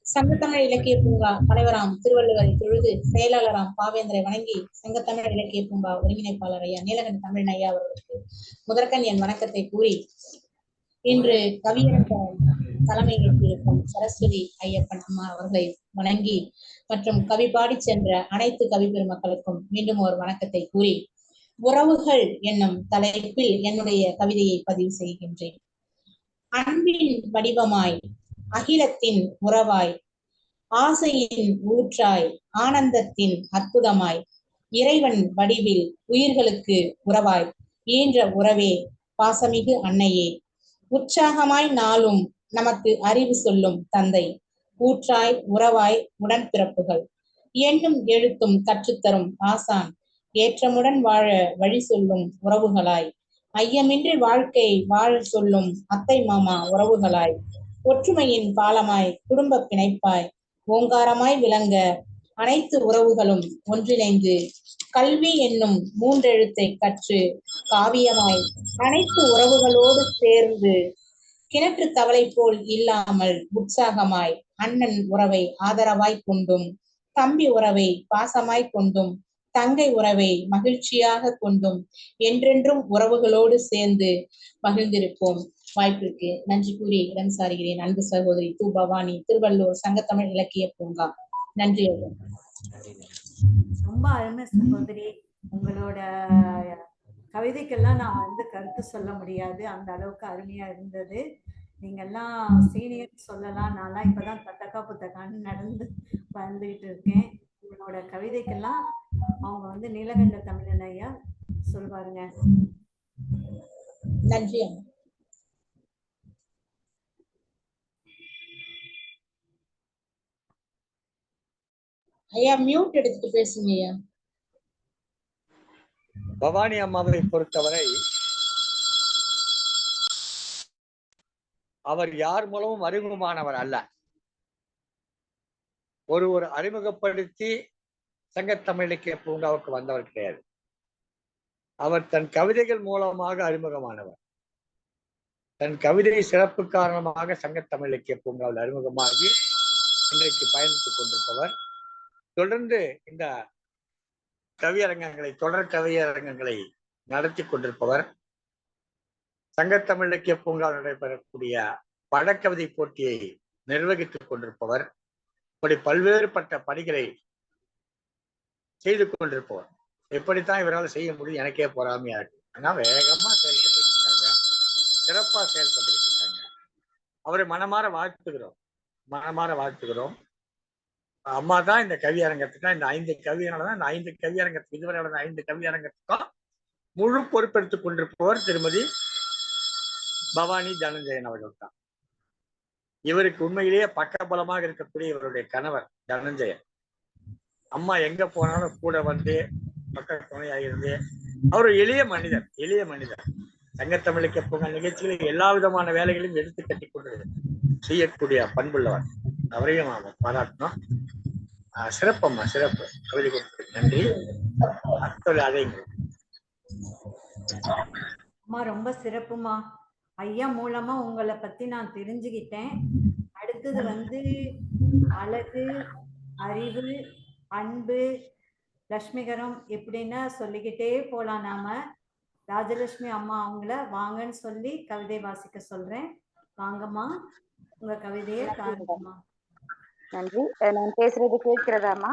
சங்கத்தமிழ் இலக்கிய பூங்கா தலைவராம் திருவள்ளுவரை தொழுது செயலாளராம் பாவேந்தரை வணங்கி சங்கத்தமிழ் இலக்கிய பூங்கா ஒருங்கிணைப்பாளர் ஐயா நீலகண்ட தமிழன் ஐயா அவர்களுக்கு முதற்கண் என் வணக்கத்தை கூறி, இன்று கவியரங்க தலைமை ஏற்றிருக்கும் சரஸ்வதி ஐயப்பன் அம்மா அவர்களை வணங்கி மற்றும் கவி பாடி சென்ற அனைத்து கவி பெருமக்களுக்கும் மீண்டும் ஒரு வணக்கத்தை கூறி, உறவுகள் என்னும் தலைப்பில் என்னுடைய கவிதையை பதிவு செய்கின்றேன். அன்பின் வடிவமாய், அகிலத்தின் உறவாய், ஆசையின் ஊற்றாய், ஆனந்தத்தின் அற்புதமாய், இறைவன் வடிவில் உயிர்களுக்கு உறவாய் ஈன்ற உறவே பாசமிகு அன்னையே, உற்சாகமாய் நாளும் நமக்கு அறிவு சொல்லும் தந்தை, ஊற்றாய் உறவாய் உடன்பிறப்புகள், எண்ணும் எழுத்தும் கற்றுத்தரும் ஆசான், ஏற்றமுடன் வாழ வழி சொல்லும் உறவுகளாய், ஐயமின்றி வாழ்க்கை வாழ சொல்லும் அத்தை மாமா உறவுகளாய், ஒற்றுமையின் பாலமாய் குடும்ப பிணைப்பாய் ஓங்காரமாய் விளங்க அனைத்து உறவுகளும் ஒன்றிணைந்து கல்வி என்னும் மூன்றெழுத்தை கற்று காவியமாய் அனைத்து உறவுகளோடு சேர்ந்து கிணற்று தவளை போல் இல்லாமல் உற்சாகமாய் அண்ணன் உறவை ஆதரவாய் கொண்டும், தம்பி உறவை பாசமாய் கொண்டும், தங்கை உறவை மகிழ்ச்சியாக கொண்டும் என்றென்றும் உறவுகளோடு சேர்ந்து மகிழ்ந்திருப்போம். வாய்ப்பிற்கு நன்றி கூறி இடம் சாருகிறேன். அன்பு சகோதரி து. பவானி, திருவள்ளூர் சங்கத்தமிழ் இலக்கிய பூங்கா. நன்றி. ரொம்ப அருமை சகோதரி. உங்களோட கவிதைக்கெல்லாம் நான் வந்து கருத்து சொல்ல முடியாது, அந்த அளவுக்கு அருமையா இருந்தது. நீங்கெல்லாம் சீனியர் சொல்லலாம், நான்லாம் இப்பதான் தத்தக்கா புத்தகான்னு நடந்து வந்துகிட்டு இருக்கேன். உங்களோட கவிதைக்கெல்லாம் அவங்க வந்து நீலகண்ட தமிழன் ஐயா சொல்வாருங்க. நன்றி. ஐயா மியூட் எடுத்துட்டு பேசுங்க ஐயா. பவானி அம்மாவை பொறுத்தவரை அவர் யார் மூலமும் அறிமுகமானவர் அல்ல. ஒரு அறிமுகப்படுத்தி சங்கத்தமிழ் இலக்கிய பூங்காவுக்கு வந்தவர் கிடையாது. அவர் தன் கவிதைகள் மூலமாக அறிமுகமானவர். தன் கவிதை சிறப்பு காரணமாக சங்கத்தமிழ் இலக்கிய பூங்காவில் அறிமுகமாகி இன்றைக்கு பயணித்துக் கொண்டிருப்பவர். தொடர்ந்து இந்த கவியரங்கங்களை, தொடர் கவியரங்கங்களை நடத்தி கொண்டிருப்பவர். சங்கத்தமிழ் இலக்கிய பூங்காவில் நடைபெறக்கூடிய படக்கவிதை போட்டியை நிர்வகித்துக் கொண்டிருப்பவர். இப்படி பல்வேறுபட்ட பணிகளை செய்து கொண்டிருப்பவர். எப்படித்தான் இவரால் செய்ய முடியும் எனக்கே பொறாமையா இருக்கு. ஆனா வேகமா செயல்பட்டு இருக்காங்க, சிறப்பா செயல்பட்டு இருக்காங்க. அவரை மனமாற வாழ்த்துகிறோம், மனமாற வாழ்த்துகிறோம். அம்மா தான் இந்த கவியரங்கத்துக்கு, இந்த 5 கவியரங்கம், இந்த 5 கவியரங்கத்துக்கு, இதுவரை நடந்த 5 கவியரங்கத்துக்கும் முழு பொறுப்பெடுத்துக் கொண்டிருப்பவர் திருமதி பவானி தனஞ்சயன் அவர்கள் தான். இவருக்கு உண்மையிலேயே பக்கபலமாக இருக்கக்கூடிய இவருடைய கணவர் தனஞ்சயன். அம்மா எங்க போனாலும் கூட வந்து பக்க துணையாக இருந்து, அவர் எளிய மனிதர், எளிய மனிதர். சங்கத்தமிழ் இலக்கிய பூங்கா நிகழ்ச்சிகளில் எல்லா விதமான வேலைகளையும் எடுத்து கட்டி கொண்டு செய்யக்கூடிய பண்புள்ளவர். அவரையும் பாராட்டணும். சிறப்பம்மா, சிறப்பு. கவிதை கொடுத்ததுக்கு நன்றி. அதைங்க அம்மா ரொம்ப சிறப்புமா. ஐயா மூலமா உங்களை பத்தி நான் தெரிஞ்சுக்கிட்டேன். அடுத்தது வந்து அழகு, அறிவு, அன்பு, லட்சுமிகரம் இப்படின்னா சொல்லிக்கிட்டே போலாம். நாம ராஜலட்சுமி அம்மா அவங்கள வாங்கன்னு சொல்லி கவிதை வாசிக்க சொல்றேன். வாங்கம்மா, உங்க கவிதையை காணுங்கம்மா. நன்றி. நான் பேசுறது கேட்கிறதாம்மா?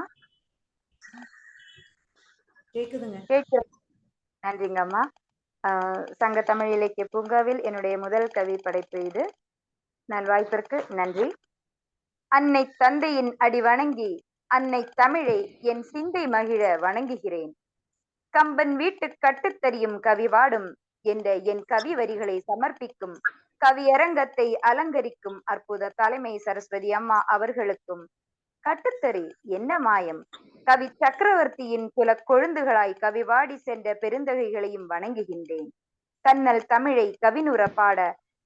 கேக்குதுங்க. கேட்கிறது. நன்றிங்கம்மா. சங்க தமிழ் இலக்கிய பூங்காவில் என்னுடைய முதல் கவி படைப்பு இது. நல்வாய்ப்பிற்கு நன்றி. அன்னை தந்தையின் அடி வணங்கி அன்னை தமிழை என் சிந்தை மகிழ வணங்குகிறேன். கம்பன் வீட்டு கட்டுத்தறியும் கவி வாடும் என்ற என் கவி வரிகளை சமர்ப்பிக்கும் கவியரங்கத்தை அலங்கரிக்கும் அற்புத தலைமை சரஸ்வதி அம்மா அவர்களுக்கும், கட்டுத்தறி என்ன மாயம் கவி சக்கரவர்த்தியின் குல கொழுந்துகளாய் கவிவாடி சென்ற பெருந்தகைகளையும் வணங்குகின்றேன். கண்ணல் தமிழை கவினுற பாட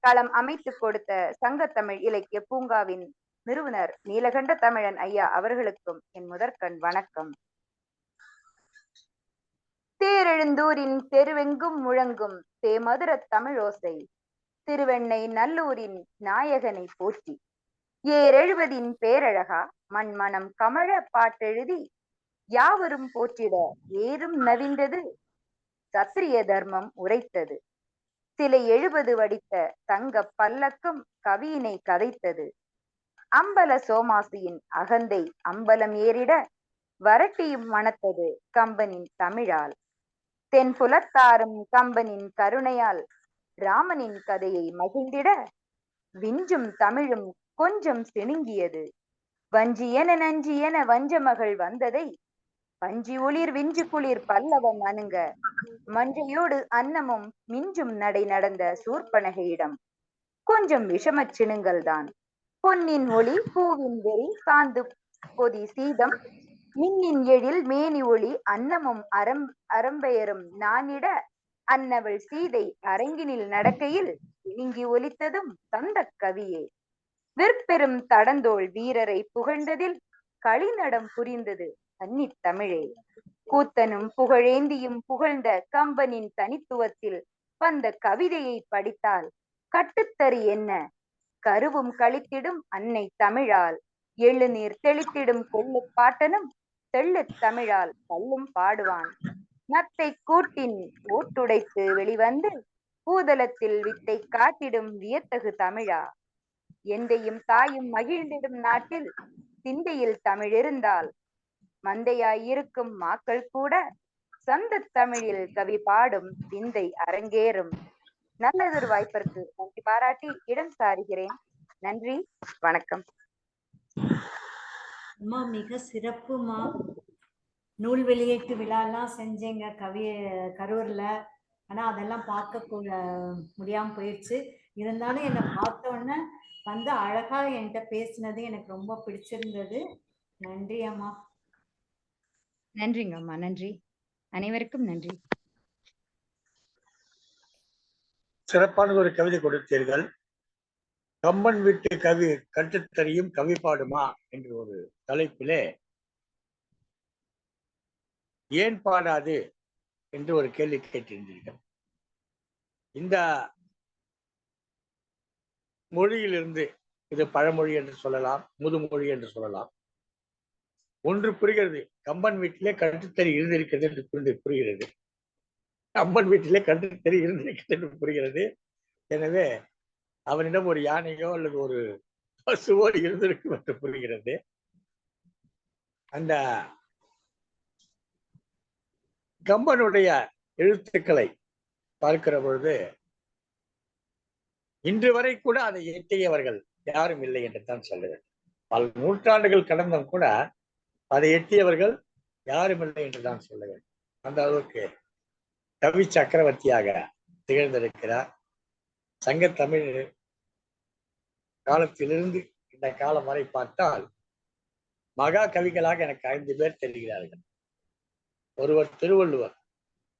களம் அமைத்து கொடுத்த சங்கத்தமிழ் இலக்கிய பூங்காவின் நிறுவனர் நீலகண்ட தமிழன் ஐயா அவர்களுக்கும் என் முதற்கண் வணக்கம். தேரெழுந்தூரின் தெருவெங்கும் முழங்கும் தேமதுர தமிழோசை, திருவெண்ணை நல்லூரின் நாயகனை போற்றி, ஏரெழுவதின் பேரழகா மண்மணம் கமழ பாட்டெழுதி யாவரும் போற்றிட ஏறும் நவிந்தது சத்திரிய தர்மம் உரைத்தது, சிலை 70 வடித்த தங்க பல்லக்கும் கவியினை கதைத்தது, அம்பல சோமாசியின் அகந்தை அம்பலம் ஏறிட வரட்டியும் மணத்தது கம்பனின் தமிழால், தென்புலத்தாரும் கம்பனின் கருணையால் ராமனின் கதையை மகிழ்ந்திட விஞ்சும் தமிழும் கொஞ்சம் சிணுங்கியது, வஞ்சியென நஞ்சியென வஞ்சமகள் வந்ததை பஞ்சி ஒளிர் விஞ்சு குளிர் பல்லவம் அணுங்க மஞ்சையோடு அன்னமும் மிஞ்சும் நடை நடந்த சூர்பனகையிடம் கொஞ்சம் விஷமச் சினுங்கள் தான், பொன்னின் ஒளி பூவின் வெறி சாந்து பொதி சீதம் மின்னின் எழில் மேனி ஒளி அன்னமும் அரம்பெயரும் நானிட அன்னவள் சீதை அரங்கினில் நடக்கையில் இணுங்கி ஒலித்ததும் தந்த கவியே, விற்பெரும் தடந்தோள் வீரரை புகழ்ந்ததில் களிநடம் புரிந்தது கன்னித் தமிழே, கூத்தனும் புகழேந்தியும் புகழ்ந்த கம்பனின் தனித்துவத்தில் வந்த கவிதையை படித்தால் கட்டுத்தறி என்ன கருவும் கழித்திடும் அன்னை தமிழால், எழுநீர் தெளித்திடும் கொள்ளு பாட்டனும் தெள்ளு தமிழால் கல்லும் பாடுவான், நத்தை கூட்டின் ஓட்டுடைத்து வெளிவந்து பூதலத்தில் வித்தை காட்டிடும் வியத்தகு தமிழா, எந்தையும் தாயும் மகிழ்ந்திடும் நாட்டில் சிந்தையில் தமிழ் இருந்தால் மந்தையாய் இருக்கும் மாக்கள் கூட சந்த தமிழில் கவி பாடும் விந்தை அரங்கேறும். நல்லதொரு வாய்ப்பிற்கு நன்றி பாராட்டி இடம் சாருகிறேன். நன்றி, வணக்கம். அம்மா மிக சிறப்புமா. நூல் வெளியீட்டு விழாலாம் செஞ்சேங்க கரூர்ல. ஆனா அதெல்லாம் பார்க்க முடியாம போயிடுச்சு. இருந்தாலும் என்னை பார்த்த உடனே வந்து அழகா என்கிட்ட பேசினது எனக்கு ரொம்ப பிடிச்சிருந்தது. நன்றி அம்மா. நன்றிங்க அம்மா, நன்றி. அனைவருக்கும் நன்றி. சிறப்பான ஒரு கவிதை கொடுத்தீர்கள். கம்பன் வீட்டு கவி கட்டுத்தறியும் கவி பாடுமா என்ற ஒரு தலைப்பிலே ஏன் பாடாது என்று ஒரு கேள்வி கேட்டிருந்தீர்கள். இந்த மொழியிலிருந்து, இது பழமொழி என்று சொல்லலாம், முதுமொழி என்று சொல்லலாம், ஒன்று புரிகிறது. கம்பன் வீட்டிலே கட்டுத்தறி இருந்திருக்கிறது என்று புரிகிறது. கம்பன் வீட்டிலே கட்டுத்தறி இருந்திருக்கிறது என்று புரிகிறது. எனவே அவனிடம் ஒரு யானையோ அல்லது ஒரு பசுவோ இருந்திருக்கும் என்று புரிகிறது. அந்த கம்பனுடைய எழுத்துக்களை பார்க்கிற பொழுது இன்று வரை கூட அதை எட்டியவர்கள் யாரும் இல்லை என்று தான் சொல்லுவேன். பல நூற்றாண்டுகள் கடந்தும் கூட அதை எட்டியவர்கள் யாரும் இல்லை என்று தான் சொல்லுவேன். அந்த அளவுக்கு கவி சக்கரவர்த்தியாக திகழ்ந்திருக்கிறார். சங்க தமிழ் காலத்திலிருந்து இந்த காலம் வரை பார்த்தால் மகா கவிகளாக எனக்கு 5 பேர் தெரிகிறார்கள். ஒருவர் திருவள்ளுவர்,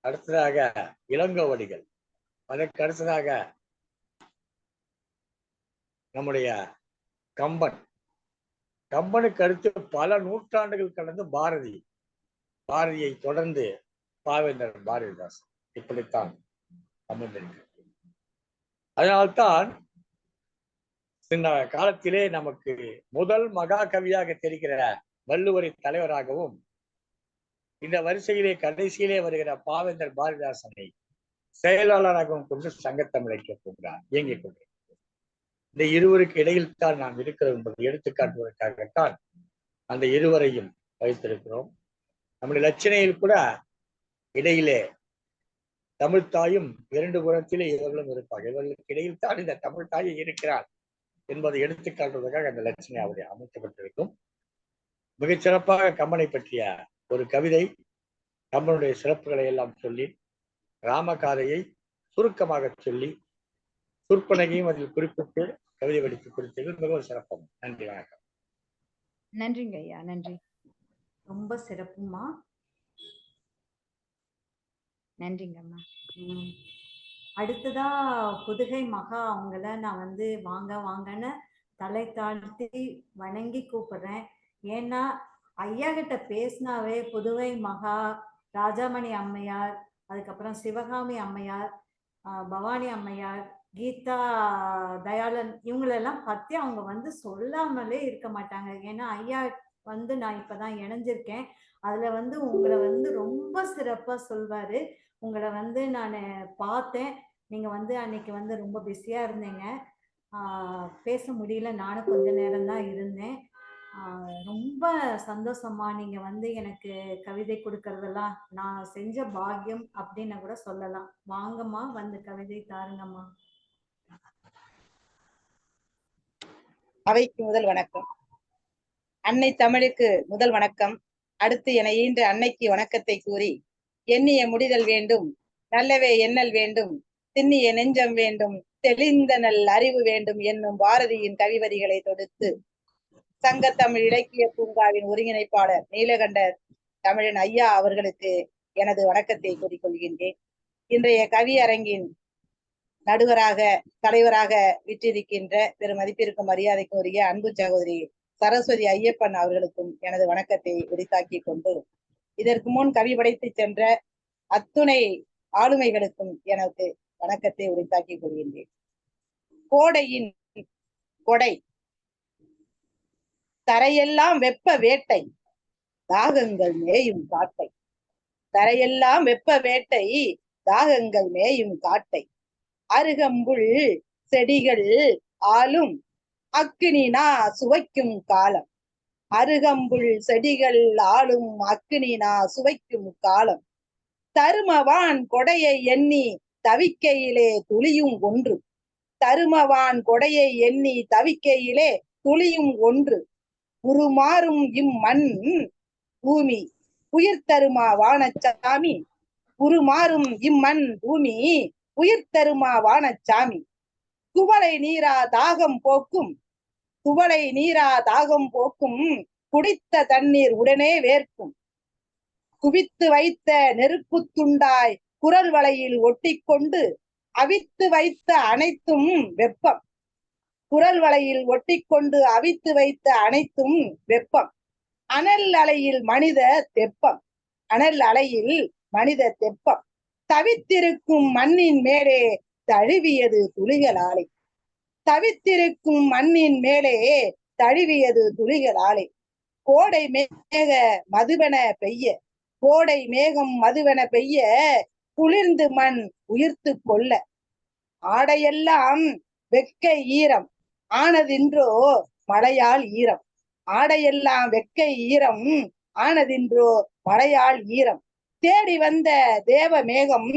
அடுத்ததாக இளங்கோவடிகள், அதற்கு அடுத்ததாக நம்முடைய கம்பன், கம்பனுக்கு அடுத்து பல நூற்றாண்டுகள் கடந்து பாரதியை தொடர்ந்து பாவேந்தர் பாரதிதாசன், இப்படித்தான் அமர்ந்திருக்கிறது. அதனால்தான் இந்த காலத்திலே நமக்கு முதல் மகா கவியாக தெரிகிற வள்ளுவரை தலைவராகவும், இந்த வரிசையிலே கடைசியிலே வருகிற பாவேந்தர் பாரதிதாசனை செயலாளராகவும் கொண்டு சங்கத்தமிழ் இலக்கிய பூங்கா இயங்கிக் கொண்டிருக்கிறது. இந்த இருவருக்கு இடையில் தான் நாம் இருக்கிறோம் என்பதை எடுத்துக்காட்டுவதற்காகத்தான் அந்த இருவரையும் வைத்திருக்கிறோம். நம்முடைய லட்சணையில் கூட இடையிலே தமிழ் தாயும் 2 புறத்திலே இவர்களும் இருப்பார்கள். இவர்களுக்கு இடையில் தான் இந்த தமிழ் தாயை இருக்கிறார் என்பதை எடுத்துக்காட்டுவதற்காக அந்த லட்சணை அவரை அமைக்கப்பட்டிருக்கும். மிகச் சிறப்பாக கம்பனை பற்றிய ஒரு கவிதை, கம்பனுடைய சிறப்புகளை எல்லாம் சொல்லி, ராமகாதையை சுருக்கமாக சொல்லி, சொற்பனையும் அதில் குறிப்பிட்டு கவிதை வடித்து குறித்தீர்கள். மிகவும் சிறப்பாகும். நன்றி, வணக்கம். நன்றிங்க ஐயா, நன்றி. ரொம்ப சிறப்புமா. நன்றிங்கம்மா. அடுத்ததா புதுகை மகா அவங்கள நான் வந்து வாங்க வாங்கன்னு தலை தாழ்த்தி வணங்கி கூப்பிடுறேன். ஏன்னா ஐயா கிட்ட பேசினாவே புதுவை மகா, ராஜாமணி அம்மையார், அதுக்கப்புறம் சிவகாமி அம்மையார், பவானி அம்மையார், கீதா தயாளன், இவங்களெல்லாம் பத்தி அவங்க வந்து சொல்லாமலே இருக்க மாட்டாங்க. ஏன்னா ஐயா வந்து நான் இப்பதான் இணைஞ்சிருக்கேன். அதுல வந்து உங்களை வந்து ரொம்ப சிறப்பா சொல்வாரு. உங்களை வந்து நான் பார்த்தேன். நீங்க வந்து அன்னைக்கு வந்து ரொம்ப பிஸியா இருந்தீங்க, பேச முடியல. நானும் கொஞ்ச நேரம் தான் இருந்தேன். ரொம்ப சந்தோஷமா. நீங்க வந்து எனக்கு கவிதை கொடுக்கறதெல்லாம் நான் செஞ்ச பாக்கியம் அப்படின்னு கூட சொல்லலாம். வாங்கம்மா, வந்து கவிதை தாருங்கம்மா. அவைக்கு முதல் வணக்கம். அன்னை தமிழுக்கு முதல் வணக்கம். அடுத்து என ஈன்ற அன்னைக்கு வணக்கத்தை கூறி, எண்ணிய முடிதல் வேண்டும், நல்லவே எண்ணல் வேண்டும், திண்ணிய நெஞ்சம் வேண்டும், தெளிந்த நல் அறிவு வேண்டும் என்னும் பாரதியின் கவிவரிகளை தொடுத்து சங்கத்தமிழ் இலக்கிய பூங்காவின் ஒருங்கிணைப்பாளர் நீலகண்ட தமிழன் ஐயா அவர்களுக்கு எனது வணக்கத்தை கூறிக்கொள்கின்றேன். இன்றைய கவியரங்கின் நடுவராக தலைவராக விற்றிருக்கின்ற பெருமதிப்பிற்கும் மரியாதைக்கு உரிய அன்பு சகோதரி சரஸ்வதி ஐயப்பன் அவர்களுக்கும் எனது வணக்கத்தை உரித்தாக்கி கொண்டு, இதற்கு முன் கவி படைத்து சென்ற அத்துணை ஆளுமைகளுக்கும் எனக்கு வணக்கத்தை உரித்தாக்கி கொள்கின்றேன். கோடையின் கொடை, தரையெல்லாம் வெப்ப வேட்டை, தாகங்கள் மேயும் காட்டை. தரையெல்லாம் வெப்ப வேட்டை, தாகங்கள் மேயும் காட்டை. அருகம்புல் செடிகள் ஆளும் அக்கினினா சுவைக்கும் காலம். அருகம்புல் செடிகள் ஆளும் அக்கினினா சுவைக்கும் காலம். தருமவான் கொடையை எண்ணி தவிக்கையிலே துளியும் ஒன்று. தருமவான் கொடையை எண்ணி தவிக்கையிலே துளியும் ஒன்று. உருமாறும் இம்மண் பூமி உயிர் தருமா வானச்சாமி. உருமாறும் இம்மண் பூமி உயிர் தருமா வானச்சாமி. குவளை நீரா தாகம் போக்கும், குவளை நீரா தாகம் போக்கும், குடித்த தண்ணீர் உடனே வேர்க்கும். குவித்து வைத்த நெருப்பு துண்டாய் குரல் வளையில் ஒட்டிக்கொண்டு அவித்து வைத்த அனைத்தும் வெப்பம். குரல் வளையில் ஒட்டிக்கொண்டு அவித்து வைத்த அனைத்தும் வெப்பம். அனல் அலையில் மனித தெப்பம். அனல் அலையில் மனித தெப்பம். தவித்திருக்கும் மண்ணின் மேலே தழுவியது துளிகளாலே. தவித்திருக்கும் மண்ணின் மேலே தழுவியது துளிகளாலே. கோடை மேக மதுவென பெய்ய, கோடை மேகம் மதுவென பெய்ய, குளிர்ந்து மண் உயிர்த்து கொள்ள. ஆடையெல்லாம் வெக்கை ஈரம் ஆனதின்றோ மழையால் ஈரம். ஆடையெல்லாம் வெக்கை ஈரம் ஆனதின்றோ மழையால் ஈரம். தேடி வந்த தேவ மேகம்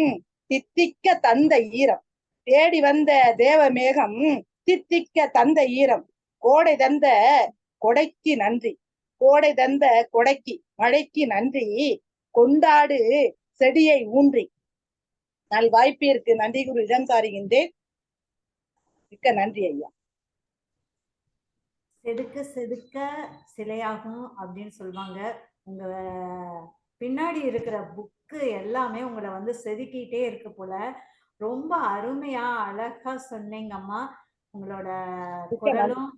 தித்திக்க தந்த ஈரம். தேடி வந்த தேவ மேகம் தித்திக்க தந்த ஈரம். கோடை தந்த கொடைக்கு நன்றி. கோடை தந்த கொடைக்கு மழைக்கு நன்றி. கொண்டாடு செடியை ஊன்றி. நல் வாய்ப்பிற்கு நன்றி கூறி இடம் சாருகின்றேன். மிக்க நன்றி ஐயா. செதுக்க செதுக்க சிலையாகும் அப்படின்னு சொல்லுவாங்க. உங்க பின்னாடி இருக்கிற புக்கு எல்லாமே உங்களை வந்து செதுக்கிட்டே இருக்கு போல. ரொம்ப அருமையா அழகா சொன்னீங்கம்மா. உங்களோட குரலும்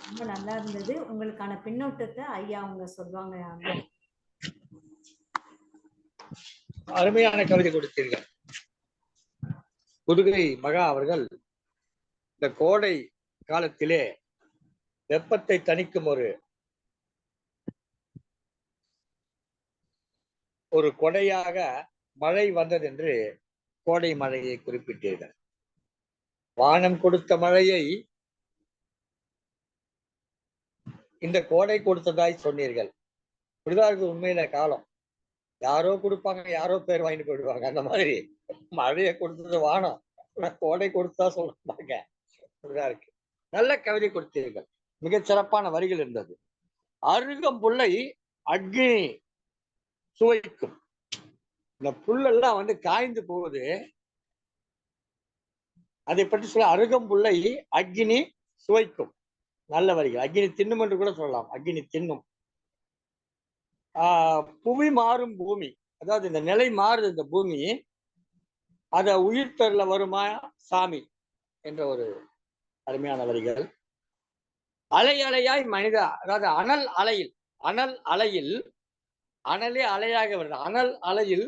ரொம்ப நல்லா இருந்தது. உங்களுக்கான பின்னோட்டத்தை ஐயா அவங்க சொல்லுவாங்க. அருமையான கவிதை கொடுத்தீர்கள். புதுகை மகா அவர்கள் இந்த கோடை காலத்திலே வெப்பத்தை தணிக்கும் ஒரு கொடையாக மழை வந்ததென்று கோடை மழையை குறிப்பிட்டீர்கள். வானம் கொடுத்த மழையை இந்த கோடை கொடுத்ததாய் சொன்னீர்கள். இப்படிதான் இருக்கு உண்மையில காலம். யாரோ கொடுப்பாங்க, யாரோ பேர் வாங்கிட்டு போயிடுவாங்க. அந்த மாதிரி மழையை கொடுத்தது வானம், கோடை கொடுத்தா சொல்றாங்க. இப்படிதான் இருக்கு. நல்ல கவிதை கொடுத்தீர்கள். மிகச் சிறப்பான வரிகள் இருந்தது. அருகம்புல்லை அக்னி சுவைக்கும். இந்த புல்லெல்லாம் வந்து காய்ந்து போகுது. அதை பற்றி சொல்ல, அருகம்புல்லை அக்னி சுவைக்கும். நல்ல வரிகள். அக்னி தின்னும் என்று கூட சொல்லலாம். அக்னி தின்னும். புவி மாறும் பூமி, அதாவது இந்த நிலை மாறுது இந்த பூமி, அத உயிர் தரல வருமா சாமி என்ற ஒரு அருமையான வரிகள். அலை அலையாய் மனித, அதாவது அனல் அலையில் அனலே அலையாக வருது. அனல் அலையில்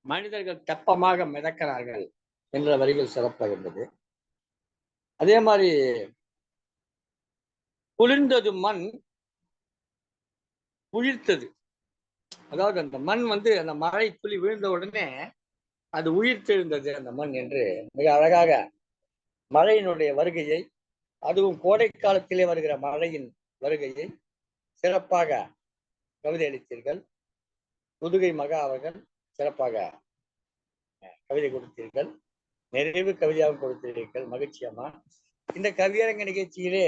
மனிதர்கள் தெப்பமாக மிதக்கிறார்கள் என்ற வரிகள் சிறப்பாகின்றது. அதே மாதிரி குளிர்ந்தது மண் உயிர்த்தது, அதாவது அந்த மண் அந்த மழை துளி விழுந்த உடனே அது உயிர்த்தெழுந்தது அந்த மண் என்று மிக அழகாக மழையினுடைய வருகையை, அதுவும் கோடை காலத்திலே வருகிற மழையின் வருகையை சிறப்பாக கவிதை அளித்தீர்கள். புதுகை மகா அவர்கள் சிறப்பாக கவிதை கொடுத்தீர்கள். நிறைவு கவிதையாக கொடுத்தீர்கள். மகிழ்ச்சியம்மா. இந்த கவியரங்க நிகழ்ச்சியிலே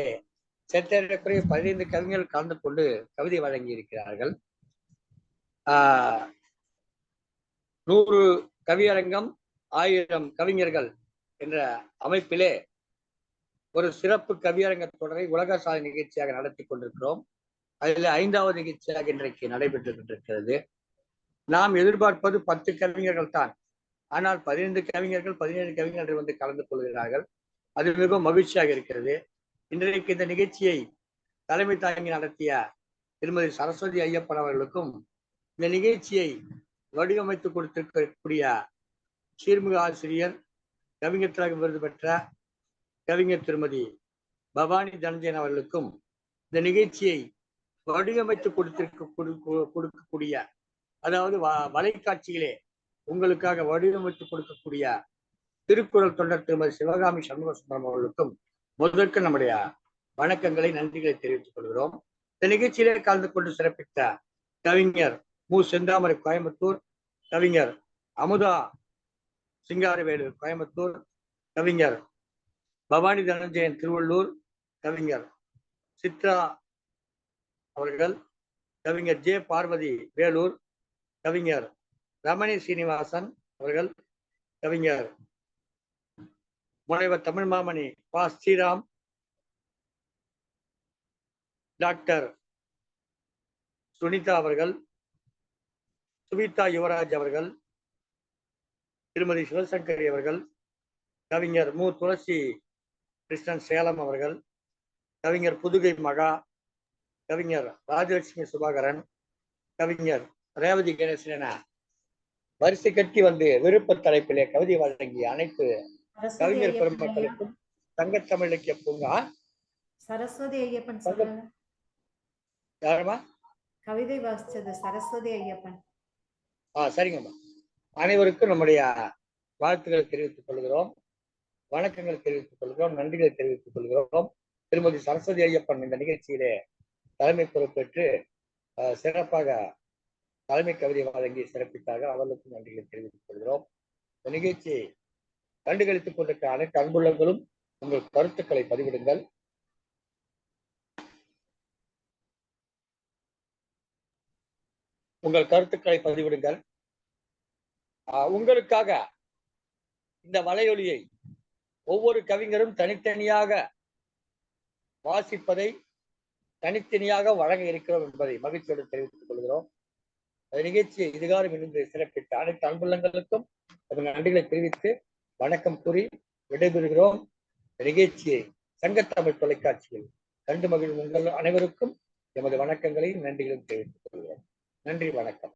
சற்றேறக்குறைய 15 கவிஞர்கள் கலந்து கொண்டு கவிதை வழங்கி இருக்கிறார்கள். 100 கவியரங்கம் 1000 கவிஞர்கள் என்ற அமைப்பிலே ஒரு சிறப்பு கவியரங்க தொடரை உலக சாதனை நிகழ்ச்சியாக நடத்தி கொண்டிருக்கிறோம். அதில் 5வது நிகழ்ச்சியாக இன்றைக்கு நடைபெற்று கொண்டிருக்கிறது. நாம் எதிர்பார்ப்பது 10 கவிஞர்கள் தான். ஆனால் 15 கவிஞர்கள் 17 கவிஞர்கள் வந்து கலந்து கொள்கிறார்கள். அது மிகவும் மகிழ்ச்சியாக இருக்கிறது. இன்றைக்கு இந்த நிகழ்ச்சியை தலைமை தாங்கி நடத்திய திருமதி சரஸ்வதி ஐயப்பன் அவர்களுக்கும், இந்த நிகழ்ச்சியை வடிவமைத்து கொடுத்திருக்கக்கூடிய சீர்மிகு ஆசிரியர், கவிஞர் திலகம் விருது பெற்ற கவிஞர் திருமதி பவானி தனஞ்சயன் அவர்களுக்கும், இந்த நிகழ்ச்சியை வடிவமைத்து கொடுக்கக்கூடிய, அதாவது வலைக்காட்சியிலே உங்களுக்காக வடிவமைத்து கொடுக்கக்கூடிய திருக்குறள் தொண்டர் திருமதி சிவகாமி சண்முகசுந்தரம் அவர்களுக்கும் முதற்கு நம்முடைய வணக்கங்களை, நன்றிகளை தெரிவித்துக் கொள்கிறோம். இந்த நிகழ்ச்சியிலே கலந்து கொண்டு சிறப்பித்த கவிஞர் மு. செந்தாமரை கோயம்புத்தூர், கவிஞர் அமுதா சிங்காரவேலு கோயம்புத்தூர், கவிஞர் பவானி தனஞ்சயன் திருவள்ளூர், கவிஞர் சித்ரா அவர்கள், கவிஞர் ஜே. பார்வதி வேலூர், கவிஞர் ரமணி சீனிவாசன் அவர்கள், கவிஞர் முனைவர் தமிழ் மாமணி பா. ஸ்ரீராம், டாக்டர் சுனிதா அவர்கள், சுவிதா யுவராஜ் அவர்கள், திருமதி சிவசங்கரி அவர்கள், கவிஞர் மு. துளசி கிருஷ்ணன் சேலம் அவர்கள், கவிஞர் புதுகை மகா, கவிஞர் ராஜலட்சுமி சுபாகரன், கவிஞர் ரேவதி கணேசன் என வரிசை கட்டி வந்து விருப்ப தலைப்பிலே கவிதை வழங்கிய அனைத்து கவிஞர் பெருமக்களுக்கும் சங்கத்தமிழ் இலக்கிய பூங்கா. சரஸ்வதி ஐயப்பன் யாருமா கவிதை வாசிச்சது? சரஸ்வதி ஐயப்பன். சரிங்கம்மா. அனைவருக்கும் நம்முடைய வாழ்த்துக்களை தெரிவித்துக் கொள்கிறோம், வணக்கங்களை தெரிவித்துக் கொள்கிறோம், நன்றிகளை தெரிவித்துக் கொள்கிறோம். திருமதி சரஸ்வதி ஐயப்பன் இந்த நிகழ்ச்சியிலே தலைமை பொறுப்பேற்று சிறப்பாக தலைமை கவிதை வழங்கி சிறப்பித்தார்கள். அவர்களுக்கும் நன்றிகளை தெரிவித்துக் கொள்கிறோம். இந்த நிகழ்ச்சியை கண்டுகளித்துக் கொண்டிருக்க அனைத்து அன்புள்ளங்களும் உங்கள் கருத்துக்களை பதிவிடுங்கள். உங்களுக்காக இந்த வலையொலியை ஒவ்வொரு கவிஞரும் தனித்தனியாக வாசிப்பதை தனித்தனியாக வழங்க இருக்கிறோம் என்பதை மகிழ்ச்சியோடு தெரிவித்துக் கொள்கிறோம். நிகழ்ச்சியை இதுகாரம் இருந்து சிறப்பித்த அனைத்து அன்புள்ளங்களுக்கும் நன்றிகளை தெரிவித்து வணக்கம் கூறி விடைபெறுகிறோம். நிகழ்ச்சியை சங்கத்தமிழ் தொலைக்காட்சியில் கண்டு மகிழும் உங்கள் அனைவருக்கும் எமது வணக்கங்களையும் நன்றிகளும் தெரிவித்துக் கொள்கிறோம். நன்றி, வணக்கம்.